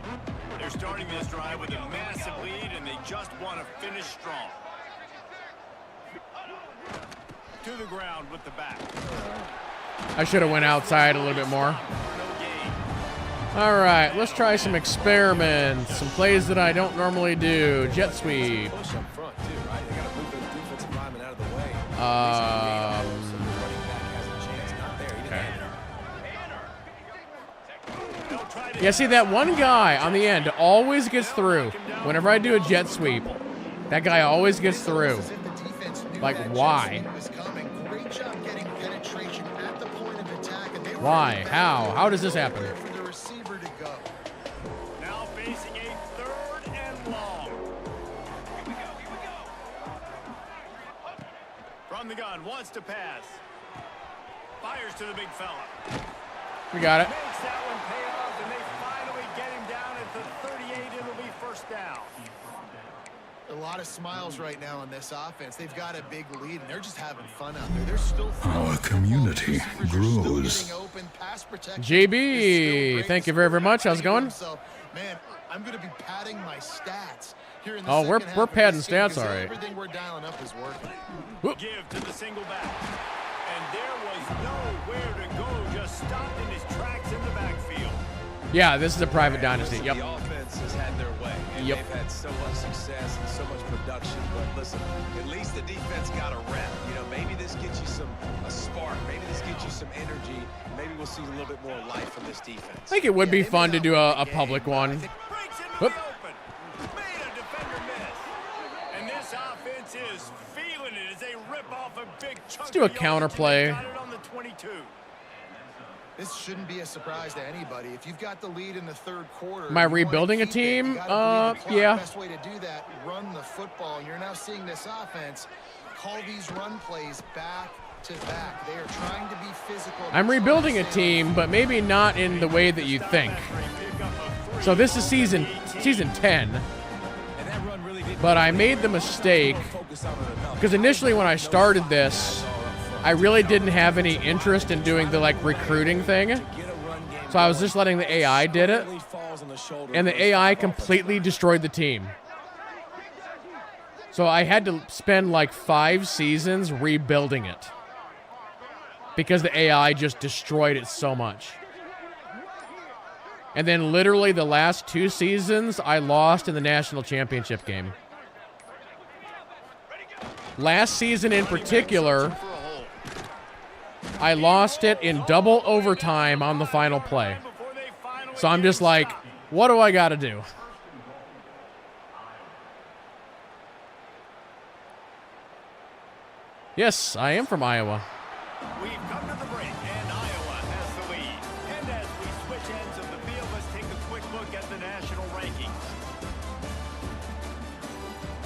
Speaker 2: They're starting this drive with a massive lead, and they just want to finish strong. To the ground with the back.
Speaker 1: I should have went outside a little bit more. All right, let's try some experiments, some plays that I don't normally do. Jet sweep.
Speaker 3: Push up front, too, right? They got to move those defensive linemen out of the way. So the running back has a chance. Not there. He didn't
Speaker 1: Yeah, see, that one guy on the end always gets through. Whenever I do a jet sweep, that guy always gets through. Like, why? Why? How? How does this happen?
Speaker 2: Now facing a 3rd and long. Here we go. From the gun, wants to pass. Fires to the big fella.
Speaker 1: We got it.
Speaker 2: Makes that one pay off, and they finally get him down at the 38. It'll be 1st down.
Speaker 4: A lot of smiles right now on this offense. They've got a big lead, and they're just having fun out there. They're still
Speaker 9: Our community grows.
Speaker 1: JB, thank you very, very much. How's it going?
Speaker 4: Man, I'm going to be padding my stats here in the
Speaker 1: Oh, we're
Speaker 4: second half
Speaker 1: padding
Speaker 4: of this game
Speaker 1: stats, all right.
Speaker 4: Everything we're dialing up is working.
Speaker 1: Whoop.
Speaker 2: Give to the single back. And there was nowhere to go, just stopped in his tracks in the backfield.
Speaker 1: Yeah, this is a private dynasty. Yep.
Speaker 3: The offense has had their way, and
Speaker 1: Yep.
Speaker 3: they've had so much success and so much production. But listen, at least the defense got a rep. You know, maybe this gets you a spark. Maybe this gets you some energy. Maybe we'll see a little bit more life from this defense.
Speaker 1: I think it would be fun to do a public one.
Speaker 2: Breaks into
Speaker 1: Whoop.
Speaker 2: the open. Made a defender miss. And this offense is feeling it as they rip off a big chunk.
Speaker 1: Let's do a counterplay.
Speaker 2: Got it on the 22.
Speaker 4: This shouldn't be a surprise to anybody. If you've got the lead in the 3rd quarter,
Speaker 1: Am I
Speaker 4: you wanna
Speaker 1: rebuilding a
Speaker 4: keep it, you
Speaker 1: team?
Speaker 4: gotta believe the clock.
Speaker 1: Yeah.
Speaker 4: Best way to do that, run the football. And you're now seeing this offense call these run plays back to back. They are trying to be physical.
Speaker 1: I'm rebuilding a team, but maybe not in the way that you think. So this is season 10,
Speaker 3: And that run really did
Speaker 1: but I made the mistake
Speaker 3: focus on it enough.
Speaker 1: because initially when I started this, I really didn't have any interest in doing the like recruiting thing.
Speaker 3: Get a run game.
Speaker 1: So I was just letting the AI did it,
Speaker 3: Really falls on the shoulder
Speaker 1: and the AI completely destroyed the team. So I had to spend like 5 seasons rebuilding it because the AI just destroyed it so much. And then literally the last 2 seasons, I lost in the national championship game. Last season in particular, I lost it in double overtime on the final play. So I'm just like, what do I got to do? Yes, I am from Iowa.
Speaker 2: We've come to the break, and Iowa has the lead. And as we switch ends of the field, let's take a quick look at the national rankings.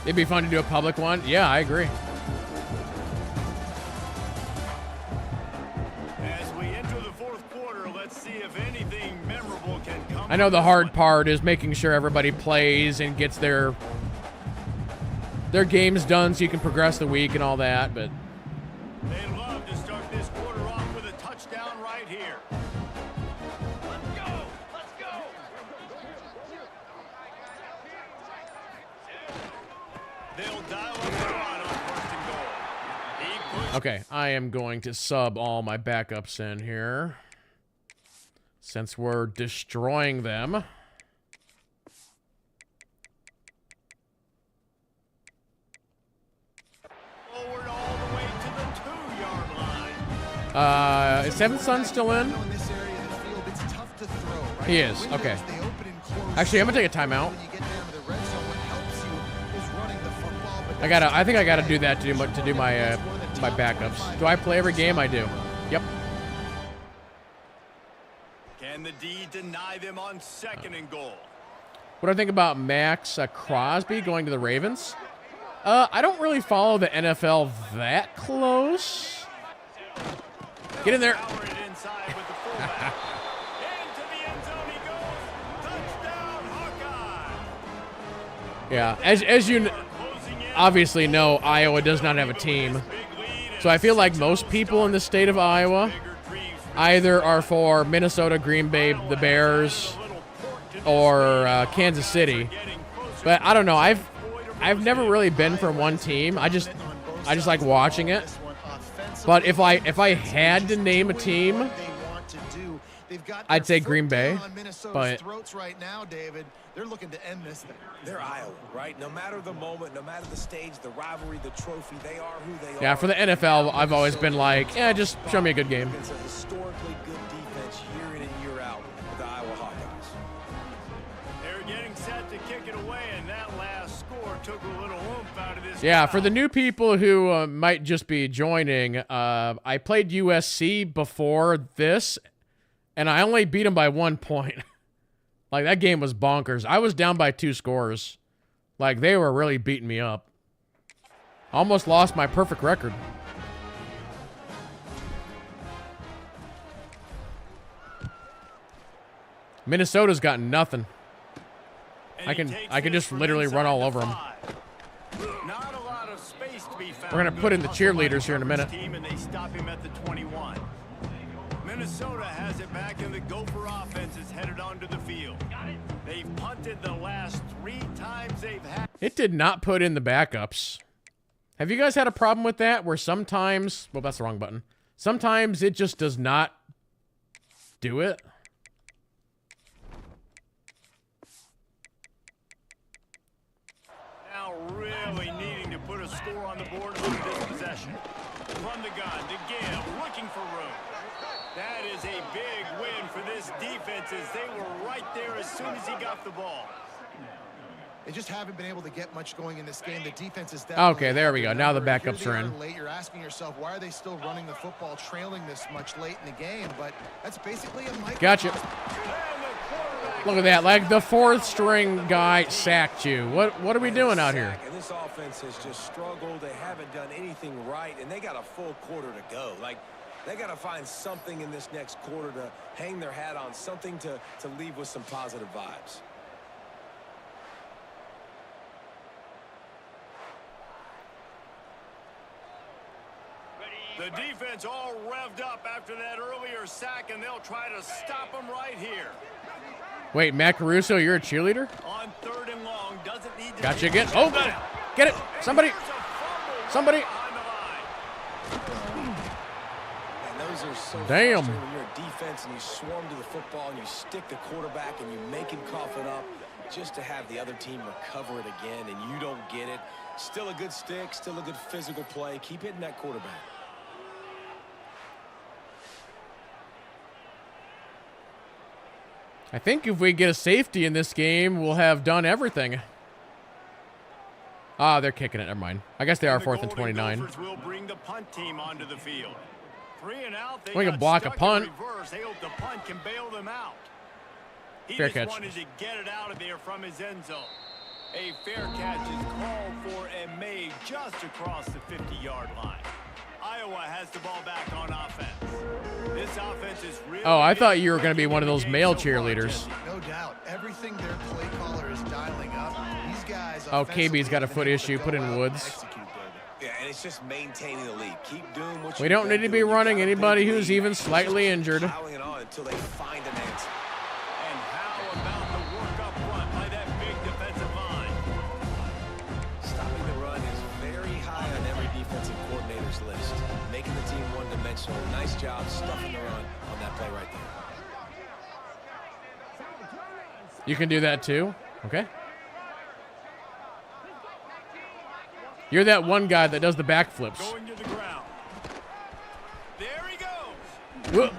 Speaker 1: It'd be fun to do a public one. Yeah, I agree.
Speaker 2: As we enter the 4th quarter, let's see if anything memorable can come.
Speaker 1: I know the hard part is making sure everybody plays and gets their games done so you can progress the week and all that, but
Speaker 2: They'd love to start this quarter off with a touchdown right here. Let's go! Let's go! They'll dial up the run on 1st and goal. He puts
Speaker 1: okay, I am going to sub all my backups in here since we're destroying them.
Speaker 2: forward all the way to the 2-yard line.
Speaker 1: Is Seventh Son still in?
Speaker 4: In this area of the field, it's tough to throw, right?
Speaker 1: He is,
Speaker 4: The windows,
Speaker 1: okay.
Speaker 4: they open and close
Speaker 1: Actually, I'm gonna
Speaker 4: so
Speaker 1: take a timeout.
Speaker 4: when you get down to the red zone, what helps you is running the football, but
Speaker 1: I think I gotta do that to do my my backups. Do I play every game? I do. Yep.
Speaker 2: Can the D deny them on 2nd and goal?
Speaker 1: What do I think about Max Crosby going to the Ravens? I don't really follow the NFL that close. Get in there.
Speaker 2: Power it inside with the fullback. Into the end zone he goes. Touchdown, Hawkeye.
Speaker 1: Yeah, as you obviously know, Iowa does not have a team. So I feel like most people in the state of Igor either are for Minnesota, Green Bay, the Bears, or Kansas City. But I don't know. I've never really been from one team. I just like watching it. But if I had to name a team, I'd say Green Bay. But
Speaker 4: right now, David, they're looking to end this thing.
Speaker 3: They're Iowa, right? No matter the moment, no matter the stage, the rivalry, the trophy, they are who they are.
Speaker 1: yeah, for the NFL, I've always been like, yeah, just show me a good game.
Speaker 3: It's a historically good defense year in and year out with the Iowa Hawkeyes.
Speaker 2: They're getting set to kick it away, and that last score took a little oomph out of this.
Speaker 1: Yeah, for the new people who might just be joining, I played USC before this, and I only beat them by 1 point. Like, that game was bonkers. I was down by 2 scores. Like, they were really beating me up. Almost lost my perfect record. Minnesota's got nothing. I can just literally run all over them.
Speaker 2: Not a lot of space to be found.
Speaker 1: We're gonna put in the cheerleaders here in a minute.
Speaker 2: Team, and they stop him at the 21. Minnesota has it back, and the Gopher offense is headed onto the field. They've punted the last 3 times they've had.
Speaker 1: It did not put in the backups. Have you guys had a problem with that? Where sometimes, well, that's the wrong button. Sometimes it just does not do it.
Speaker 2: Now really needing to put a score on the board with this possession. From the gun to Gill, looking for room. That is a big win for this defense, as they were right there as soon as he got the ball.
Speaker 4: They just haven't been able to get much going in this game. The defense is definitely...
Speaker 1: Okay, there we go. Now the backups are in.
Speaker 4: Late. You're asking yourself, why are they still running the football, trailing this much late in the game? But that's basically a microcosm.
Speaker 1: Gotcha. Look at that. Like, the 4th string guy sacked you. What are we doing out here?
Speaker 3: And this offense has just struggled. They haven't done anything right, and they got a full quarter to go. Like, they got to find something in this next quarter to hang their hat on, something to leave with some positive vibes.
Speaker 2: The defense all revved up after that earlier sack, and they'll try to stop them right here.
Speaker 1: Wait, Matt Caruso, you're a cheerleader?
Speaker 2: On 3rd and long, doesn't need to...
Speaker 1: Gotcha again. Oh, get it. Somebody. Somebody.
Speaker 3: And those are so
Speaker 1: damn.
Speaker 3: When you're a defense and you swarm to the football and you stick the quarterback and you make him cough it up just to have the other team recover it again, and you don't get it. Still a good stick, still a good physical play. Keep hitting that quarterback.
Speaker 1: I think if we get a safety in this game, we'll have done everything. Ah, they're kicking it. Never mind. I guess they are 4th and 29.
Speaker 2: Will bring the punt team onto the field. 3 and out.
Speaker 1: We can block a punt.
Speaker 2: They hope the punt can bail them out. He
Speaker 1: fair
Speaker 2: just
Speaker 1: catch.
Speaker 2: wanted to get it out of there from his end zone. A fair catch is called for and made just across the 50-yard line. Iowa has the ball back on offense. This offense is really...
Speaker 1: Oh, I thought you were going to be one of those male cheerleaders.
Speaker 4: No doubt. Everything their play caller is dialing up. These guys...
Speaker 1: Oh, KB's got a foot issue. Put in Woods.
Speaker 3: Yeah, and it's just maintaining the lead. Keep doing what
Speaker 1: we don't need to be running anybody who's even slightly injured.
Speaker 3: Piling it on until they find an answer.
Speaker 2: And how about the work up front by that big defensive line?
Speaker 3: Stopping the run is very high on every defensive coordinator's list. Making the team one-dimensional. Nice job stuffing the run on that play right there.
Speaker 1: You can do that too? Okay. You're that one guy that does the backflips.
Speaker 2: Going to the ground. There he goes.
Speaker 1: Whoop.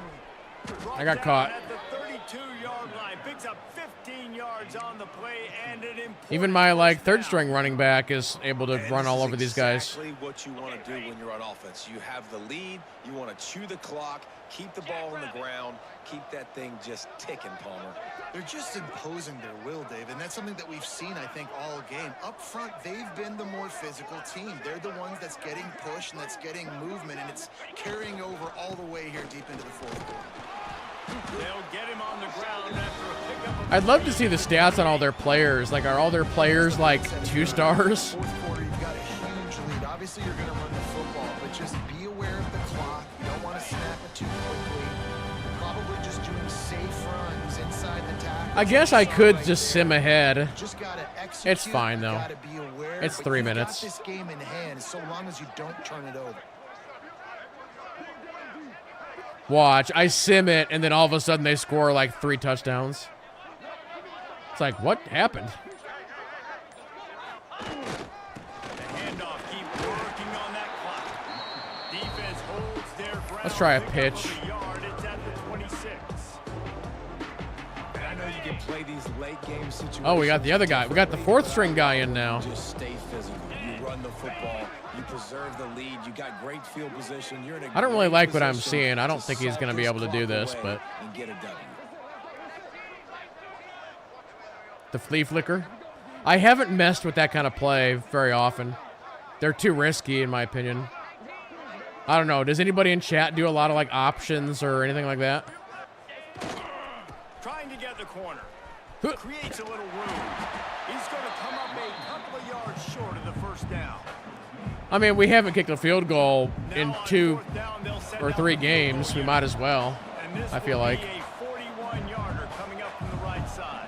Speaker 1: I got caught.
Speaker 2: At the 32-yard line, picks up 15 yards on the play, and an important...
Speaker 1: Even my like 3rd string running back is able to run all over these guys.
Speaker 3: Exactly what you want to do when you're on offense. You have the lead. You want to chew the clock, keep the ball on the ground, keep that thing just ticking, Palmer.
Speaker 4: They're just imposing their will, Dave, and that's something that we've seen, I think, all game. Up front, they've been the more physical team. They're the ones that's getting pushed and that's getting movement, and it's carrying over all the way here deep into the 4th quarter.
Speaker 2: They'll get him on the ground after a pickup of...
Speaker 1: I'd love to see the stats on all their players. Like, are all their players like 2 stars?
Speaker 4: 4th quarter, you've got a huge lead. Obviously, you're going to run the football, but just be aware of the clock. You don't want to snap it too quickly.
Speaker 1: I guess I could just sim ahead.
Speaker 4: Just gotta execute,
Speaker 1: It's fine, though.
Speaker 4: gotta be aware,
Speaker 1: It's
Speaker 4: but
Speaker 1: 3
Speaker 4: you've
Speaker 1: minutes.
Speaker 4: Got this game in hand, so long as you don't turn it over.
Speaker 1: Watch, I sim it, and then all of a sudden they score like 3 touchdowns. It's like, what happened?
Speaker 2: The handoff, keep working on that clock. Defense holds their ground.
Speaker 1: Let's try a
Speaker 2: Pick up
Speaker 1: pitch.
Speaker 2: of the yard. It's at the 26.
Speaker 3: And I know you can play these late game situations.
Speaker 1: Oh, we got the other guy. We got the 4th string guy in now.
Speaker 3: Just stay physical. You run the football. You preserve the lead. You got great field position. You're in a
Speaker 1: I don't really
Speaker 3: great
Speaker 1: like what I'm
Speaker 3: position
Speaker 1: seeing. I don't think he's going to be able to do this,
Speaker 3: away
Speaker 1: but
Speaker 3: and get a W.
Speaker 1: the flea flicker. I haven't messed with that kind of play very often. They're too risky, in my opinion. I don't know. Does anybody in chat do a lot of like options or anything like that?
Speaker 2: Trying to get the corner. Creates a little room. He's going to come up a couple of yards short of the first down.
Speaker 1: I mean, we haven't kicked a field goal in
Speaker 2: Now on
Speaker 1: 2
Speaker 2: fourth down, they'll set
Speaker 1: or
Speaker 2: out
Speaker 1: 3
Speaker 2: the
Speaker 1: games. We might as well.
Speaker 2: And this
Speaker 1: I feel
Speaker 2: will
Speaker 1: like.
Speaker 2: be a 41-yarder coming up from the right side.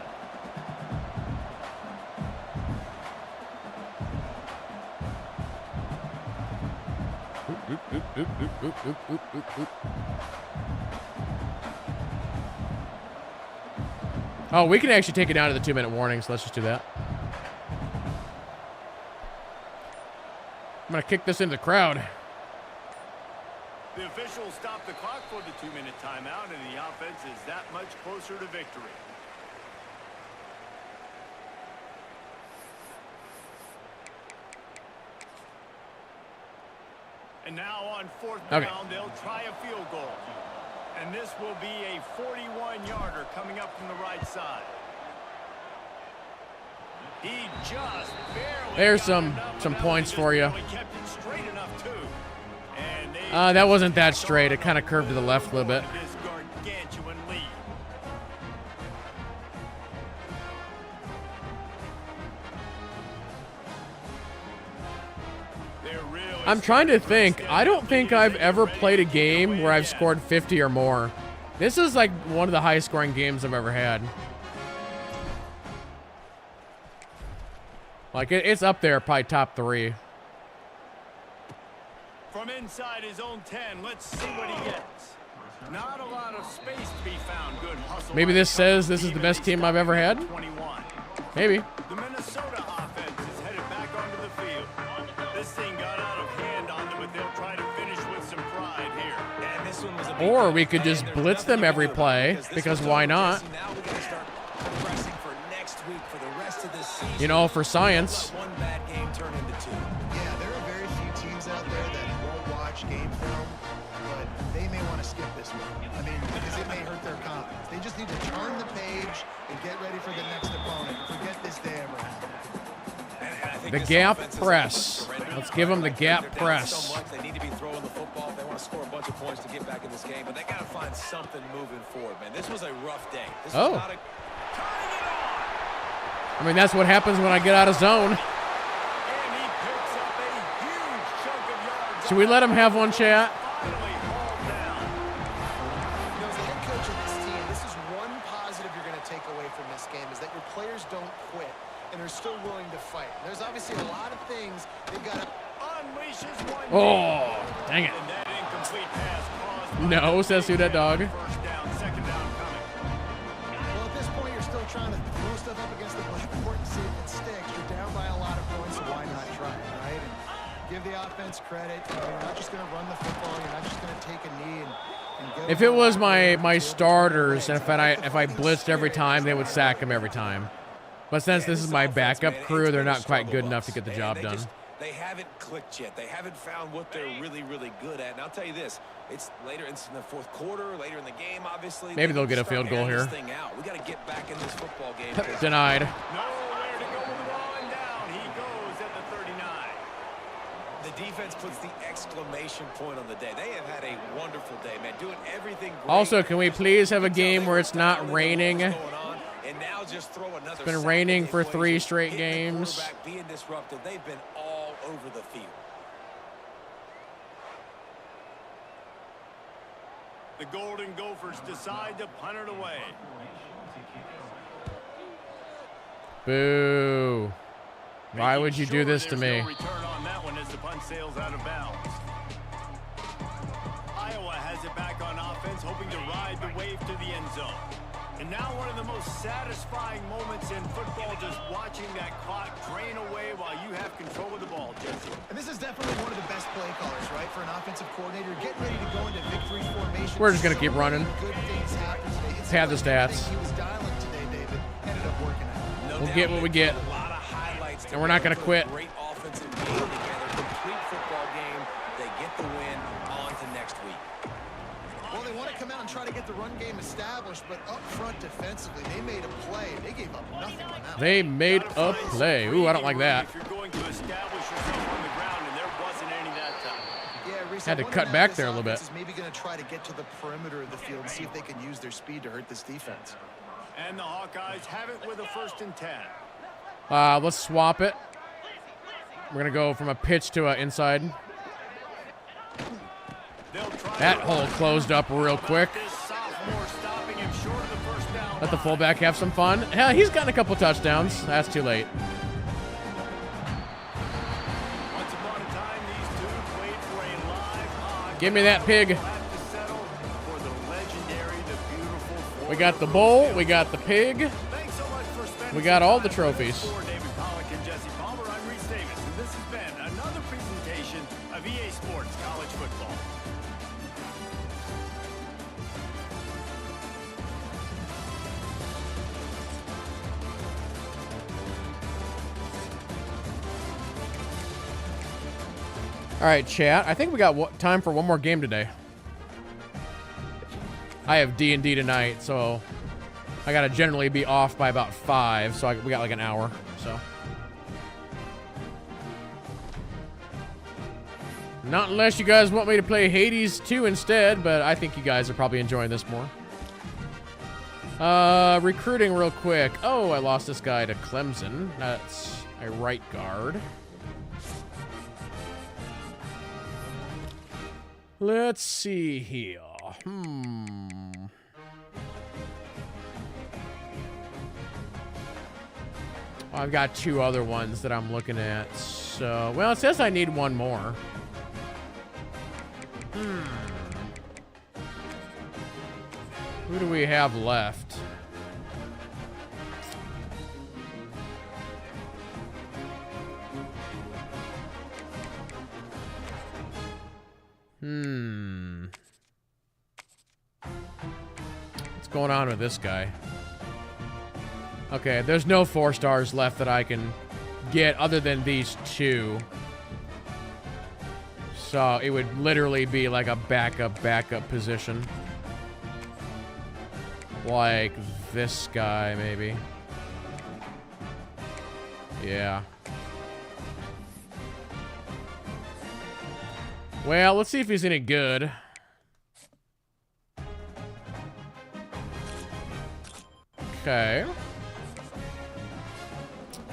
Speaker 1: Oh, we can actually take it down to the 2-minute warning, so let's just do that. I'm going to kick this into the crowd.
Speaker 2: The officials stop the clock for the 2-minute timeout, and the offense is that much closer to victory. And now on fourth down, they'll try a field goal. And this will be a 41-yarder coming up from the right side. He just barely
Speaker 1: There's
Speaker 2: got
Speaker 1: some
Speaker 2: enough,
Speaker 1: points
Speaker 2: and
Speaker 1: for you.
Speaker 2: he kept it straight enough too. And they
Speaker 1: That wasn't that straight. It kind of curved to the left a little bit.
Speaker 2: this gargantuan lead.
Speaker 1: I'm trying to think. I don't think I've ever played a game where I've scored 50 or more. This is like one of the highest scoring games I've ever had. Like, it's up there, probably top 3.
Speaker 2: From inside his own 10, let's see what he gets. Not a lot of space to be found. Good hustle.
Speaker 1: Maybe this says this is the best team I've ever had?
Speaker 2: 21.
Speaker 1: Maybe.
Speaker 2: The Minnesota offense is headed back onto the field. This thing got out of hand on them, but they'll try to finish with some pride here.
Speaker 3: And this one was a big
Speaker 1: Or we could
Speaker 3: play.
Speaker 1: just
Speaker 3: There's
Speaker 1: blitz
Speaker 3: nothing
Speaker 1: them
Speaker 3: you
Speaker 1: every
Speaker 3: can do
Speaker 1: play,
Speaker 3: this
Speaker 1: because
Speaker 3: was
Speaker 1: why
Speaker 3: over,
Speaker 1: not?
Speaker 3: Jesse. Now we gotta start progressing for next week for the rest of this season.
Speaker 1: You know, for science.
Speaker 3: Don't let one bad game turn into 2.
Speaker 4: Yeah, there are very few teams out there that won't watch game film, but they may want to skip this one. I mean, because it may hurt their confidence. They just need to turn the page and get ready for the next opponent. Forget this damn round.
Speaker 1: The gap press. Let's give them the gap press.
Speaker 3: So much, they need to be throwing the football if they want to score a bunch of points to get back in this game, but they got to find something moving forward, man. This was a rough day. This was not a...
Speaker 1: I mean, that's what happens when I get out of zone.
Speaker 2: And he picks up a huge chunk of yards.
Speaker 1: Should we let him have one, chat?
Speaker 2: Finally hauled down.
Speaker 4: You know, as the head coach of this team, this is one positive you're going to take away from this game, is that your players don't quit and are still willing to fight. There's obviously a lot of things they've got to...
Speaker 2: Unleashes one.
Speaker 1: Oh, dang it.
Speaker 2: And that incomplete pass caused
Speaker 1: No, says who that dog.
Speaker 2: first down, second down coming.
Speaker 4: Well, at this point, you're still trying to throw stuff up against the blackboard and see if it sticks. You're down by a lot of points, so why not try it, right? And give the offense credit. You know, you're not just going to run the football. You're not just going to take a knee and go...
Speaker 1: If it was my starters, and if I blitzed every time, they would sack him every time. But since this is my backup crew, they're not quite good enough to get the job done.
Speaker 3: They haven't clicked yet. They haven't found what they're really, really good at. And I'll tell you this, it's later in the fourth quarter, later in the game, obviously.
Speaker 1: Maybe they'll get a field goal here.
Speaker 3: We got to get back in this football game.
Speaker 1: Denied.
Speaker 2: Nowhere to go with the ball and down. He goes at the 39.
Speaker 3: The defense puts the exclamation point on the day. They have had a wonderful day, man, doing everything great.
Speaker 1: Also, can we please have a game where it's not raining?
Speaker 3: And now just throw another.
Speaker 1: It's been raining for 3 straight games.
Speaker 3: Being disruptive, they've been all over the field.
Speaker 2: The Golden Gophers decide to punt it away.
Speaker 1: Boo. Why would you do this to me?
Speaker 2: No return on that one as the punt sails out of bounds. Iowa has it back on offense, hoping to ride the wave to the end zone. And now one of the most satisfying moments in football, just watching that clock drain away while you have control of the ball, Jesse.
Speaker 4: And this is definitely one of the best play callers, right, for an offensive coordinator. Getting ready to go into victory formation.
Speaker 1: We're just going to keep running.
Speaker 4: Good things happen today. It's
Speaker 1: Pad the stats.
Speaker 4: he was dialing today, David. Ended up working out.
Speaker 1: We'll get what we get.
Speaker 3: A lot of highlights.
Speaker 1: And we're not going to quit.
Speaker 3: Great offensive game together. Complete football game. They get the win. On to next week.
Speaker 4: Well, they want to come out and try to get the run game established, but up front defensively, they made a play. They gave up nothing on that.
Speaker 1: They made a play. Ooh, I don't like that.
Speaker 2: If you're going to establish yourself on the ground, and there wasn't any that time.
Speaker 4: Yeah, Reese,
Speaker 1: Had to
Speaker 4: I
Speaker 1: cut
Speaker 4: wonder
Speaker 1: back
Speaker 4: if
Speaker 1: there a
Speaker 4: this
Speaker 1: little bit.
Speaker 4: offense is maybe going to try to get to the perimeter of the field and see if they can use their speed to hurt this defense.
Speaker 2: And the Hawkeyes have it with a 1st and 10.
Speaker 1: Let's swap it. We're going to go from a pitch to an inside. That hole closed up real quick. Let the fullback have some fun. Hell, he's gotten a couple touchdowns. That's too late. Give me that pig. We got the bull. We got the pig. We got all the trophies.
Speaker 2: This has been another presentation of EA Sports College Football.
Speaker 1: All right, chat. I think we got time for one more game today. I have D&D tonight, so I gotta generally be off by about 5, so we got like an hour. So not unless you guys want me to play Hades 2 instead, but I think you guys are probably enjoying this more. Recruiting real quick. Oh, I lost this guy to Clemson. That's a right guard. Let's see here. I've got 2 other ones that I'm looking at. So, well, it says I need 1 more. Who do we have left? What's going on with this guy? Okay, there's no 4 stars left that I can get other than these 2. So it would literally be like a backup position. Like this guy, maybe. Yeah. Well, let's see if he's any good. Okay.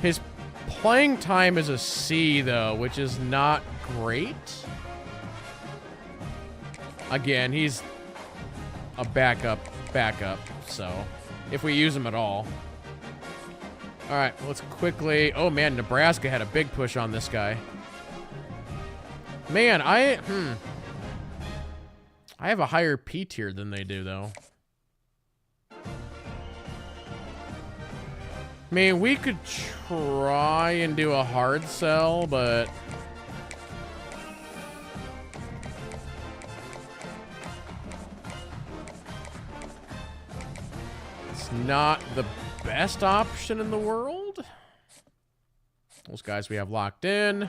Speaker 1: His playing time is a C, though, which is not great. Again, he's a backup, so if we use him at all. All right, let's quickly... Oh, man, Nebraska had a big push on this guy. Man, I have a higher P tier than they do, though. I mean, we could try and do a hard sell, but... it's not the best option in the world. Those guys we have locked in.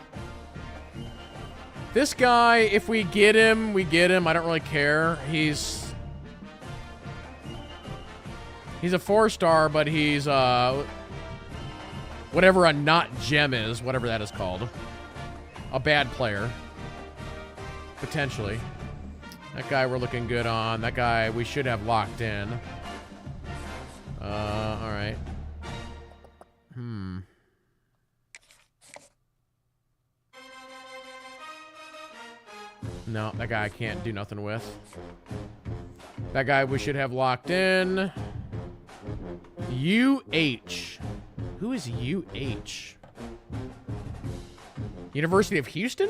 Speaker 1: This guy, if we get him, we get him. I don't really care. He's a 4-star, but he's whatever a not gem is, whatever that is called. A bad player. Potentially. That guy we're looking good on. That guy we should have locked in. Alright. No, that guy I can't do nothing with. That guy we should have locked in. UH. Who is UH? University of Houston?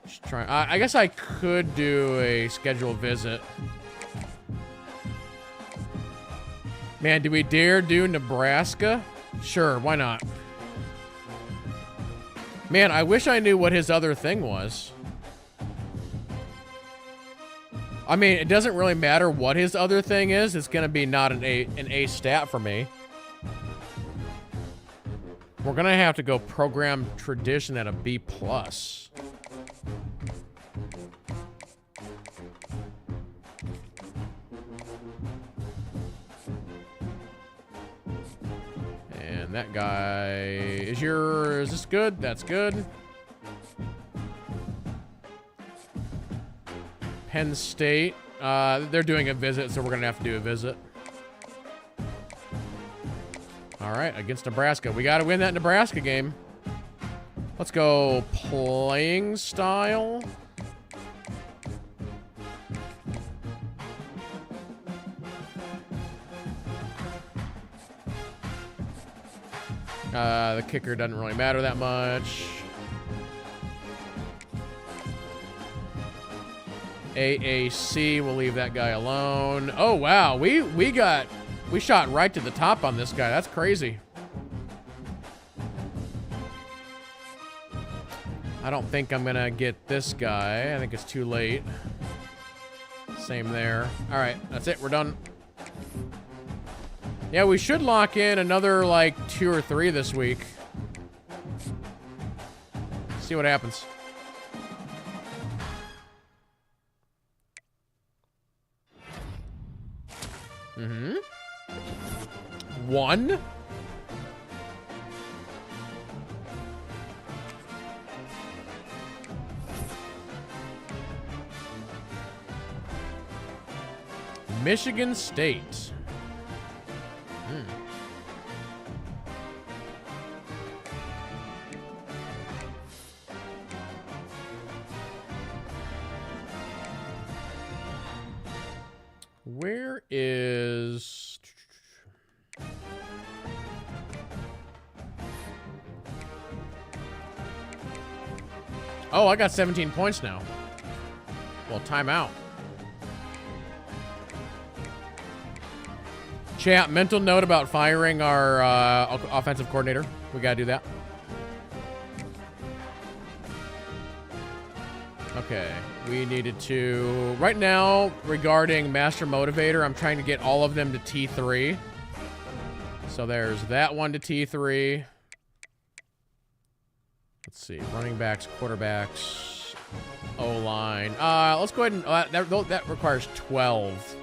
Speaker 1: Just try. I guess I could do a scheduled visit. Man, do we dare do Nebraska? Sure, why not? Man, I wish I knew what his other thing was. I mean, it doesn't really matter what his other thing is. It's going to be not an A stat for me. We're going to have to go program tradition at a B+. And that guy is this good? That's good. Penn State. They're doing a visit, so we're going to have to do a visit. All right, against Nebraska. We got to win that Nebraska game. Let's go playing style. The kicker doesn't really matter that much. AAC, we'll leave that guy alone. Oh, wow. We shot right to the top on this guy. That's crazy. I don't think I'm going to get this guy. I think it's too late. Same there. All right, that's it. We're done. Yeah, we should lock in another, like, 2 or 3 this week. See what happens. Mm-hmm. 1? Michigan State. Where is... Oh, I got 17 points now. Well, timeout. Chat, mental note about firing our offensive coordinator. We gotta do that. Okay, we needed to... Right now, regarding Master Motivator, I'm trying to get all of them to T3. So there's that one to T3. Let's see, running backs, quarterbacks, O-line. Let's go ahead and... that requires 12.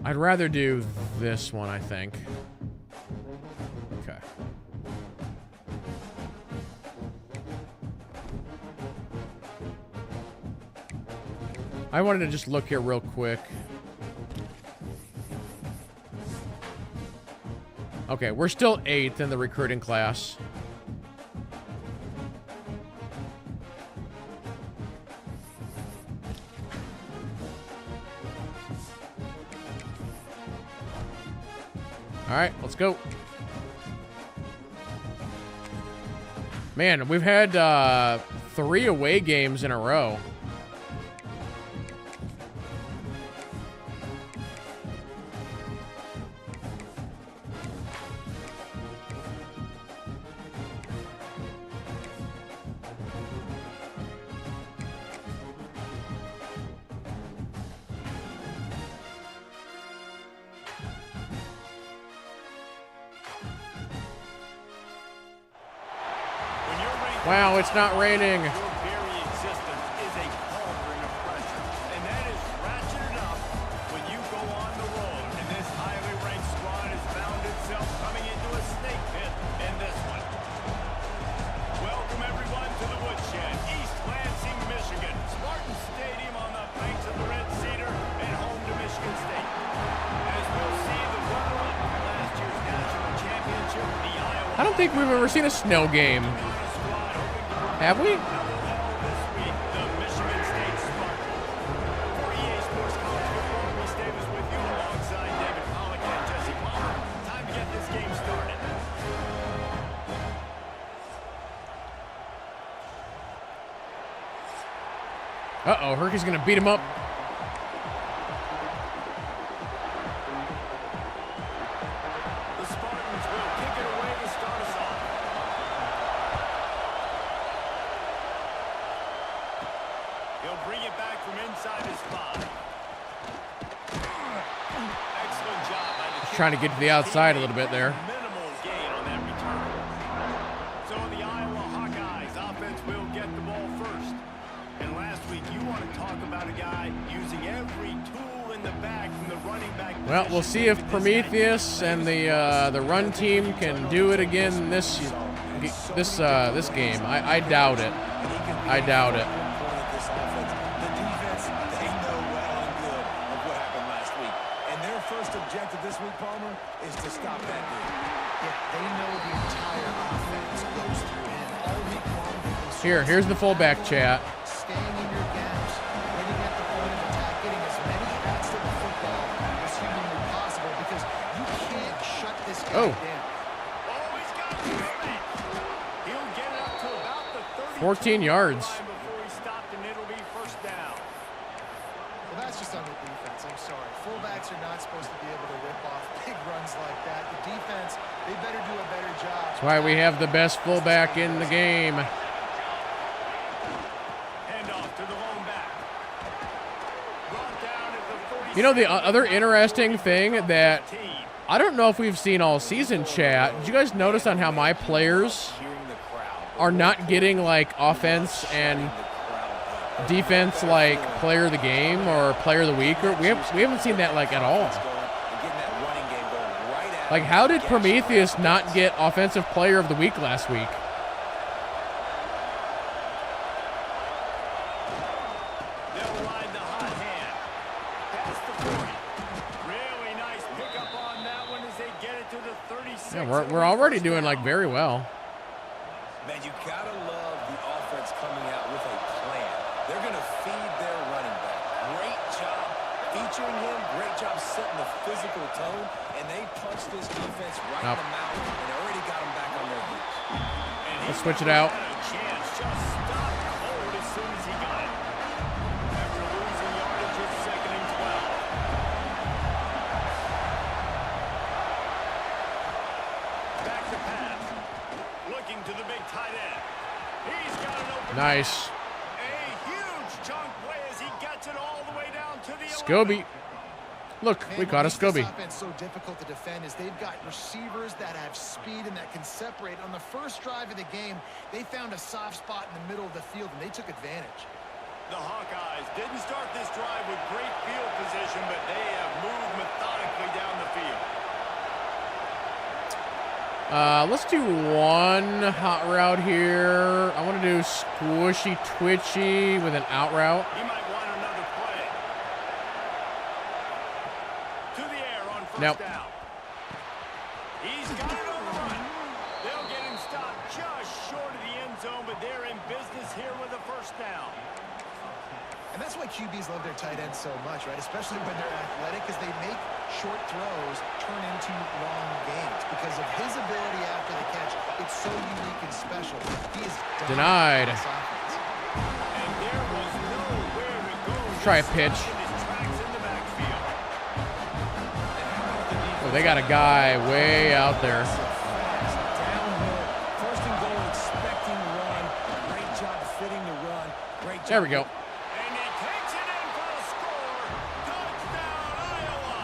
Speaker 1: I'd rather do this one, I think. Okay. I wanted to just look here real quick. Okay, we're still 8th in the recruiting class. All right, let's go. Man, we've had 3 away games in a row. Wow, it's not raining.
Speaker 2: Your very existence is a cauldron of pressure, and that is ratcheted up when you go on the road. And this highly ranked squad has found itself coming into a snake pit in this one. Welcome everyone to the Woodshed, East Lansing, Michigan. Spartan Stadium on the banks of the Red Cedar and home to Michigan State. As we'll see, the runner-up from last year's
Speaker 1: think we've ever seen a snow game. Have we? Uh-oh, Herky's gonna beat him up.
Speaker 2: The Spartans will kick it away to start us off. He'll bring it back from inside his 5. Excellent job by the
Speaker 1: Just trying to get to the outside a little bit there.
Speaker 2: minimal gain on that return. So the Iowa Hawkeyes offense will get the ball first. And last week, you want to talk about a guy using every tool in the bag from the running back.
Speaker 1: Well, we'll see if Prometheus and the run team can do it again this game. I doubt it. I doubt it.
Speaker 3: The defense, they know well and good of what happened last week. And their first objective this week, Palmer, is to stop that dude.
Speaker 4: Yeah, they know the entire offense goes through him all week long.
Speaker 1: Here's the fullback chat.
Speaker 4: Staying in your gaps, winning at the point of attack, getting as many hats to the football as humanly possible because you can't shut this guy
Speaker 1: Oh.
Speaker 4: down.
Speaker 2: Always got to spin. He'll get it up to about the
Speaker 1: 14 yards.
Speaker 2: before he stopped, and it'll be first down.
Speaker 4: Well, that's just on the defense. I'm sorry. Fullbacks are not supposed to be able to rip off big runs like that. The defense, they better do a better job.
Speaker 1: That's why we have the best fullback in the game.
Speaker 2: Handoff to the lone back. Brought down at the 40.
Speaker 1: You know, the other interesting thing that I don't know if we've seen all season, chat. Did you guys notice on how my players are not getting like offense and defense like player of the game or player of the week? Or we haven't seen that like at all. Like, how did Prometheus not get offensive player of the week last week?
Speaker 2: They'll ride the hot hand. Past the 40. Really nice pickup on that one as they get it to the 36.
Speaker 1: Yeah, we're already doing like very well.
Speaker 3: Man, you gotta love the offense coming out with a plan. They're gonna feed their running back. Great job featuring him. Great job setting the physical tone. And they punched this defense right in the mouth and already got them back on their heels.
Speaker 1: Let's switch it out.
Speaker 2: Had a chance, just stopped cold as soon as he got it. After losing yardage, it's 2nd and 12. Back to pass. Looking to the big tight end. He's got an open.
Speaker 1: Nice.
Speaker 2: A huge chunk play as he gets it all the way down to the 11.
Speaker 1: Scobie. Look, we caught a
Speaker 4: What makes
Speaker 1: Scobie.
Speaker 4: this offense so difficult to defend is they've got receivers that have speed and that can separate. On the first drive of the game, they found a soft spot in the middle of the field, and they took advantage.
Speaker 2: The Hawkeyes didn't start this drive with great field position, but they have moved methodically down the field.
Speaker 1: Let's do one hot route here. I want to do squishy twitchy with an out route.
Speaker 2: He might want another play. To the air on first
Speaker 1: Nope.
Speaker 2: down. He's got it on the run. They'll get him stopped just short of the end zone, but they're in business here with a first down.
Speaker 4: And that's why QBs love their tight ends so much, right? Especially when they're athletic, because they make short throws turn into long gains. Because of his ability after the catch, it's so unique and special. He is
Speaker 1: Denied.
Speaker 4: dominant in this offense.
Speaker 2: And there was nowhere to go.
Speaker 1: Try a pitch.
Speaker 2: In his tracks in the backfield.
Speaker 1: Oh, they got a guy way out there.
Speaker 3: Downhill, first and goal, expecting run. Great job fitting the run. Great job.
Speaker 1: There we go.
Speaker 2: And he takes it in for the score. Touchdown, Iowa.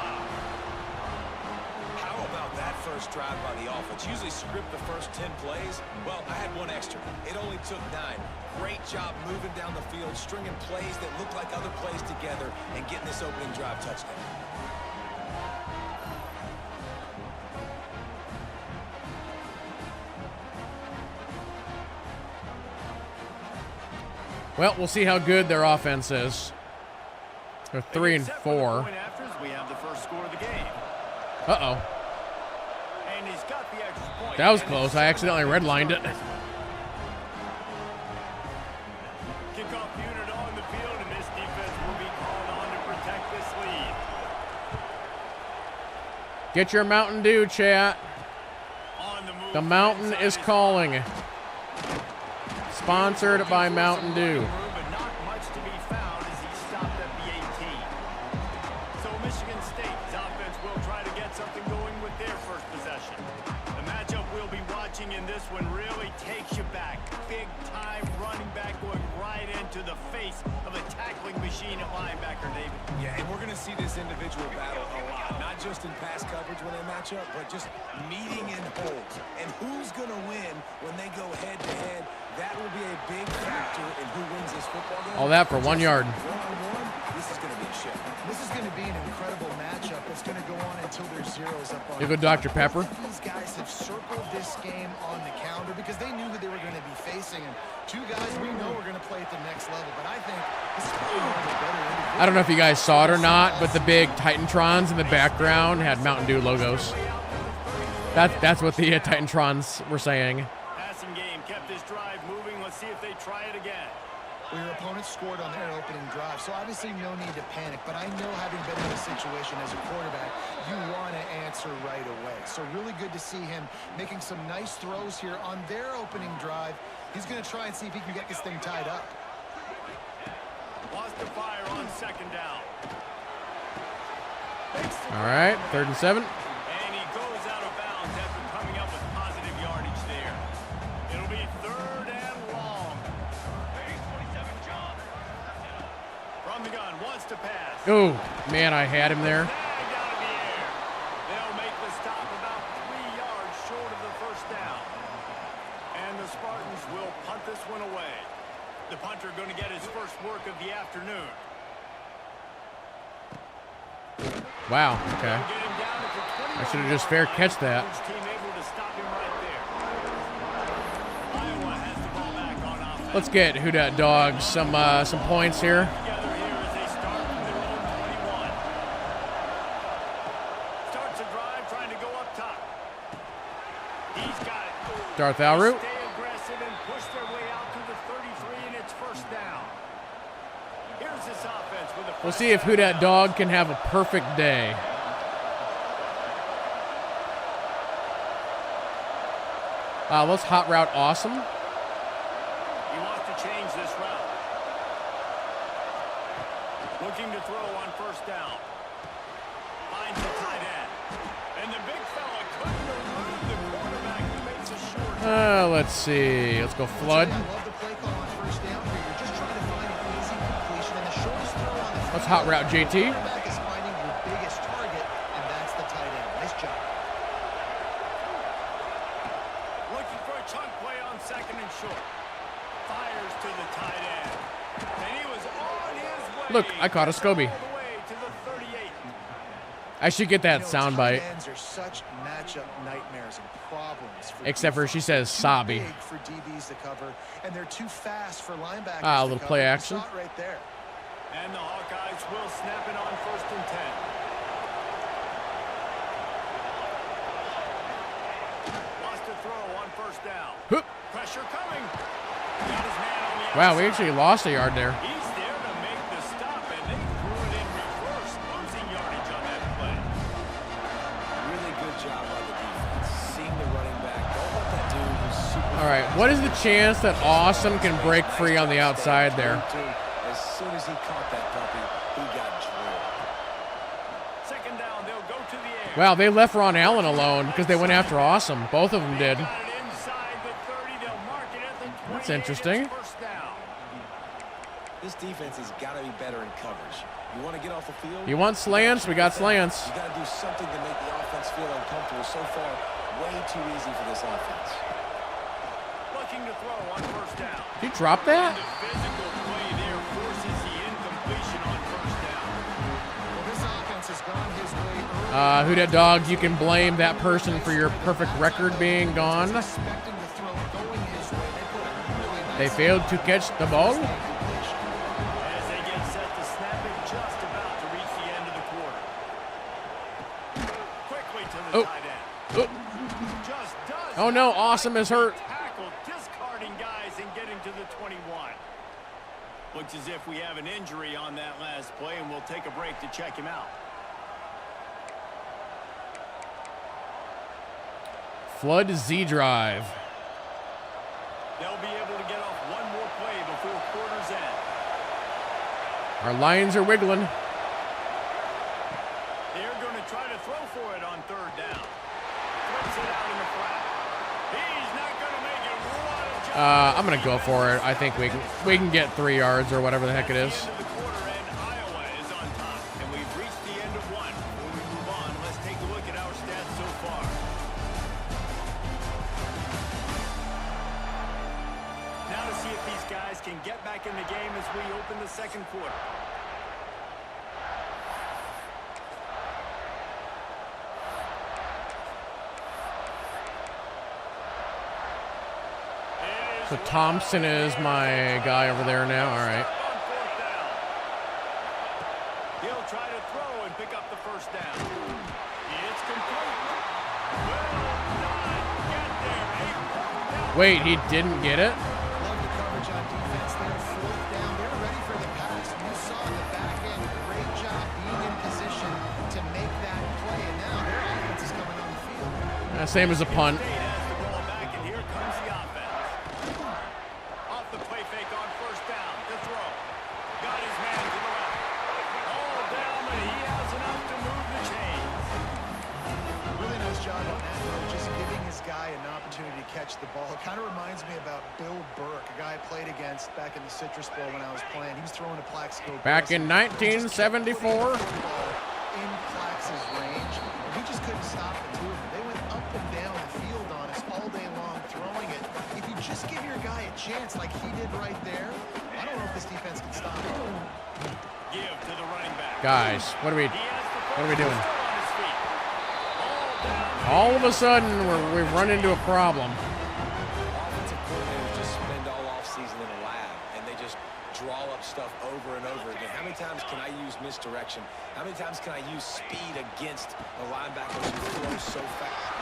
Speaker 3: How about that first drive by the offense? Usually script the first 10 plays. Well, I had one extra. It only took 9. Great job moving down the field, stringing plays that look like other plays together, and getting this opening drive touchdown.
Speaker 1: Well, we'll see how good their offense is. They're 3 and 4.
Speaker 2: Point after, we have the first score of the game.
Speaker 1: Uh-oh.
Speaker 2: And he's got the extra point.
Speaker 1: That was close. I accidentally redlined it.
Speaker 2: Kickoff unit on the field, and this defense will be called on to protect this lead.
Speaker 1: Get your Mountain Dew, chat.
Speaker 2: On the move.
Speaker 1: The mountain is calling. Sponsored by Mountain Dew.
Speaker 2: But not much to be found as he stopped at the 18. So Michigan State's offense will try to get something going with their first possession. The matchup we'll be watching in this one really takes you back. Big time running back going right into the face of a tackling machine at linebacker, David.
Speaker 3: Yeah, and we're going to see this individual battle a lot. Not just in pass coverage when they match up, but just meeting in holes. And who's going to win when they go head-to-head? That will be a big factor in who wins this football game.
Speaker 1: All that for 1 yard.
Speaker 3: One-on-one, this is going to be a shit.
Speaker 4: This is going to be an incredible matchup that's going to go on until there's zeros up on
Speaker 1: You go Dr. Pepper.
Speaker 4: These guys have circled this game on the calendar because they knew who they were going to be facing. And two guys we know are going to play at the next level. But I think this is probably one of the better individuals.
Speaker 1: I don't know if you guys saw it or not, but the big Titantrons in the background had Mountain Dew logos. That's what the Titantrons were saying.
Speaker 2: Passing game kept this drive moving. Let's see if they try it again.
Speaker 4: Well, your opponent scored on their opening drive, so obviously no need to panic. But I know, having been in a situation as a quarterback, you want to answer right away. So really good to see him making some nice throws here on their opening drive. He's going to try and see if he can get this thing tied up.
Speaker 2: Lost the fire on second down.
Speaker 1: All right, 3rd and 7.
Speaker 2: And he goes out of bounds after coming up with positive yardage there. It'll be 3rd and long. From the gun, wants to pass.
Speaker 1: Oh, man, I had him there.
Speaker 2: Tagged out of the air. They'll make the stop about 3 yards short of the first down. And the Spartans will punt this one away. The punter going to get his first work of the afternoon.
Speaker 1: Wow, okay. I should have just fair catch that. Let's get Who Dat Dog some points here. Darth Alroot. We'll see if Who Dat Dog can have a perfect day. Let's hot route awesome.
Speaker 2: He wants to change this route. Looking to throw on first down. Finds the tight end. And the big fella couldn't elude the quarterback who makes a short.
Speaker 1: Let's see. Let's go flood. Let's hot route JT.
Speaker 2: Looking for a chunk play on second and short. Fires to the tight end. And he was on his way.
Speaker 1: Look, I caught a Scobie.
Speaker 2: All the way to the 38.
Speaker 1: I should get that soundbite.
Speaker 4: Are such matchup nightmares and problems for
Speaker 1: Except for she says Sabi.
Speaker 4: big for DBs to cover, and they're too fast for linebackers.
Speaker 1: A little play action.
Speaker 4: Right there.
Speaker 2: And the Hawkeyes will snap it on 1st and 10. Wants to throw on first down.
Speaker 1: Hoop.
Speaker 2: Pressure coming. Got his man on the
Speaker 1: Wow, we
Speaker 2: outside.
Speaker 1: actually lost a yard there.
Speaker 2: He's there to make the stop, and they threw it in reverse, losing yardage on that play.
Speaker 3: Really good job by the defense. Seeing the running back. Don't let that dude who's super.
Speaker 1: All right, what is the chance that Awesome can break free on the outside there?
Speaker 3: As soon as he caught that puppy, he got drilled.
Speaker 2: Second down, they'll go to the air.
Speaker 1: Wow, they left Ron Allen alone because they went after Awesome. Both of them did.
Speaker 2: Got it inside the 30. They'll mark it at the 28.
Speaker 1: That's interesting.
Speaker 2: It's first down.
Speaker 3: This defense has got to be better in coverage. You want to get off the field?
Speaker 1: You want slants? We got slants.
Speaker 3: You got to do something to make the offense feel uncomfortable. So far, way too easy for this offense.
Speaker 2: Looking to throw on first down.
Speaker 1: Did you drop that?
Speaker 2: The physical play there forces the incompletion on first down.
Speaker 4: Well, this offense has gone his way early.
Speaker 1: Who Dat Dog, you can blame that person for your perfect record being gone.
Speaker 4: Expecting the throw going his way. They put a really nice
Speaker 1: They failed to catch the ball.
Speaker 2: As they get set to snap it, just about to reach the end of the quarter. Quickly to the
Speaker 1: Oh.
Speaker 2: tight end.
Speaker 1: Oh. Oh no, Awesome is hurt.
Speaker 2: Tackle, discarding guys and getting to the 21. Looks as if we have an injury on that last play, and we'll take a break to check him out.
Speaker 1: Flood Z drive.
Speaker 2: They'll be able to get off one more play before quarter's end.
Speaker 1: Our lines are wiggling.
Speaker 2: They're going to try to throw for it on third down. Flips it out in the flat. He's not going to make it. What a job.
Speaker 1: I'm gonna go for it. I think we can get 3 yards or whatever the heck it is.
Speaker 2: At the end of the quarter, and Iowa is on top. And we've reached the end of one. Before we move on, let's take a look at our stats so far. Now to see if these guys can get back in the game as we open the second quarter.
Speaker 1: So Thompson is my guy over there now. All right.
Speaker 2: He'll try to throw and pick up the first down. It's complete. Will not get there.
Speaker 1: Wait, he didn't get it?
Speaker 4: Love the coverage on defense there. Fourth down. They're ready for the pass. You saw the back end. Great job being in position to make that play. And now their offense is coming on the field.
Speaker 1: Same as a punt.
Speaker 2: State has the ball back, and here comes the offense. Off the play fake on first down. The throw. Got his man to the left. All down, but he has enough to move the chains.
Speaker 4: Really nice job on that, though, just giving his guy an opportunity to catch the ball. It kind of reminds me about Bill Burke, a guy I played against back in the Citrus Bowl when I was playing. He was throwing a Plaxico.
Speaker 1: Back in 1974.
Speaker 4: In Plax's range, and we just couldn't stop the two of them. They went up and down the field on us all day long throwing it. If you just give your guy a chance like he did right there, I don't know if this defense can stop it.
Speaker 2: Give to the running back.
Speaker 1: Guys, what are we
Speaker 2: He has the
Speaker 1: doing?
Speaker 2: still on his feet.
Speaker 1: All of a sudden, we've run into a problem.
Speaker 3: Offensive coordinators just spend all offseason in a lab, and they just draw up stuff over and over again. How many times can I use misdirection? How many times can I use speed against the linebackers who throw so fast?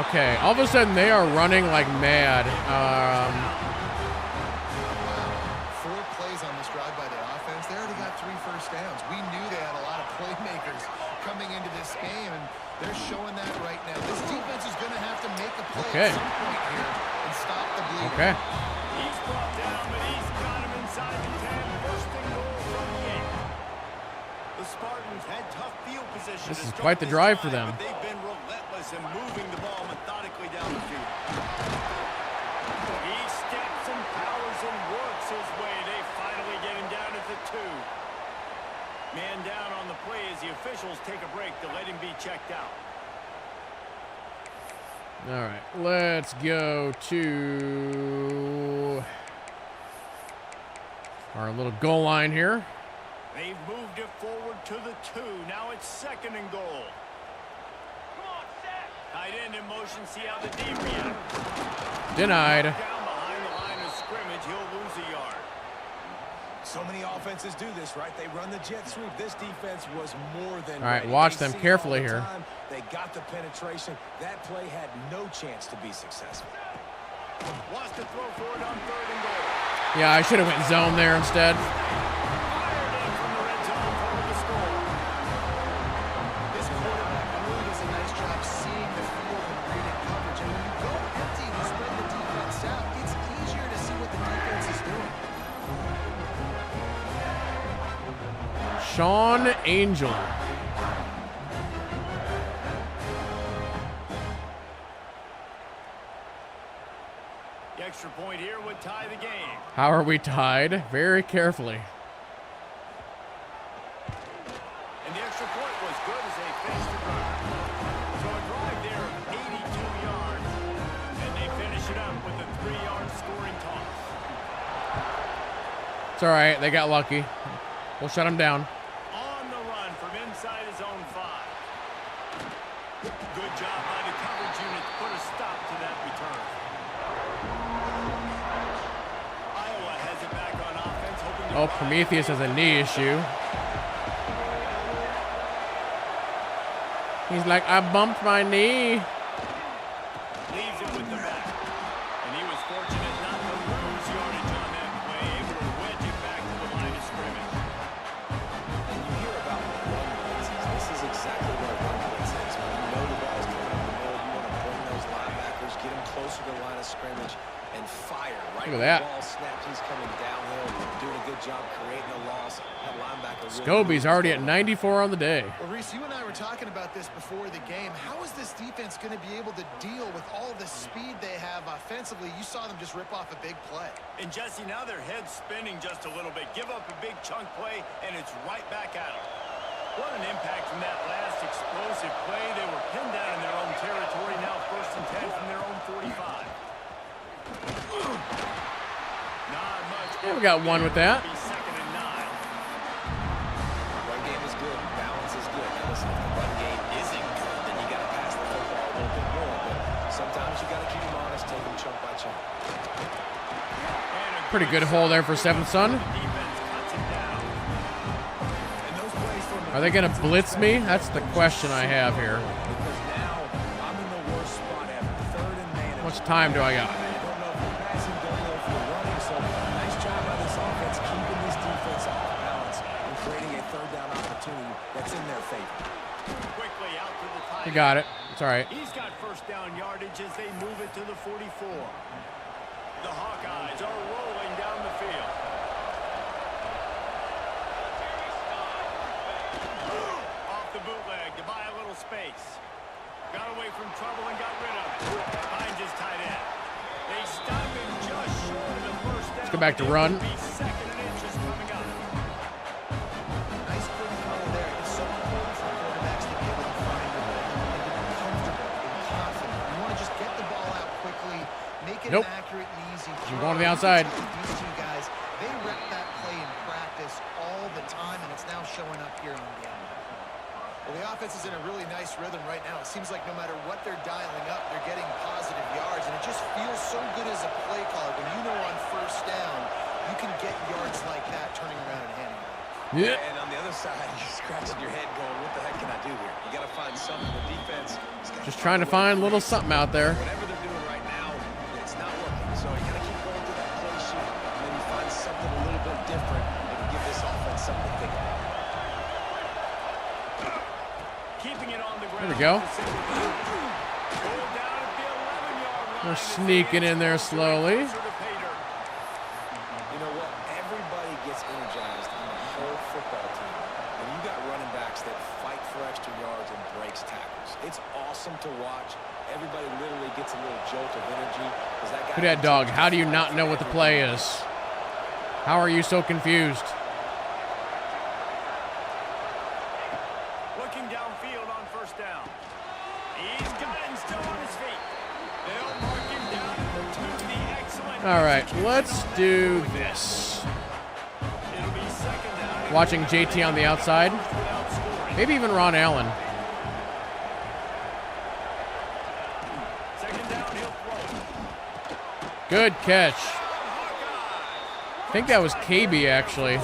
Speaker 1: Okay, all of a sudden they are running like mad.
Speaker 4: 4 plays on this drive by the offense. They already got 3 first downs. We knew they had a lot of playmakers coming into this game, and they're showing that right now. This defense is going to have to make a play at some point here and stop the bleeding.
Speaker 1: Okay.
Speaker 2: He's brought down, but he's got him inside the 10. First and goal from the 8. The Spartans had tough field position.
Speaker 1: This
Speaker 2: to
Speaker 1: is
Speaker 2: start
Speaker 1: quite the
Speaker 2: this
Speaker 1: drive for
Speaker 2: drive,
Speaker 1: them.
Speaker 2: but they've been relentless in moving the ball methodically down the field. He steps and powers and works his way. They finally get him down at the 2. Man down on the play as the officials take a break to let him be checked out.
Speaker 1: All right, let's go to our little goal line here.
Speaker 2: They've moved it forward to the 2. Now it's second and goal. Tight end in motion. See how the D reacts.
Speaker 1: Denied.
Speaker 2: Down behind the line of scrimmage. He'll lose a yard.
Speaker 3: So many offenses do this, right? They run the jet sweep. This defense was more than
Speaker 1: All right,
Speaker 3: ready.
Speaker 1: watch
Speaker 3: They
Speaker 1: them
Speaker 3: see it
Speaker 1: carefully
Speaker 3: all the
Speaker 1: here.
Speaker 3: time. They got the penetration. That play had no chance to be successful.
Speaker 2: Wants to throw for it on third and goal.
Speaker 1: Yeah, I should have went zone there instead.
Speaker 2: Fired in from the red zone for the score.
Speaker 4: This quarterback really does a nice job seeing the field and reading coverage. And when you go empty and spread the defense out, it's easier to see what the defense is doing.
Speaker 1: Sean Angel.
Speaker 2: The extra point here would tie the game.
Speaker 1: How are we tied? Very carefully.
Speaker 2: And the extra point was good as they finished the drive. So a drive there of 82 yards, and they finish it up with a 3-yard scoring toss.
Speaker 1: It's all right. They got lucky. We'll shut them down.
Speaker 2: On the run from inside his own 5. Good job by the coverage unit to put a stop to that return. Iowa has it back on offense, hoping to
Speaker 1: Oh, Prometheus has a knee issue. He's like, I bumped my knee.
Speaker 2: Leaves it with the back. And he was fortunate not to lose yardage on that play. Able to wedge it back to the line of scrimmage.
Speaker 3: And you hear about run blitzes. This is exactly what a run blitz is. When you know the ball's coming up the middle, you want to bring those linebackers, get them closer to the line of scrimmage, and fire. Right
Speaker 1: Look at
Speaker 3: when
Speaker 1: that.
Speaker 3: the ball snaps, he's coming downhill, doing a good job creating a loss. That linebacker really
Speaker 1: Scobie's already at 94 on the day.
Speaker 4: Well, Reese, you and I were talking about this before the game. How is this defense going to be able to deal with all the speed they have offensively? You saw them just rip off a big play.
Speaker 2: And Jesse, now their head's spinning just a little bit. Give up a big chunk play, and it's right back at them. What an impact from that last explosive play. They were pinned down in their own territory. Now 1st and 10 from their own 45. Not much.
Speaker 1: Yeah, we got one with that.
Speaker 2: Be 2nd and 9.
Speaker 3: Run game is good. Balance is good. Now listen, if the run game isn't good, then you got to pass the football a little bit more. But sometimes you got to keep them honest, take them chunk by chunk.
Speaker 1: Pretty good hole there for 7th Son. Are they going to blitz me? That's the question I have here.
Speaker 3: Because now I'm in the worst spot ever. 3rd and man.
Speaker 1: How much time do I got?
Speaker 3: I don't know if you're passing, don't know if you're running. So nice job by this offense keeping this defense off balance and creating a 3rd down opportunity that's in their favor.
Speaker 2: Quickly out to the tight
Speaker 1: You got it. It's all right.
Speaker 2: He's got 1st down yardage as they move it to the 44. The Hawkeyes are rolling down the field. Off the bootleg to buy a little space. Got away from trouble and got rid of it. Finds his tight end. They stop him just short of the 1st down.
Speaker 1: Let's go back to run.
Speaker 2: Be 2nd and inches coming up.
Speaker 4: Nice quick throw there. It's so important for quarterbacks to be able to find the rhythm and to be comfortable and confident. You want to just get the ball out quickly, make it
Speaker 1: Nope.
Speaker 4: an accurate and easy throw.
Speaker 1: I'm going to the outside.
Speaker 4: These two guys, they rep that play in practice all the time, and it's now showing up here on game. Well, the offense is in a really nice rhythm right now. It seems like no matter what they're dialing up, they're getting positive yards, and it just feels so good as a play caller when you know on 1st down you can get yards like that turning around and handing it.
Speaker 1: Yeah.
Speaker 3: And on the other side, you're scratching your head going, what the heck can I do here? You got to find something. The defense is gotta
Speaker 1: Just trying to find a little something out there.
Speaker 3: Whatever they're doing right now, it's not working. So you got to keep going through that play sheet, and then you find something a little bit different that can give this offense something to think about.
Speaker 2: Keeping it on the ground.
Speaker 1: There we go.
Speaker 2: Down at the 11-yard line.
Speaker 1: We're sneaking in there slowly.
Speaker 3: You know what? Everybody gets energized on the whole football team. When you got running backs that fight for extra yards and breaks tackles, it's awesome to watch. Everybody literally gets a little jolt of energy.
Speaker 1: Look at that dog. How do you not know what the play is? How are you so confused?
Speaker 2: Looking downfield on 1st down. He's got him still on his feet. They'll mark him down to the excellent.
Speaker 1: All right, let's do this.
Speaker 2: It'll be 2nd down.
Speaker 1: Watching JT on the outside.
Speaker 2: Without scoring.
Speaker 1: Maybe even Ron Allen.
Speaker 2: 2nd down, he'll throw.
Speaker 1: Good catch. I think that was KB, actually.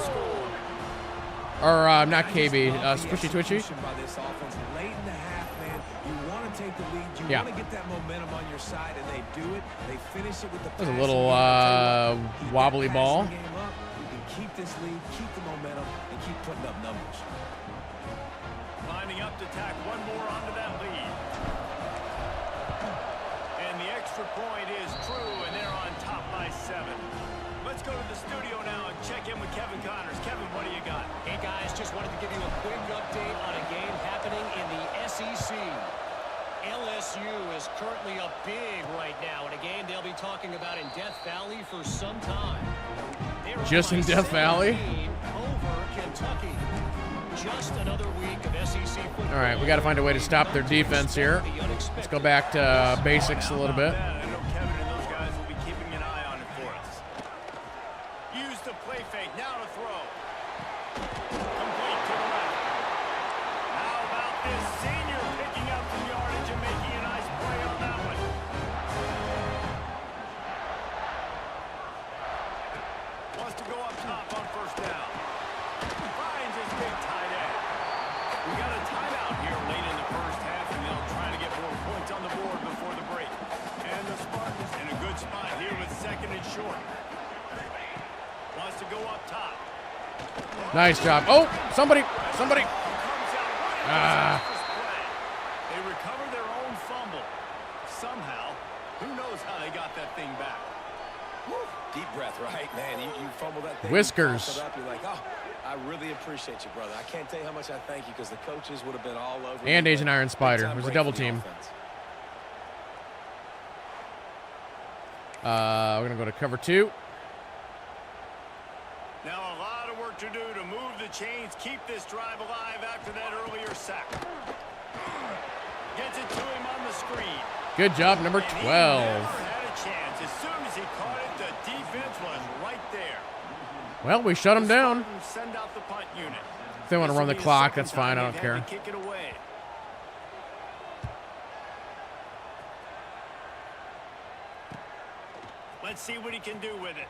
Speaker 1: Or, not KB, Squishy Twitchy.
Speaker 3: By this offense late in the half, man. You want to take the lead. You
Speaker 1: Yeah.
Speaker 3: want to get that momentum on your side, and they do it. They finish it with the
Speaker 1: That was a
Speaker 3: passing
Speaker 1: little,
Speaker 3: game. I'll tell you what, keep that
Speaker 1: wobbly
Speaker 3: passing
Speaker 1: ball.
Speaker 3: game up. You can keep this lead, keep the momentum, and keep putting up numbers.
Speaker 2: Lining up to tack one more onto that lead. And the extra point is true, and they're on top by 7. Let's go to the studio now and check in with Kevin Connors. Kevin, what do you got?
Speaker 6: Hey, guys, just wanted to give you a quick update on a game happening in the SEC. LSU is currently up big right now in a game they'll be talking about in Death Valley for some time. They're up
Speaker 1: Just
Speaker 6: by
Speaker 1: in Death Valley?
Speaker 6: 17 over Kentucky. Just another week of SEC football.
Speaker 1: All right, we got to find a way to stop their defense here. Let's go back to basics a little bit.
Speaker 2: I know Kevin and those guys will be keeping an eye on it for us. Use the play fake. Now to throw. Complete to the left. How about this senior picking up some yardage and making a nice play on that one? Wants to go up top on 1st down. Finds his big tight end. We got a timeout here late in the 1st half.
Speaker 1: Nice job. Oh, somebody. Ah.
Speaker 2: They recover their own fumble. Somehow, who knows how they got that thing back.
Speaker 3: Woo. Deep breath, right, man? You fumble that thing.
Speaker 1: Whiskers.
Speaker 3: You cough it up, you're like, oh, I really appreciate you, brother. I can't tell you how much I thank you because the coaches would have been all over.
Speaker 1: And
Speaker 3: you,
Speaker 1: Agent Iron Spider. It was a double team. We're going to go to cover 2.
Speaker 2: Now a lot of work to do to move the chains, keep this drive alive after that earlier sack. Gets it to him on the screen.
Speaker 1: Good job, number 12.
Speaker 2: And he never had a chance. As soon as he caught it, the defense was right there.
Speaker 1: Well, we shut him down.
Speaker 2: Send out the punt unit.
Speaker 1: If they want to run the clock, that's fine. I don't care.
Speaker 2: Kick it away. Let's see what he can do with it.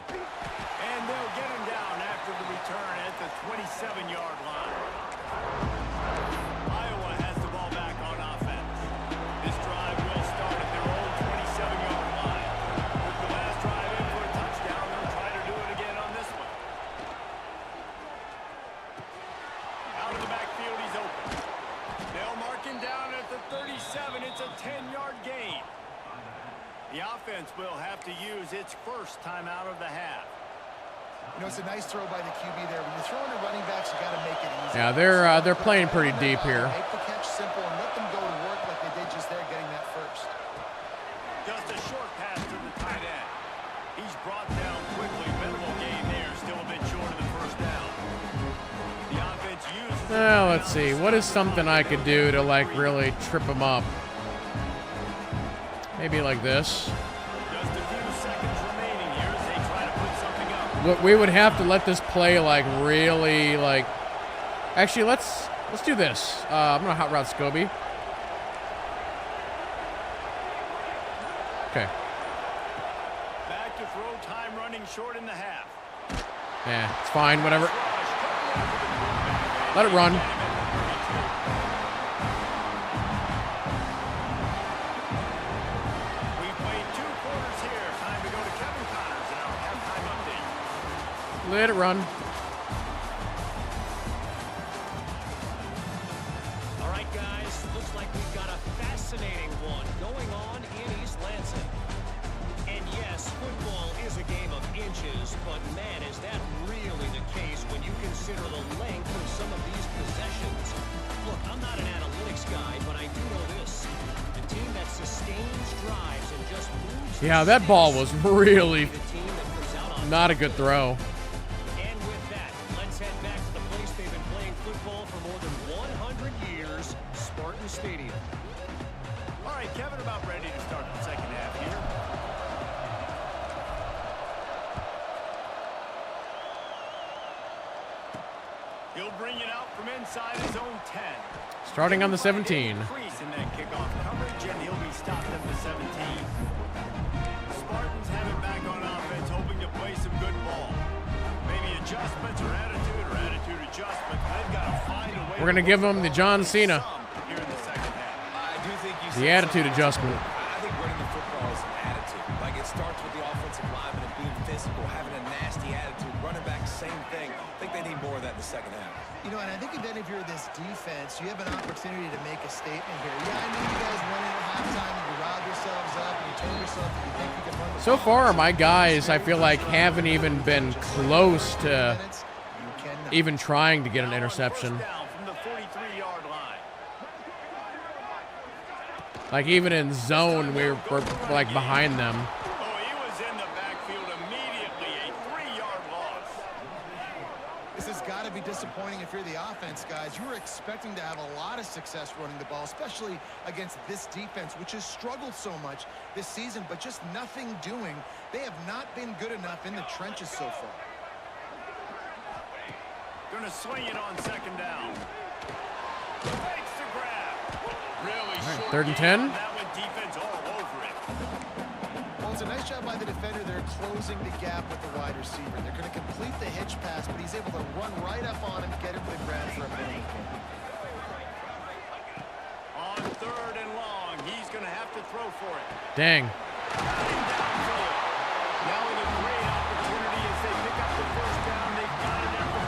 Speaker 2: And they'll get him down after the return at the 27-yard line. Iowa has the ball back on offense. This drive will start at their own 27-yard line. With the last drive in for a touchdown, they'll try to do it again on this one. Out of the backfield, he's open. They'll mark him down at the 37. It's a 10-yard gain. The offense will have to use its first timeout of the half.
Speaker 4: You know, it's a nice throw by the QB there. When you're throwing to running backs, you got to make it easy.
Speaker 1: Yeah, they're playing pretty deep here.
Speaker 4: Make the catch simple and let them go to work like they did just there, getting that first.
Speaker 2: Just a short pass to the tight end. He's brought down quickly. Minimal gain there. Still a bit short of the first down. The offense uses.
Speaker 1: Well, let's see. What is something I could do to like really trip him up? Maybe like this.
Speaker 2: Just a few seconds remaining here as they try to put something up.
Speaker 1: We would have to let this play like really like. Actually, let's do this. I'm gonna hot route Scobie. Okay.
Speaker 2: Back to throw time, running short in the half.
Speaker 1: Yeah, it's fine. Whatever. Let it run. Let it run.
Speaker 6: All right, guys. Looks like we've got a fascinating one going on in East Lansing. And yes, football is a game of inches, but man, is that really the case when you consider the length of some of these possessions. Look, I'm not an analytics guy, but I do know this. The team that sustains drives and just moves.
Speaker 1: Yeah, that ball was really not a good throw.
Speaker 6: Stadium.
Speaker 2: All right, Kevin, about ready to start the second half here. He'll bring it out from inside his own 10.
Speaker 1: Starting on the 17.
Speaker 2: Increase in that kickoff coverage, and he'll be stopped at the 17. Spartans have it back on offense, hoping to play some good ball. Maybe adjustments or attitude adjustments. They've got to find a way.
Speaker 1: We're going to give him the John Cena. The attitude adjustment.
Speaker 3: I think running the football is an attitude. Like, it starts with the offensive lineman and being physical, having a nasty attitude. Running back, same thing. I think they need more of that in the second half.
Speaker 4: You know, and I think if any of you are this defense, you have an opportunity to make a statement here. Yeah, I know you guys went in at halftime and you riled yourselves up and you told yourself that you think you can run the
Speaker 1: So far, my guys, I feel like, haven't even been close to even trying to get an interception. Like, even in zone, we're like behind them.
Speaker 2: Oh, he was in the backfield immediately. A 3-yard loss.
Speaker 4: This has got to be disappointing if you're the offense, guys. You were expecting to have a lot of success running the ball, especially against this defense, which has struggled so much this season, but just nothing doing. They have not been good enough in the trenches so far.
Speaker 2: Going to swing it on second down. Fakes the grab. Really
Speaker 1: All right,
Speaker 2: short
Speaker 1: 3rd and 10.
Speaker 2: That one defense all over it.
Speaker 4: Well, it's a nice job by the defender. They're closing the gap with the wide receiver. They're going to complete the hitch pass, but he's able to run right up on him, get him to the ground for a minute.
Speaker 2: On 3rd and long, he's going to have to throw for it.
Speaker 1: Dang.
Speaker 2: Now with a great opportunity as they pick up the first down. They've got it at the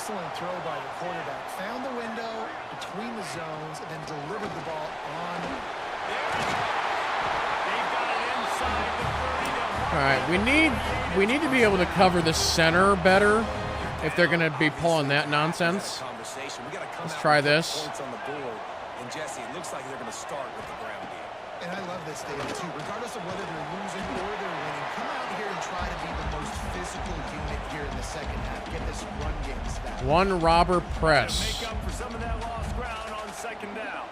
Speaker 4: Excellent throw by the quarterback. Found the window between the zones and then delivered the ball on.
Speaker 2: They've got it inside the 30.
Speaker 1: All right, we need to be able to cover the center better if they're going to be pulling that nonsense. Let's try this.
Speaker 3: And Jesse, it looks like they're going to start with the ground game.
Speaker 4: And I love this, David, too. Regardless of whether they're losing or they're winning, come out here and try to be the most physical unit here in the second half. Get this run game stat.
Speaker 1: One robber press.
Speaker 2: Make up for some of that lost ground on second down.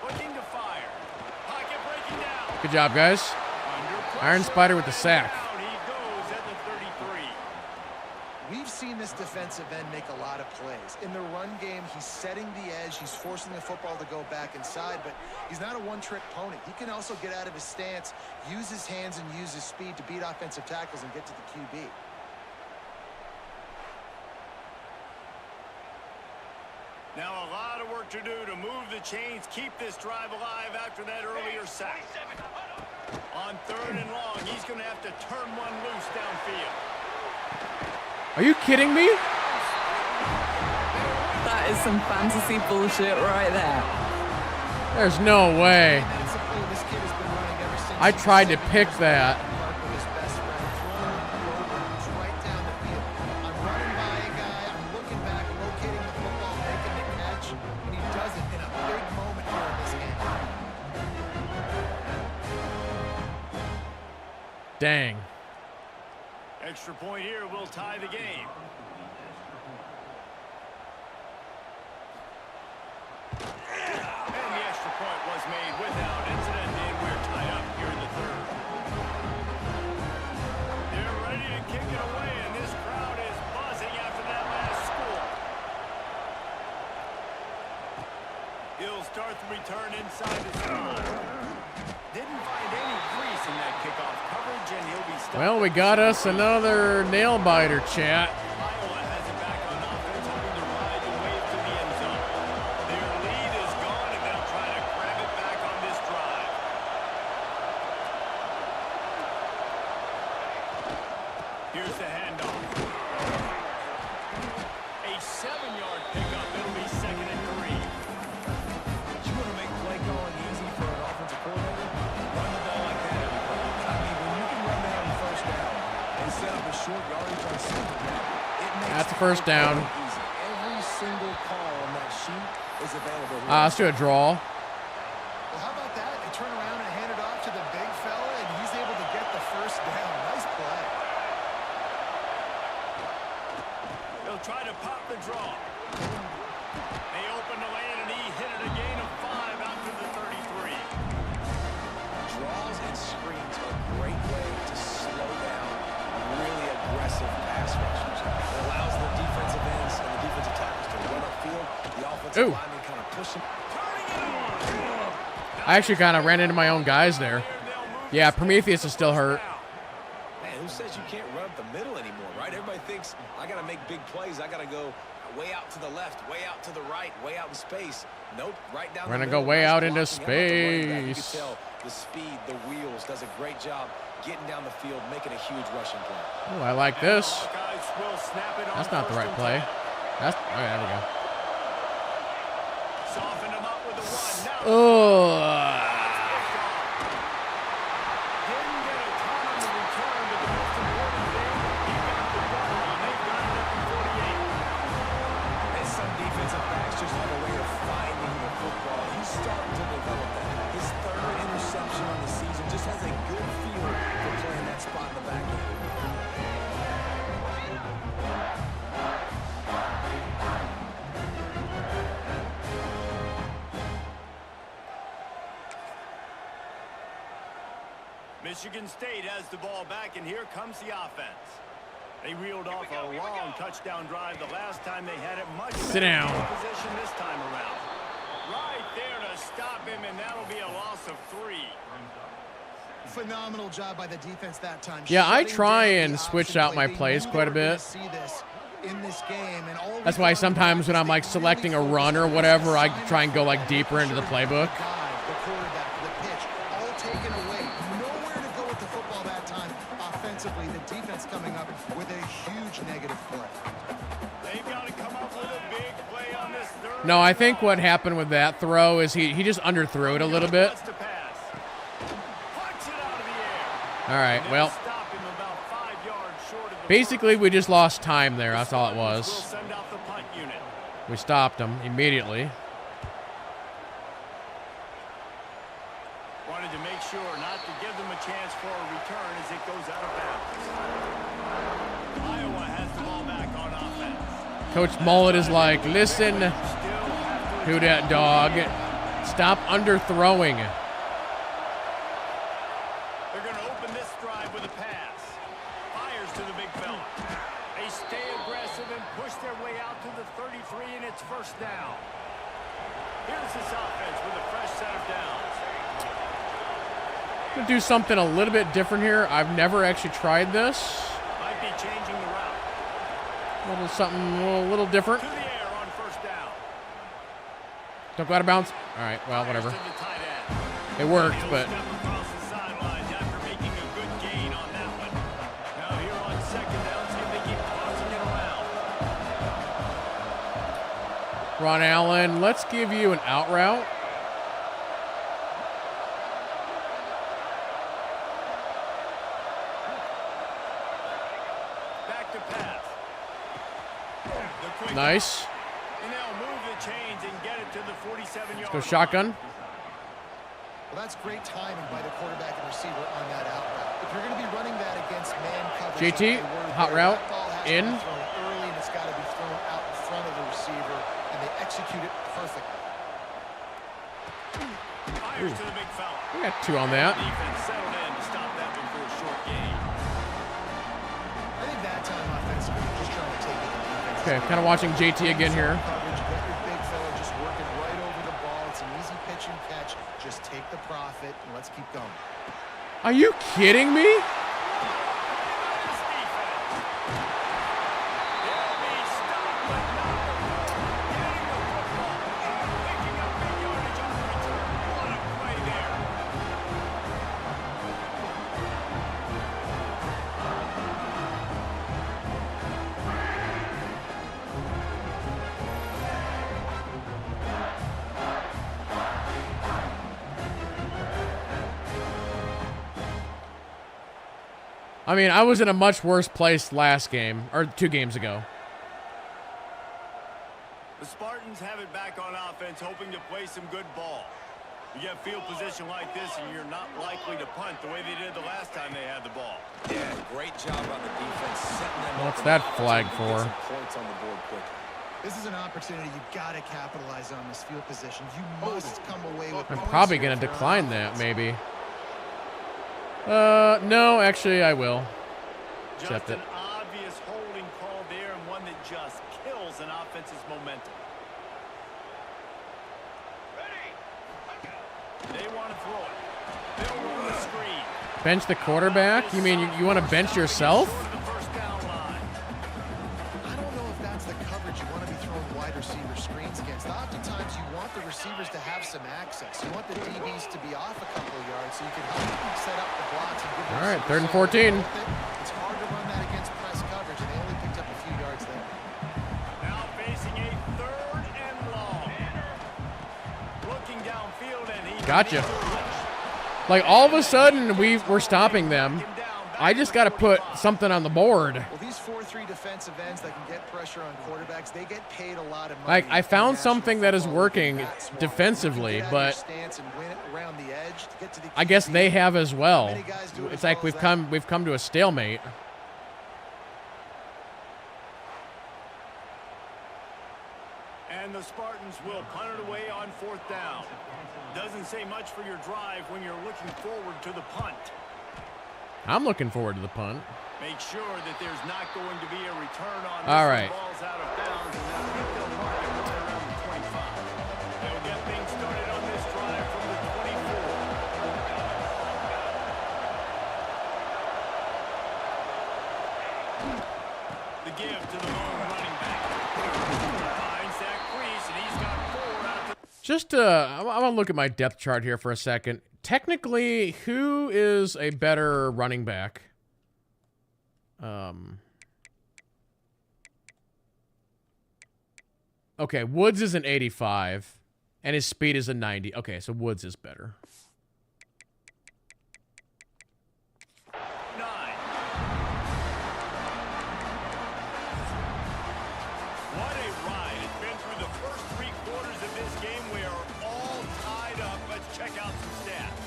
Speaker 2: Looking to fire. Pocket breaking down.
Speaker 1: Good job, guys. Iron Spider with the sack.
Speaker 2: He goes at the 33.
Speaker 4: We've seen this defensive end make a lot of plays. In the run game, he's setting the edge. He's forcing the football to go back inside, but he's not a one-trick pony. He can also get out of his stance, use his hands, and use his speed to beat offensive tackles and get to the QB.
Speaker 2: Now a lot of work to do to move the chains, keep this drive alive after that earlier sack. On 3rd and long, he's going to have to turn one loose downfield.
Speaker 1: Are you kidding me?
Speaker 5: That is some fantasy bullshit right there.
Speaker 1: There's no way. I tried to pick that. Dang.
Speaker 2: Extra point here will tie the game. And the extra point was made without incident, and we're tied up here in the 3rd. They're ready to kick it away, and this crowd is buzzing after that last score. He'll start the return inside the zone. Didn't find any crease in that kickoff coverage, and he'll be stopped.
Speaker 1: Well, we got us another nail biter, chat.
Speaker 2: Iowa has it back on offense, hoping to ride the wave to the end zone. Their lead is gone, and they'll try to grab it back on this drive. Here's the handoff. A 7-yard pickup. It'll be 2nd and 3.
Speaker 3: You want to make play calling easy for an offensive coordinator? Run the ball like that, everybody. I mean, when you can run that on 1st down and set up a short yardage on 2nd down, it makes
Speaker 1: That's a 1st down.
Speaker 3: easy. Every single call on that sheet is available.
Speaker 1: Let's do a draw.
Speaker 4: Well, how about that? They turn around and hand it off to the big fella, and he's able to get the 1st down. Nice play.
Speaker 2: They'll try to pop the draw. They open the lane, and he hit it a gain of 5 out to the 33.
Speaker 3: Draws and screens are a great way to slow down really aggressive pass rushers. It allows the defensive ends and the defensive tackles to run upfield. The offensive linemen kind of push them.
Speaker 1: I actually kind of ran into my own guys there. Yeah, Prometheus is still hurt.
Speaker 3: Man, who says you can't run up the middle anymore, right? Everybody thinks, I got to make big plays. I got to go way out to the left, way out to the right, way out in space. Nope, right down
Speaker 1: We're
Speaker 3: the
Speaker 1: gonna
Speaker 3: middle.
Speaker 1: go way
Speaker 3: Nice
Speaker 1: out into
Speaker 3: blocking. How about the running back? You can
Speaker 1: space.
Speaker 3: tell the speed, the wheels, does a great job getting down the field, making a huge rushing play.
Speaker 1: Oh, I like this.
Speaker 2: Hawkeyes will snap it on
Speaker 1: That's not the
Speaker 2: 1st
Speaker 1: right
Speaker 2: and
Speaker 1: play.
Speaker 2: 10.
Speaker 1: That's there we go.
Speaker 2: Soften him up with the run. Now
Speaker 1: Oh.
Speaker 2: didn't get a ton on the return, but the most important thing, he got the ball, and they've got it at the 48.
Speaker 3: And some defensive backs just have a way of finding the football. He's starting to develop that. His 3rd interception on the season just has a good feel for playing that spot in the back end.
Speaker 2: Michigan State has the ball back, and here comes the offense. They reeled off a long touchdown drive the last time they had it. Much
Speaker 1: Sit
Speaker 2: better
Speaker 1: down.
Speaker 2: field position this time around. Right there to stop him, and that'll be a loss of 3.
Speaker 4: Phenomenal job by the defense that time.
Speaker 1: Yeah, I
Speaker 4: Shutting
Speaker 1: try
Speaker 4: down
Speaker 1: and
Speaker 4: the
Speaker 1: switch
Speaker 4: option
Speaker 1: out
Speaker 4: play.
Speaker 1: my
Speaker 4: They
Speaker 1: plays
Speaker 4: knew
Speaker 1: quite a
Speaker 4: they were gonna
Speaker 1: bit.
Speaker 4: see this in this game, and all
Speaker 1: That's why sometimes when I'm like selecting a run or whatever, I try and go like deeper into the playbook.
Speaker 4: The quarterback, the pitch, all taken away. Nowhere to go with the football that time. offensively, the defense coming up with a huge negative play.
Speaker 2: They've got to come up with a big play on this third.
Speaker 1: No, I think what happened with that throw is he just underthrew it a little bit.
Speaker 2: Wants to pass. Punch it out of the air.
Speaker 1: All right, well,
Speaker 2: Stop him about 5 yards short of the
Speaker 1: basically we just lost time there. That's all it
Speaker 2: We'll
Speaker 1: was.
Speaker 2: send out the punt unit.
Speaker 1: We stopped him immediately.
Speaker 2: Wanted to make sure not to give them a chance for a return as it goes out of bounds. Iowa has the ball back on offense.
Speaker 1: Coach Mullet is like, listen,
Speaker 2: Still have to
Speaker 1: who dat dog, stop underthrowing.
Speaker 2: They're going to open this drive with a pass. Fires to the big fella. They stay aggressive and push their way out to the 33, and it's first down. Here's this offense with a fresh set of downs.
Speaker 1: I'm gonna do something a little bit different here. I've never actually tried this.
Speaker 2: Might be changing the route.
Speaker 1: A little something a little different.
Speaker 2: To the air on first down.
Speaker 1: Don't go out of bounds. All right, well, whatever.
Speaker 2: To the tight end.
Speaker 1: It worked, but
Speaker 2: Step across the sidelines after making a good gain on that one. Now here on second down, see if they keep tossing it around.
Speaker 1: Ron Allen, let's give you an out route.
Speaker 2: Back to pass. The quick
Speaker 1: Nice.
Speaker 2: and they'll move the chains and get it to the 47-yard
Speaker 1: Go shotgun.
Speaker 4: Well, that's great timing by the quarterback and receiver on that out route. If you're going to be running that against man coverage,
Speaker 1: JT,
Speaker 4: like they were
Speaker 1: hot
Speaker 4: there,
Speaker 1: route,
Speaker 4: that ball has
Speaker 1: in.
Speaker 4: to be thrown early, and it's got to be thrown out in front of the receiver, and they execute it perfectly.
Speaker 2: Fires to the big fella.
Speaker 1: We got two on that.
Speaker 2: Defense settled in to stop that one for a short gain.
Speaker 4: I think that time offensively, just trying to take it to defense.
Speaker 1: Okay, kind of watching JT again here.
Speaker 4: Coverage, you got your big fella just working right over the ball. It's an easy pitch and catch. Just take the profit, and let's keep going.
Speaker 1: Are you kidding me?
Speaker 2: This defense. They'll be stopped, but not before getting the football and picking up big yardage on the return. What a play there.
Speaker 1: I mean, I was in a much worse place last game, or 2 games ago.
Speaker 2: The Spartans have it back on offense, hoping to play some good ball. You get field position like this, and you're not likely to punt the way they did the last time they had the ball.
Speaker 3: Yeah, great job on the defense setting them up.
Speaker 1: What's that flag
Speaker 3: Get
Speaker 1: for?
Speaker 3: some points on the board quickly.
Speaker 4: This is an opportunity. You've got to capitalize on this field position. You must come away with
Speaker 1: I'm
Speaker 4: points
Speaker 1: probably
Speaker 4: here
Speaker 1: going to
Speaker 4: if you're
Speaker 1: decline
Speaker 4: on
Speaker 1: that,
Speaker 4: offense.
Speaker 1: maybe. No, actually, I will.
Speaker 2: Just
Speaker 1: Accept it.
Speaker 2: an obvious holding call there, and one that just kills an offense's momentum. They want to throw it. They'll run the screen.
Speaker 1: Bench the quarterback? You mean you want to bench yourself?
Speaker 2: The first down line.
Speaker 4: I don't know if that's the coverage you want to be throwing wide receiver screens against. Oftentimes, you want the receivers to have some access. You want the DBs to be off a couple of yards so you can help them set up the blocks and give the
Speaker 1: All right,
Speaker 4: receivers
Speaker 1: 3rd and 14.
Speaker 4: something to work with. It's hard to run that against press coverage, and they only picked up a few yards there.
Speaker 2: Now facing a 3rd and long. Looking downfield, and he
Speaker 1: Gotcha. Like, all of a sudden, we're stopping them. I just got to put something on the board.
Speaker 4: Well, these 4-3 defensive ends that can get pressure on quarterbacks, they get paid a lot of money.
Speaker 1: Like, I
Speaker 4: in
Speaker 1: found
Speaker 4: national
Speaker 1: something that is
Speaker 4: football.
Speaker 1: working
Speaker 4: That's smart.
Speaker 1: defensively,
Speaker 4: You can get out of your
Speaker 1: but
Speaker 4: stance and win it around the edge to get to the
Speaker 1: I guess
Speaker 4: QB.
Speaker 1: they have as well.
Speaker 4: Many guys do it
Speaker 1: It's
Speaker 4: as
Speaker 1: like
Speaker 4: well
Speaker 1: we've
Speaker 4: as
Speaker 1: come to a stalemate.
Speaker 2: And the Spartans will punt it away on 4th down. Doesn't say much for your drive when you're looking forward to the punt.
Speaker 1: I'm looking forward to the punt.
Speaker 2: Make sure that there's not going to be a return on this.
Speaker 1: All
Speaker 2: The
Speaker 1: right.
Speaker 2: ball's out of bounds, and I think they'll mark it right around the 25. They'll get things started on this drive from the 24. The give to the lone running back. Finds that crease, and he's got 4 out to
Speaker 1: Just, I want to look at my depth chart here for a second. Technically, who is a better running back? Okay, Woods is an 85, and his speed is a 90. Okay, so Woods is better.
Speaker 2: 9. What a ride. It's been through the first 3 quarters of this game. We are all tied up. Let's check out some stats.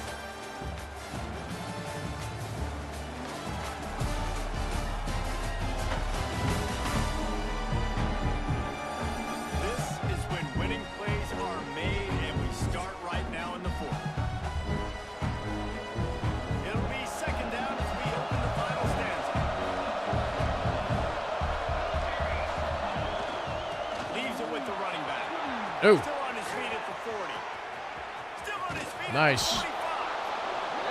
Speaker 2: This is when winning plays are made, and we start right now in the 4th. It'll be second down as we open the final stanza. Leaves it with the running back.
Speaker 1: Oh,
Speaker 2: Still on his feet at the 40. Still on his feet
Speaker 1: Nice.
Speaker 2: at the 45.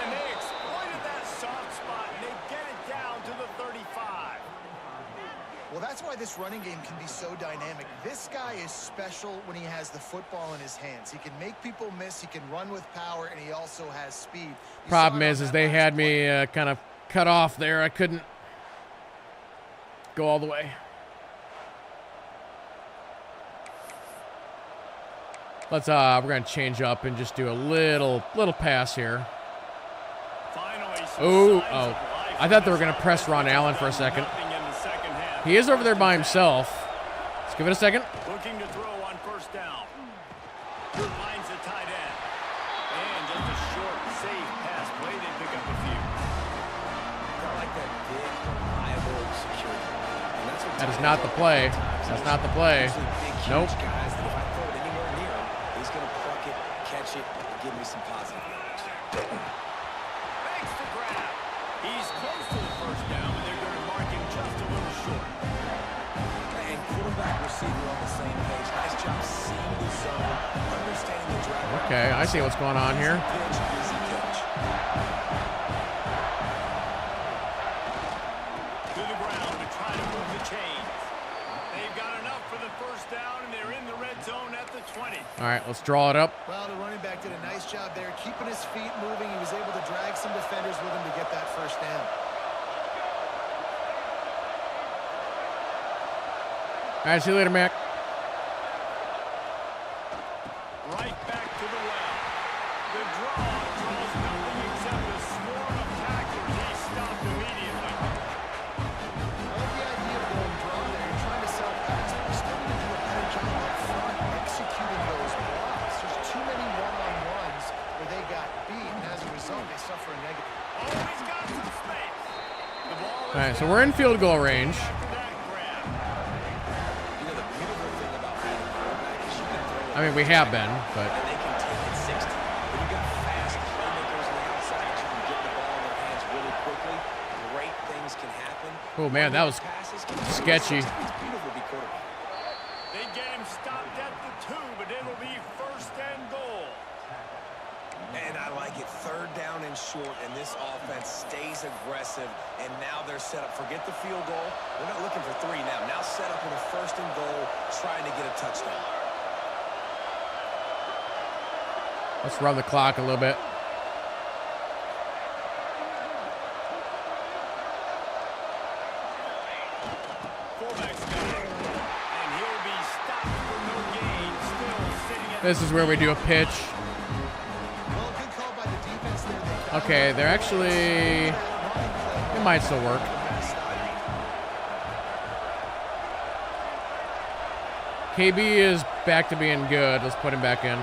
Speaker 2: And they exploited that soft spot, and they get it down to the 35.
Speaker 4: Well, that's why this running game can be so dynamic. This guy is special when he has the football in his hands. He can make people miss, he can run with power, and he also has speed. You
Speaker 1: problem
Speaker 4: saw it
Speaker 1: is
Speaker 4: on that
Speaker 1: they
Speaker 4: last
Speaker 1: had
Speaker 4: play.
Speaker 1: me kind of cut off there. I couldn't go all the way. Let's we're gonna change up and just do a little pass here.
Speaker 2: Finally, some
Speaker 1: Oh,
Speaker 2: signs
Speaker 1: oh.
Speaker 2: of life
Speaker 1: I thought they were gonna press Ron Allen for a second.
Speaker 2: Nothing in the second half.
Speaker 1: He is over there by himself. Let's give it a second.
Speaker 2: Looking to throw on first down. Finds the tight end. And just a short, safe pass play. They pick up a few.
Speaker 3: Got like that big, reliable security. And that's what
Speaker 1: That is
Speaker 3: tight
Speaker 1: not
Speaker 3: ends
Speaker 1: the
Speaker 3: are
Speaker 1: play.
Speaker 3: a lot of times.
Speaker 1: That's
Speaker 3: They're
Speaker 1: not the play.
Speaker 3: usually big, huge
Speaker 1: Nope.
Speaker 3: guys that if I throw it anywhere near him, he's going to pluck it, catch it, and give me some positive yards.
Speaker 2: Makes the grab. He's close to the first down, but they're going to mark him just a little short.
Speaker 3: And quarterback receiver on the same page. Nice job seeing the zone, understanding the drag.
Speaker 1: Okay, I see what's going on here.
Speaker 3: Pitch, easy catch.
Speaker 2: To the ground to try to move the chains. They've got enough for the first down, and they're in the red zone at the 20.
Speaker 1: All right, let's draw it up.
Speaker 4: Well, the running back did a nice job there, keeping his feet moving. He was able to drag some defenders with him to get that first down.
Speaker 1: All right, see you later, Mac.
Speaker 2: Right back to the well. The draw draws nothing except a swarm of tacklers. He stopped immediately.
Speaker 4: I like the idea of going draw there. You're trying to sell pass, but you're still going to do a better job up front executing those blocks. There's too many one-on-ones where they got beat, and as a result, they suffer a negative.
Speaker 2: Oh, he's got some space. The ball
Speaker 1: All right, so we're in field goal range.
Speaker 2: after that grab.
Speaker 3: You know, the beautiful thing about having a quarterback is you can throw it
Speaker 1: I mean, we have been, but
Speaker 3: and they can take it 60. When you got fast playmakers on the outside that you can get the ball in their hands really quickly, great things can happen.
Speaker 1: oh man, that was
Speaker 3: Passes can
Speaker 1: sketchy.
Speaker 3: It's beautiful to be quarterback.
Speaker 2: They get him stopped at the 2, but it'll be first and goal.
Speaker 3: And I like it. Third down and short, and this offense stays aggressive. And now they're set up. Forget the field goal. They're not looking for 3 now. Now set up with a first and goal, trying to get a touchdown.
Speaker 1: let's run the clock a little bit.
Speaker 2: Fullback's got it. And he'll be stopped for no gain. Still sitting at
Speaker 1: This is where we do a pitch.
Speaker 4: Well, good call by the defense there. They got
Speaker 1: Okay, they're actually, it might still work. KB is back to being good. Let's put him back in.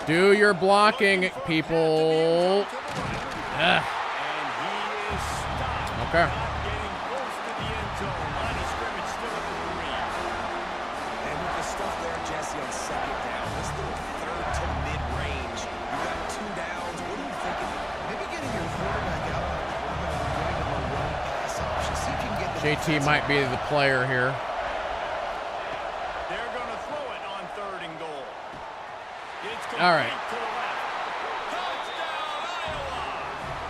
Speaker 1: Do your blocking, people. Ugh.
Speaker 2: And he is stopped.
Speaker 1: Okay.
Speaker 2: Getting close to the end zone. Line of scrimmage still at the 3.
Speaker 3: And with the stuff there, Jesse, on second down, this little third to mid-range, you got 2 downs. What are you thinking?
Speaker 4: maybe getting your quarterback out on the perimeter and giving him a run pass option. See if you can get the
Speaker 1: JT
Speaker 4: defensive
Speaker 1: might be the player here.
Speaker 2: They're going to throw it on 3rd and goal. It's complete
Speaker 1: All right.
Speaker 2: to the left. Touchdown, Iowa!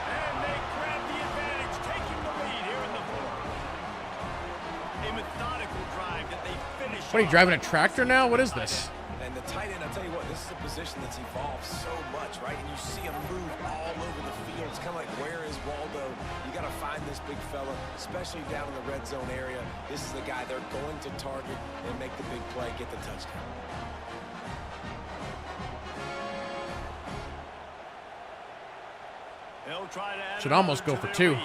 Speaker 2: And they grab the advantage, taking the lead here in the 4th. A methodical drive that they finish.
Speaker 1: What are you driving a tractor now? What is this?
Speaker 3: And the tight end, I'll tell you what, this is a position position that's evolved so much, right? And you see him move all over the field. It's kind of like, where is Waldo? You got to find this big fella, especially down in the red zone area. This is the guy they're going to target and make the big play, get the touchdown.
Speaker 2: They'll try to add
Speaker 1: Should almost go for 2.
Speaker 2: lead.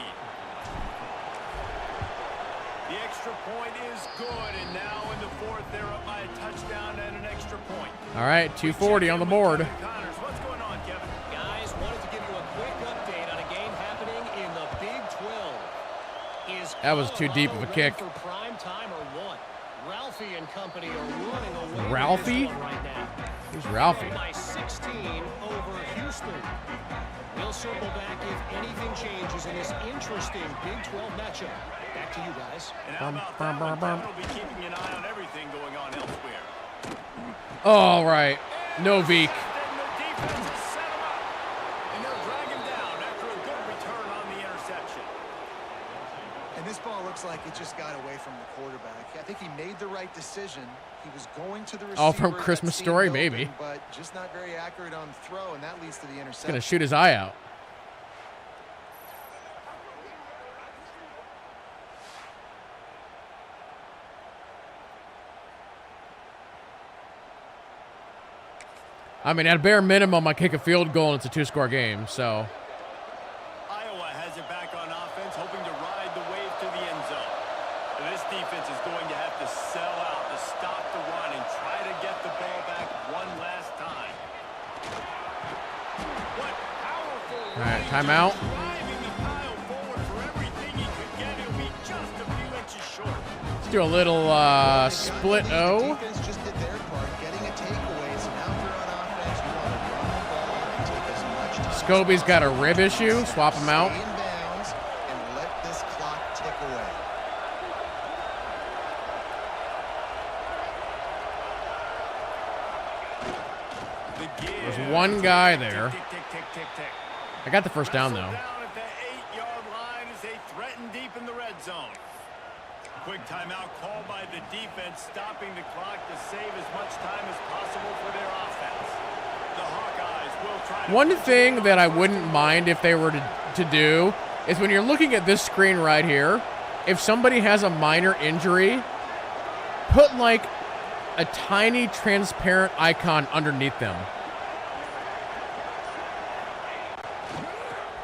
Speaker 2: The extra point is good, and now in the fourth, they're up by a touchdown and an extra point.
Speaker 1: All right, 240 on the board.
Speaker 2: What's going on, Kevin?
Speaker 6: Guys, wanted to give you a quick update on a game happening in the Big 12.
Speaker 1: That was too deep of a kick.
Speaker 6: For prime time or what? Ralphie and company are running away
Speaker 1: Ralphie?
Speaker 6: with this one right now.
Speaker 1: Who's Ralphie?
Speaker 6: By 16 over Houston. We'll circle back if anything changes in this interesting Big 12 matchup. Back to you guys.
Speaker 2: And how about that one? Kevin will be keeping an eye on everything going on elsewhere.
Speaker 1: All right. No Veek.
Speaker 2: Then the defense has set him up. And they'll drag him down after a good return on the interception.
Speaker 4: And this ball looks like it just got away from the quarterback. I think he made the right decision. He was going to the receiver.
Speaker 1: All from Christmas
Speaker 4: that seemed
Speaker 1: Story,
Speaker 4: open,
Speaker 1: maybe.
Speaker 4: But just not very accurate on the throw, and that leads to the
Speaker 1: He's
Speaker 4: interception.
Speaker 1: going to shoot his eye out. I mean, at a bare minimum, I kick a field goal and it's a 2-score game, so.
Speaker 2: Iowa has it back on offense, hoping to ride the wave to the end zone. But this defense is going to have to sell out to stop the run and try to get the ball back one last time. What powerful
Speaker 1: All right,
Speaker 2: running,
Speaker 1: timeout.
Speaker 2: driving the pile forward for everything he could get. He'll be just a few inches short.
Speaker 1: Let's do a little split O.
Speaker 4: Defense just did their part, getting a takeaway. So now if you're on offense, you want to run the ball and take as much time.
Speaker 1: Scobie's got a rib issue. Swap him out.
Speaker 4: Stay in bounds and let this clock tick away.
Speaker 2: The give.
Speaker 1: There's one guy there.
Speaker 2: Tick, tick, tick, tick, tick.
Speaker 1: I got the first down, though.
Speaker 2: Down at the 8-yard line as they threaten deep in the red zone. Quick timeout called by the defense, stopping the clock to save as much time as possible for their offense. The Hawkeyes will try to...
Speaker 1: One thing that I wouldn't mind if they were to do is when you're looking at this screen right here, if somebody has a minor injury, put like a tiny transparent icon underneath them.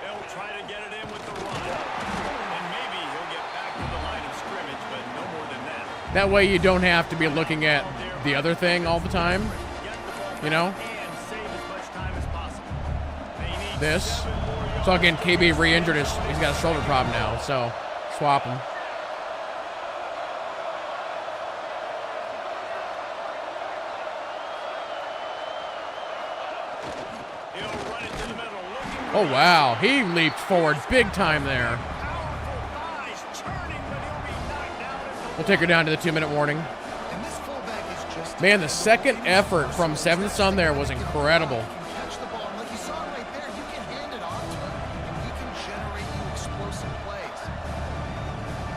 Speaker 2: They'll try to get it in with the run. And maybe he'll get back to the line of scrimmage, but no more than that.
Speaker 1: That way you don't have to be looking at the other thing all the time.
Speaker 2: Get the ball
Speaker 1: You know?
Speaker 2: back and save as much time as possible. They need
Speaker 1: This.
Speaker 2: 7 more yards.
Speaker 1: So again, KB re-injured his, he's got a shoulder problem now, so swap him.
Speaker 2: He'll run it to the middle. Looking
Speaker 1: Oh wow, he leaped forward big time there.
Speaker 2: powerful thighs churning, but he'll be knocked down at the
Speaker 1: We'll take her down to the 2-minute warning.
Speaker 4: And this fullback is just
Speaker 1: Man, the second effort from Seventh Son there was incredible.
Speaker 4: catch the ball. And like you saw right there, you can hand it off to him, and he can generate you explosive plays.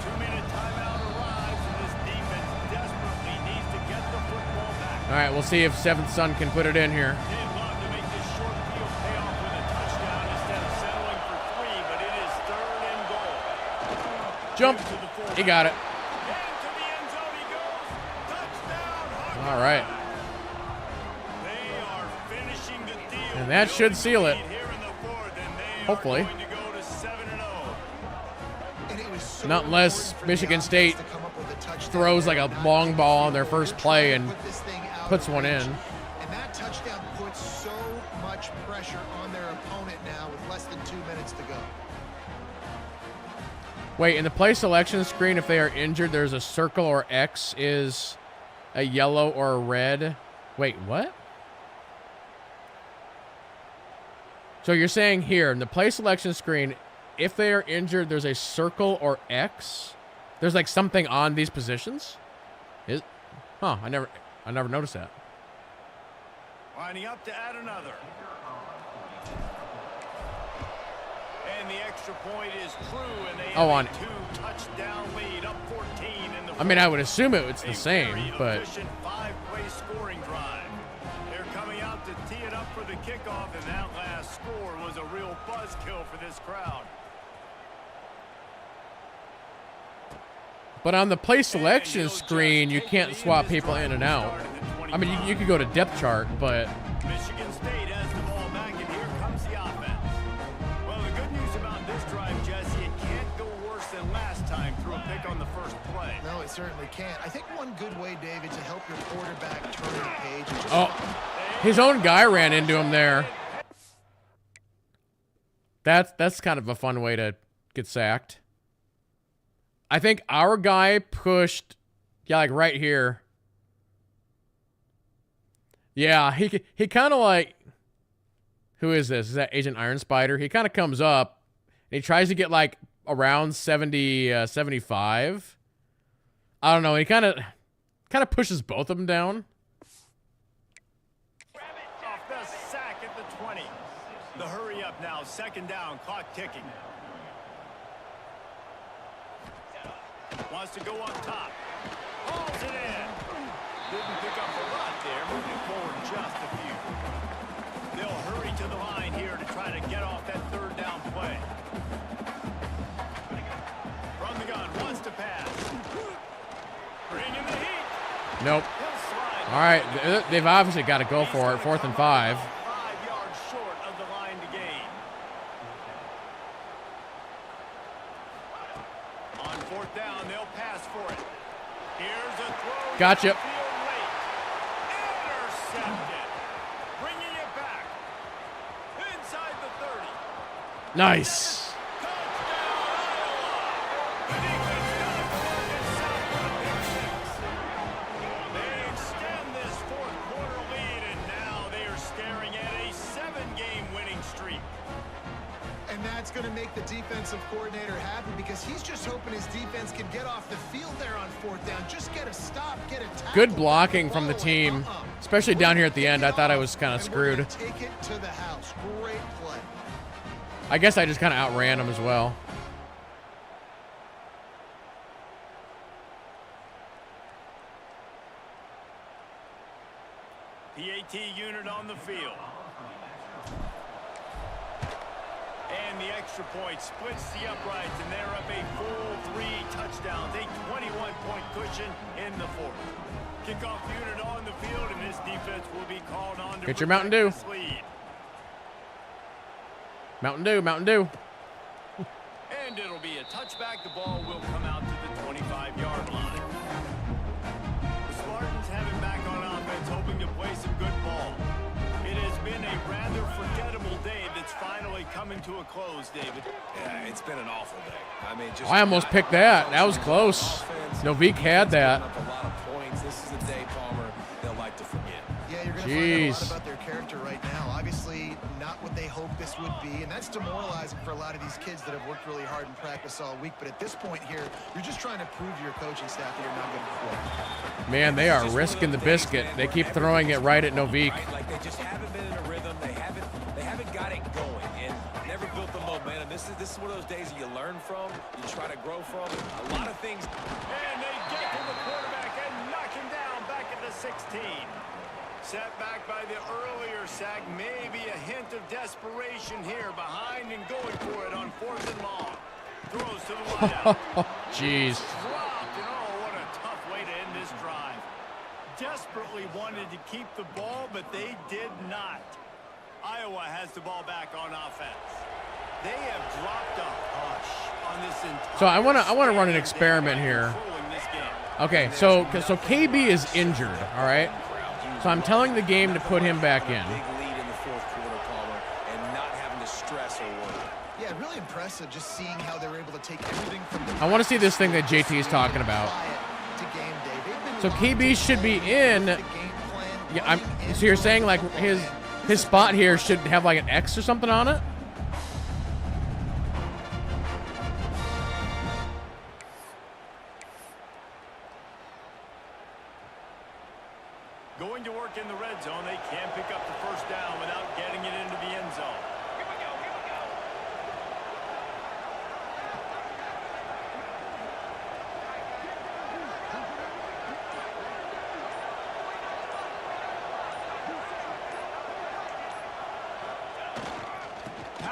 Speaker 2: 2-minute timeout arrives, and this defense desperately needs to get the football back.
Speaker 1: All right, we'll see if Seventh Son can put it in here.
Speaker 2: They'd love to make this short field pay off with a touchdown instead of settling for 3, but it is 3rd and goal.
Speaker 1: Jump.
Speaker 2: To the fullback.
Speaker 1: He got it.
Speaker 2: Into the end zone he goes. Touchdown, Hawkeyes.
Speaker 1: All right.
Speaker 2: They are finishing the deal.
Speaker 1: And that should seal it.
Speaker 2: Here in the fourth, and they
Speaker 1: Hopefully.
Speaker 2: are going to go to 7-0.
Speaker 4: And it was so
Speaker 1: Not unless
Speaker 4: important for the
Speaker 1: Michigan
Speaker 4: offense
Speaker 1: State
Speaker 4: to come up with a touchdown
Speaker 1: throws like a
Speaker 4: there.
Speaker 1: long ball on their first play and
Speaker 4: Put this thing out
Speaker 1: puts
Speaker 4: of
Speaker 1: one
Speaker 4: reach.
Speaker 1: in.
Speaker 4: And that touchdown puts so much pressure on their opponent now with less than 2 minutes to go.
Speaker 1: Wait, in the play selection screen, if they are injured, there's a circle or X is a yellow or a red. Wait, what? So you're saying here in the play selection screen, if they are injured, there's a circle or X? There's like something on these positions? Huh, I never noticed that.
Speaker 2: Lining up to add another. And the extra point is true, and they have
Speaker 1: on
Speaker 2: a 2-touchdown lead, up 14 in the
Speaker 1: I mean, I would
Speaker 2: fourth.
Speaker 1: assume it's the
Speaker 2: A
Speaker 1: same,
Speaker 2: very
Speaker 1: but
Speaker 2: efficient 5-play scoring drive. They're coming out to to tee it up for the kickoff, and that last score was a real buzzkill for this crowd.
Speaker 1: But on the play selection screen, you can't swap people in and out. I mean, you could go to depth chart, but...
Speaker 2: Michigan State has the ball back, and here comes the offense. Well, the good news about this drive, Jesse, it can't go worse than last time through a pick on the first play.
Speaker 4: No, it certainly can't. I think one good way, David, to help your quarterback turn the page is just...
Speaker 1: Oh, his own guy ran into him there. That's kind of a fun way to get sacked. I think our guy pushed, yeah, like right here. Yeah, he kind of like, who is this? Is that Agent Iron Spider? He kind of comes up, and he tries to get like around 70, 75. I don't know. He kind of pushes both of them down.
Speaker 2: Off the sack at the 20. The hurry up now, second down, clock ticking. Wants to go up top. Hauls it in. Didn't pick up a lot there, moving forward just a few. They'll hurry to the line here to try to get off that third down play. From the gun, wants to pass. Bringing the heat.
Speaker 1: Nope. All right, they've obviously got to go for it. 4th and 5.
Speaker 2: 5 yards short of the line to gain. On 4th down, they'll pass for it. Here's a throw.
Speaker 1: Gotcha.
Speaker 2: Intercepted. Bringing it back. Inside the 30.
Speaker 1: Nice.
Speaker 2: They extend this fourth quarter lead, and now they are staring at a 7-game winning streak.
Speaker 4: And that's going to make the defensive coordinator happy because he's just hoping his defense can get off the field there on 4th down. Just get a stop, get a tackle.
Speaker 1: Good blocking from the team, especially down here at the end. I thought I was kind of screwed.
Speaker 4: Take it to the house. Great play.
Speaker 1: I guess I just kind of outran him as well.
Speaker 2: PAT unit on the field. And the extra point splits the uprights, and they're up a full 3 touchdowns, a 21-point cushion in the 4th. Kickoff unit on the field, and this defense will be called on to
Speaker 1: Get your Mountain Dew.
Speaker 2: this lead.
Speaker 1: Mountain Dew, Mountain Dew.
Speaker 2: And it'll be a touchback. The ball will come out to the 25-yard line. The Spartans have it back on offense, hoping to play some good ball. It has been a rather forgettable day that's finally coming to a close, David.
Speaker 3: Yeah, it's been an awful day. I mean, just
Speaker 1: I almost picked that. That was close. Novik had that.
Speaker 3: Up a lot of points. This is a day, Palmer, they'll like to forget.
Speaker 4: Yeah, you're going to find out a lot about their character right now. Obviously, not what they hoped this would be, and that's demoralizing for a lot of these kids that have worked really hard in practice all week. But at this point here, you're just trying to prove to your coaching staff that you're not going to quit.
Speaker 1: Man, they are risking the biscuit. They keep throwing it right at Novik.
Speaker 3: Like they just haven't been in a rhythm. They haven't got it going and never built the momentum. This is one of those days that you learn from, you try to grow from. A lot of things.
Speaker 2: And they get to the quarterback and knock him down back at the 16. Set back by the earlier sack. Maybe a hint of desperation here, behind and going for it on 4th and long. Throws to the wideout.
Speaker 1: Jeez.
Speaker 2: Dropped, and oh, what a tough way to end this drive. Desperately wanted to keep the ball, but they did not. Iowa has the ball back on offense. They have dropped a hush on this entire.
Speaker 1: So I want to run an experiment here. Okay, so KB is injured, all right? So I'm telling the game to put him back in.
Speaker 3: Big lead in the 4th quarter, Palmer, and not having to stress or worry.
Speaker 4: Yeah, really impressive just seeing how they're able to take everything from the
Speaker 1: I want to see this thing that JT is talking about. So KB should be in. Yeah, so you're saying like his spot here should have like an X or something on it?
Speaker 2: Going to work in the red zone, they can pick up the first down without getting it into the end zone. Here we go, here we go.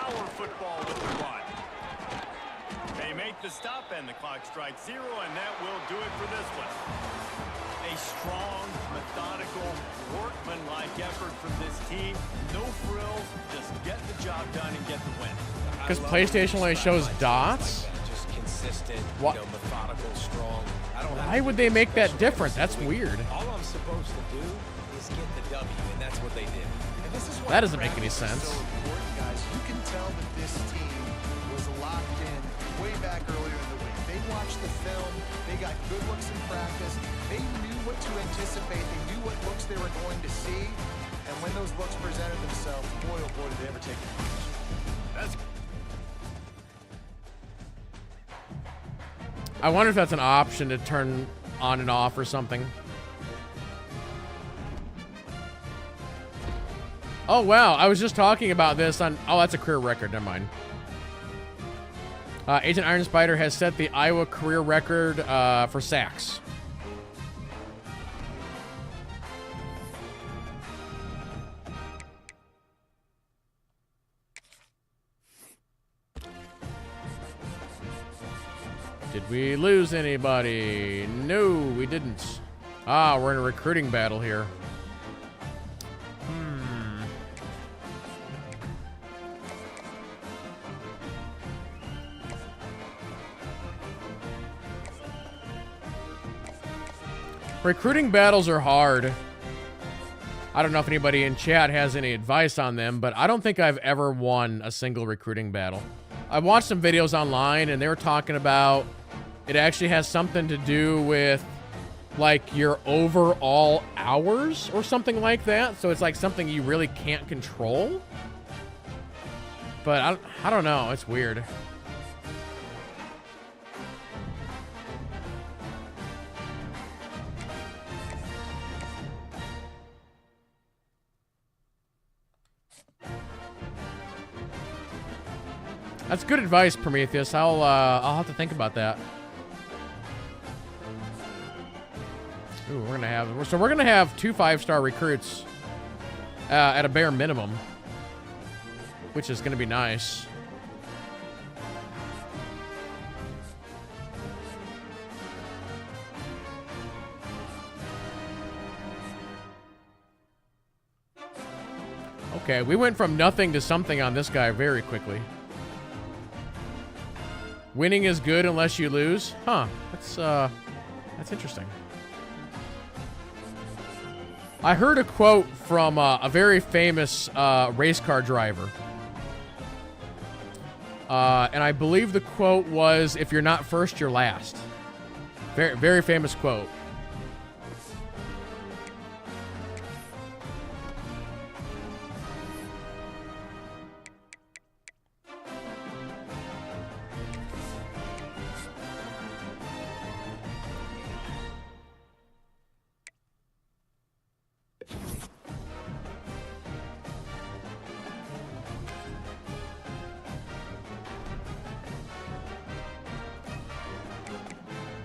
Speaker 2: power football with the run. They make the stop and the clock strikes 0, and that will do it for this one. A strong, methodical, workmanlike effort from this team. No frills, just get the job done and get the win.
Speaker 1: Because PlayStation only shows dots?
Speaker 3: Just consistent,
Speaker 1: What?
Speaker 3: methodical, strong.
Speaker 1: Why would they make that different? That's weird.
Speaker 3: All I'm supposed to do is get the W, and that's what they did.
Speaker 4: And this is why
Speaker 1: That doesn't make any
Speaker 4: practice is
Speaker 1: sense.
Speaker 4: so important, guys. You can tell that this team was locked in way back earlier in the week. They watched the film. They got good looks in practice. They knew what to anticipate. They knew what looks they were going to see. And when those looks presented themselves, boy, oh boy, did they ever take advantage.
Speaker 2: That's
Speaker 1: I wonder if that's an option to turn on and off or something. Oh, wow. I was just talking about this on... Oh, that's a career record. Never mind. Agent Iron Spider has set the Iowa career record for sacks. Did we lose anybody? No, we didn't. Ah, we're in a recruiting battle here. Recruiting battles are hard. I don't know if anybody in chat has any advice on them, but I don't think I've ever won a single recruiting battle. I watched some videos online and they were talking about it actually has something to do with like your overall hours or something like that. So it's like something you really can't control. But I don't know. It's weird. That's good advice, Prometheus. I'll have to think about that. Ooh, we're gonna have 2 5-star recruits at a bare minimum, which is gonna be nice. Okay, we went from nothing to something on this guy very quickly. Winning is good unless you lose. Huh. That's interesting. I heard a quote from a very famous race car driver. And I believe the quote was, if you're not first, you're last. Very, very famous quote.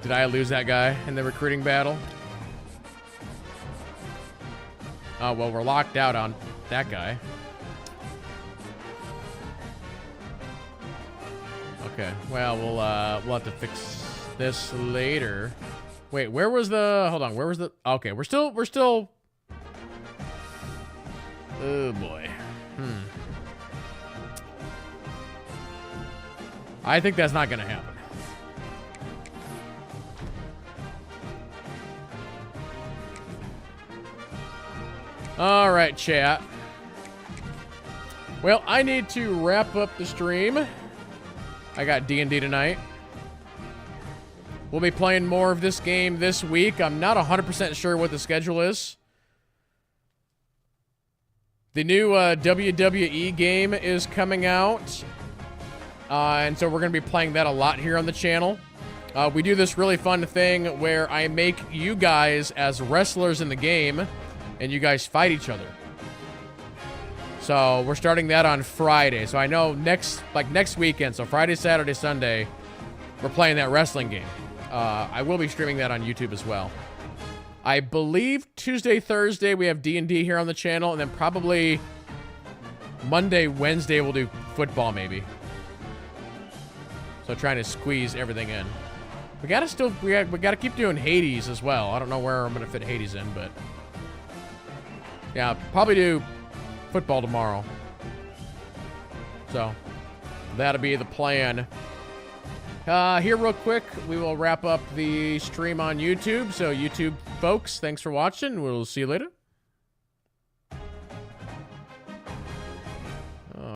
Speaker 1: Did I lose that guy in the recruiting battle? Oh, well, we're locked out on that guy. Okay, well, we'll have to fix this later. Wait, where was the... Hold on, where was the... Okay, we're still... Oh, boy. I think that's not gonna happen. All right, chat. Well, I need to wrap up the stream. I got D&D tonight. We'll be playing more of this game this week. I'm not 100% sure what the schedule is. The new WWE game is coming out. And so we're going to be playing that a lot here on the channel. We do this really fun thing where I make you guys as wrestlers in the game, and you guys fight each other. So we're starting that on Friday. So I know next weekend, so Friday, Saturday, Sunday, we're playing that wrestling game. I will be streaming that on YouTube as well. I believe Tuesday, Thursday, we have D&D here on the channel, and then probably Monday, Wednesday, we'll do football maybe. So trying to squeeze everything in. We gotta keep doing Hades as well. I don't know where I'm gonna fit Hades in, but yeah, probably do football tomorrow. So that'll be the plan. Here real quick, we will wrap up the stream on YouTube. So YouTube folks, thanks for watching. We'll see you later.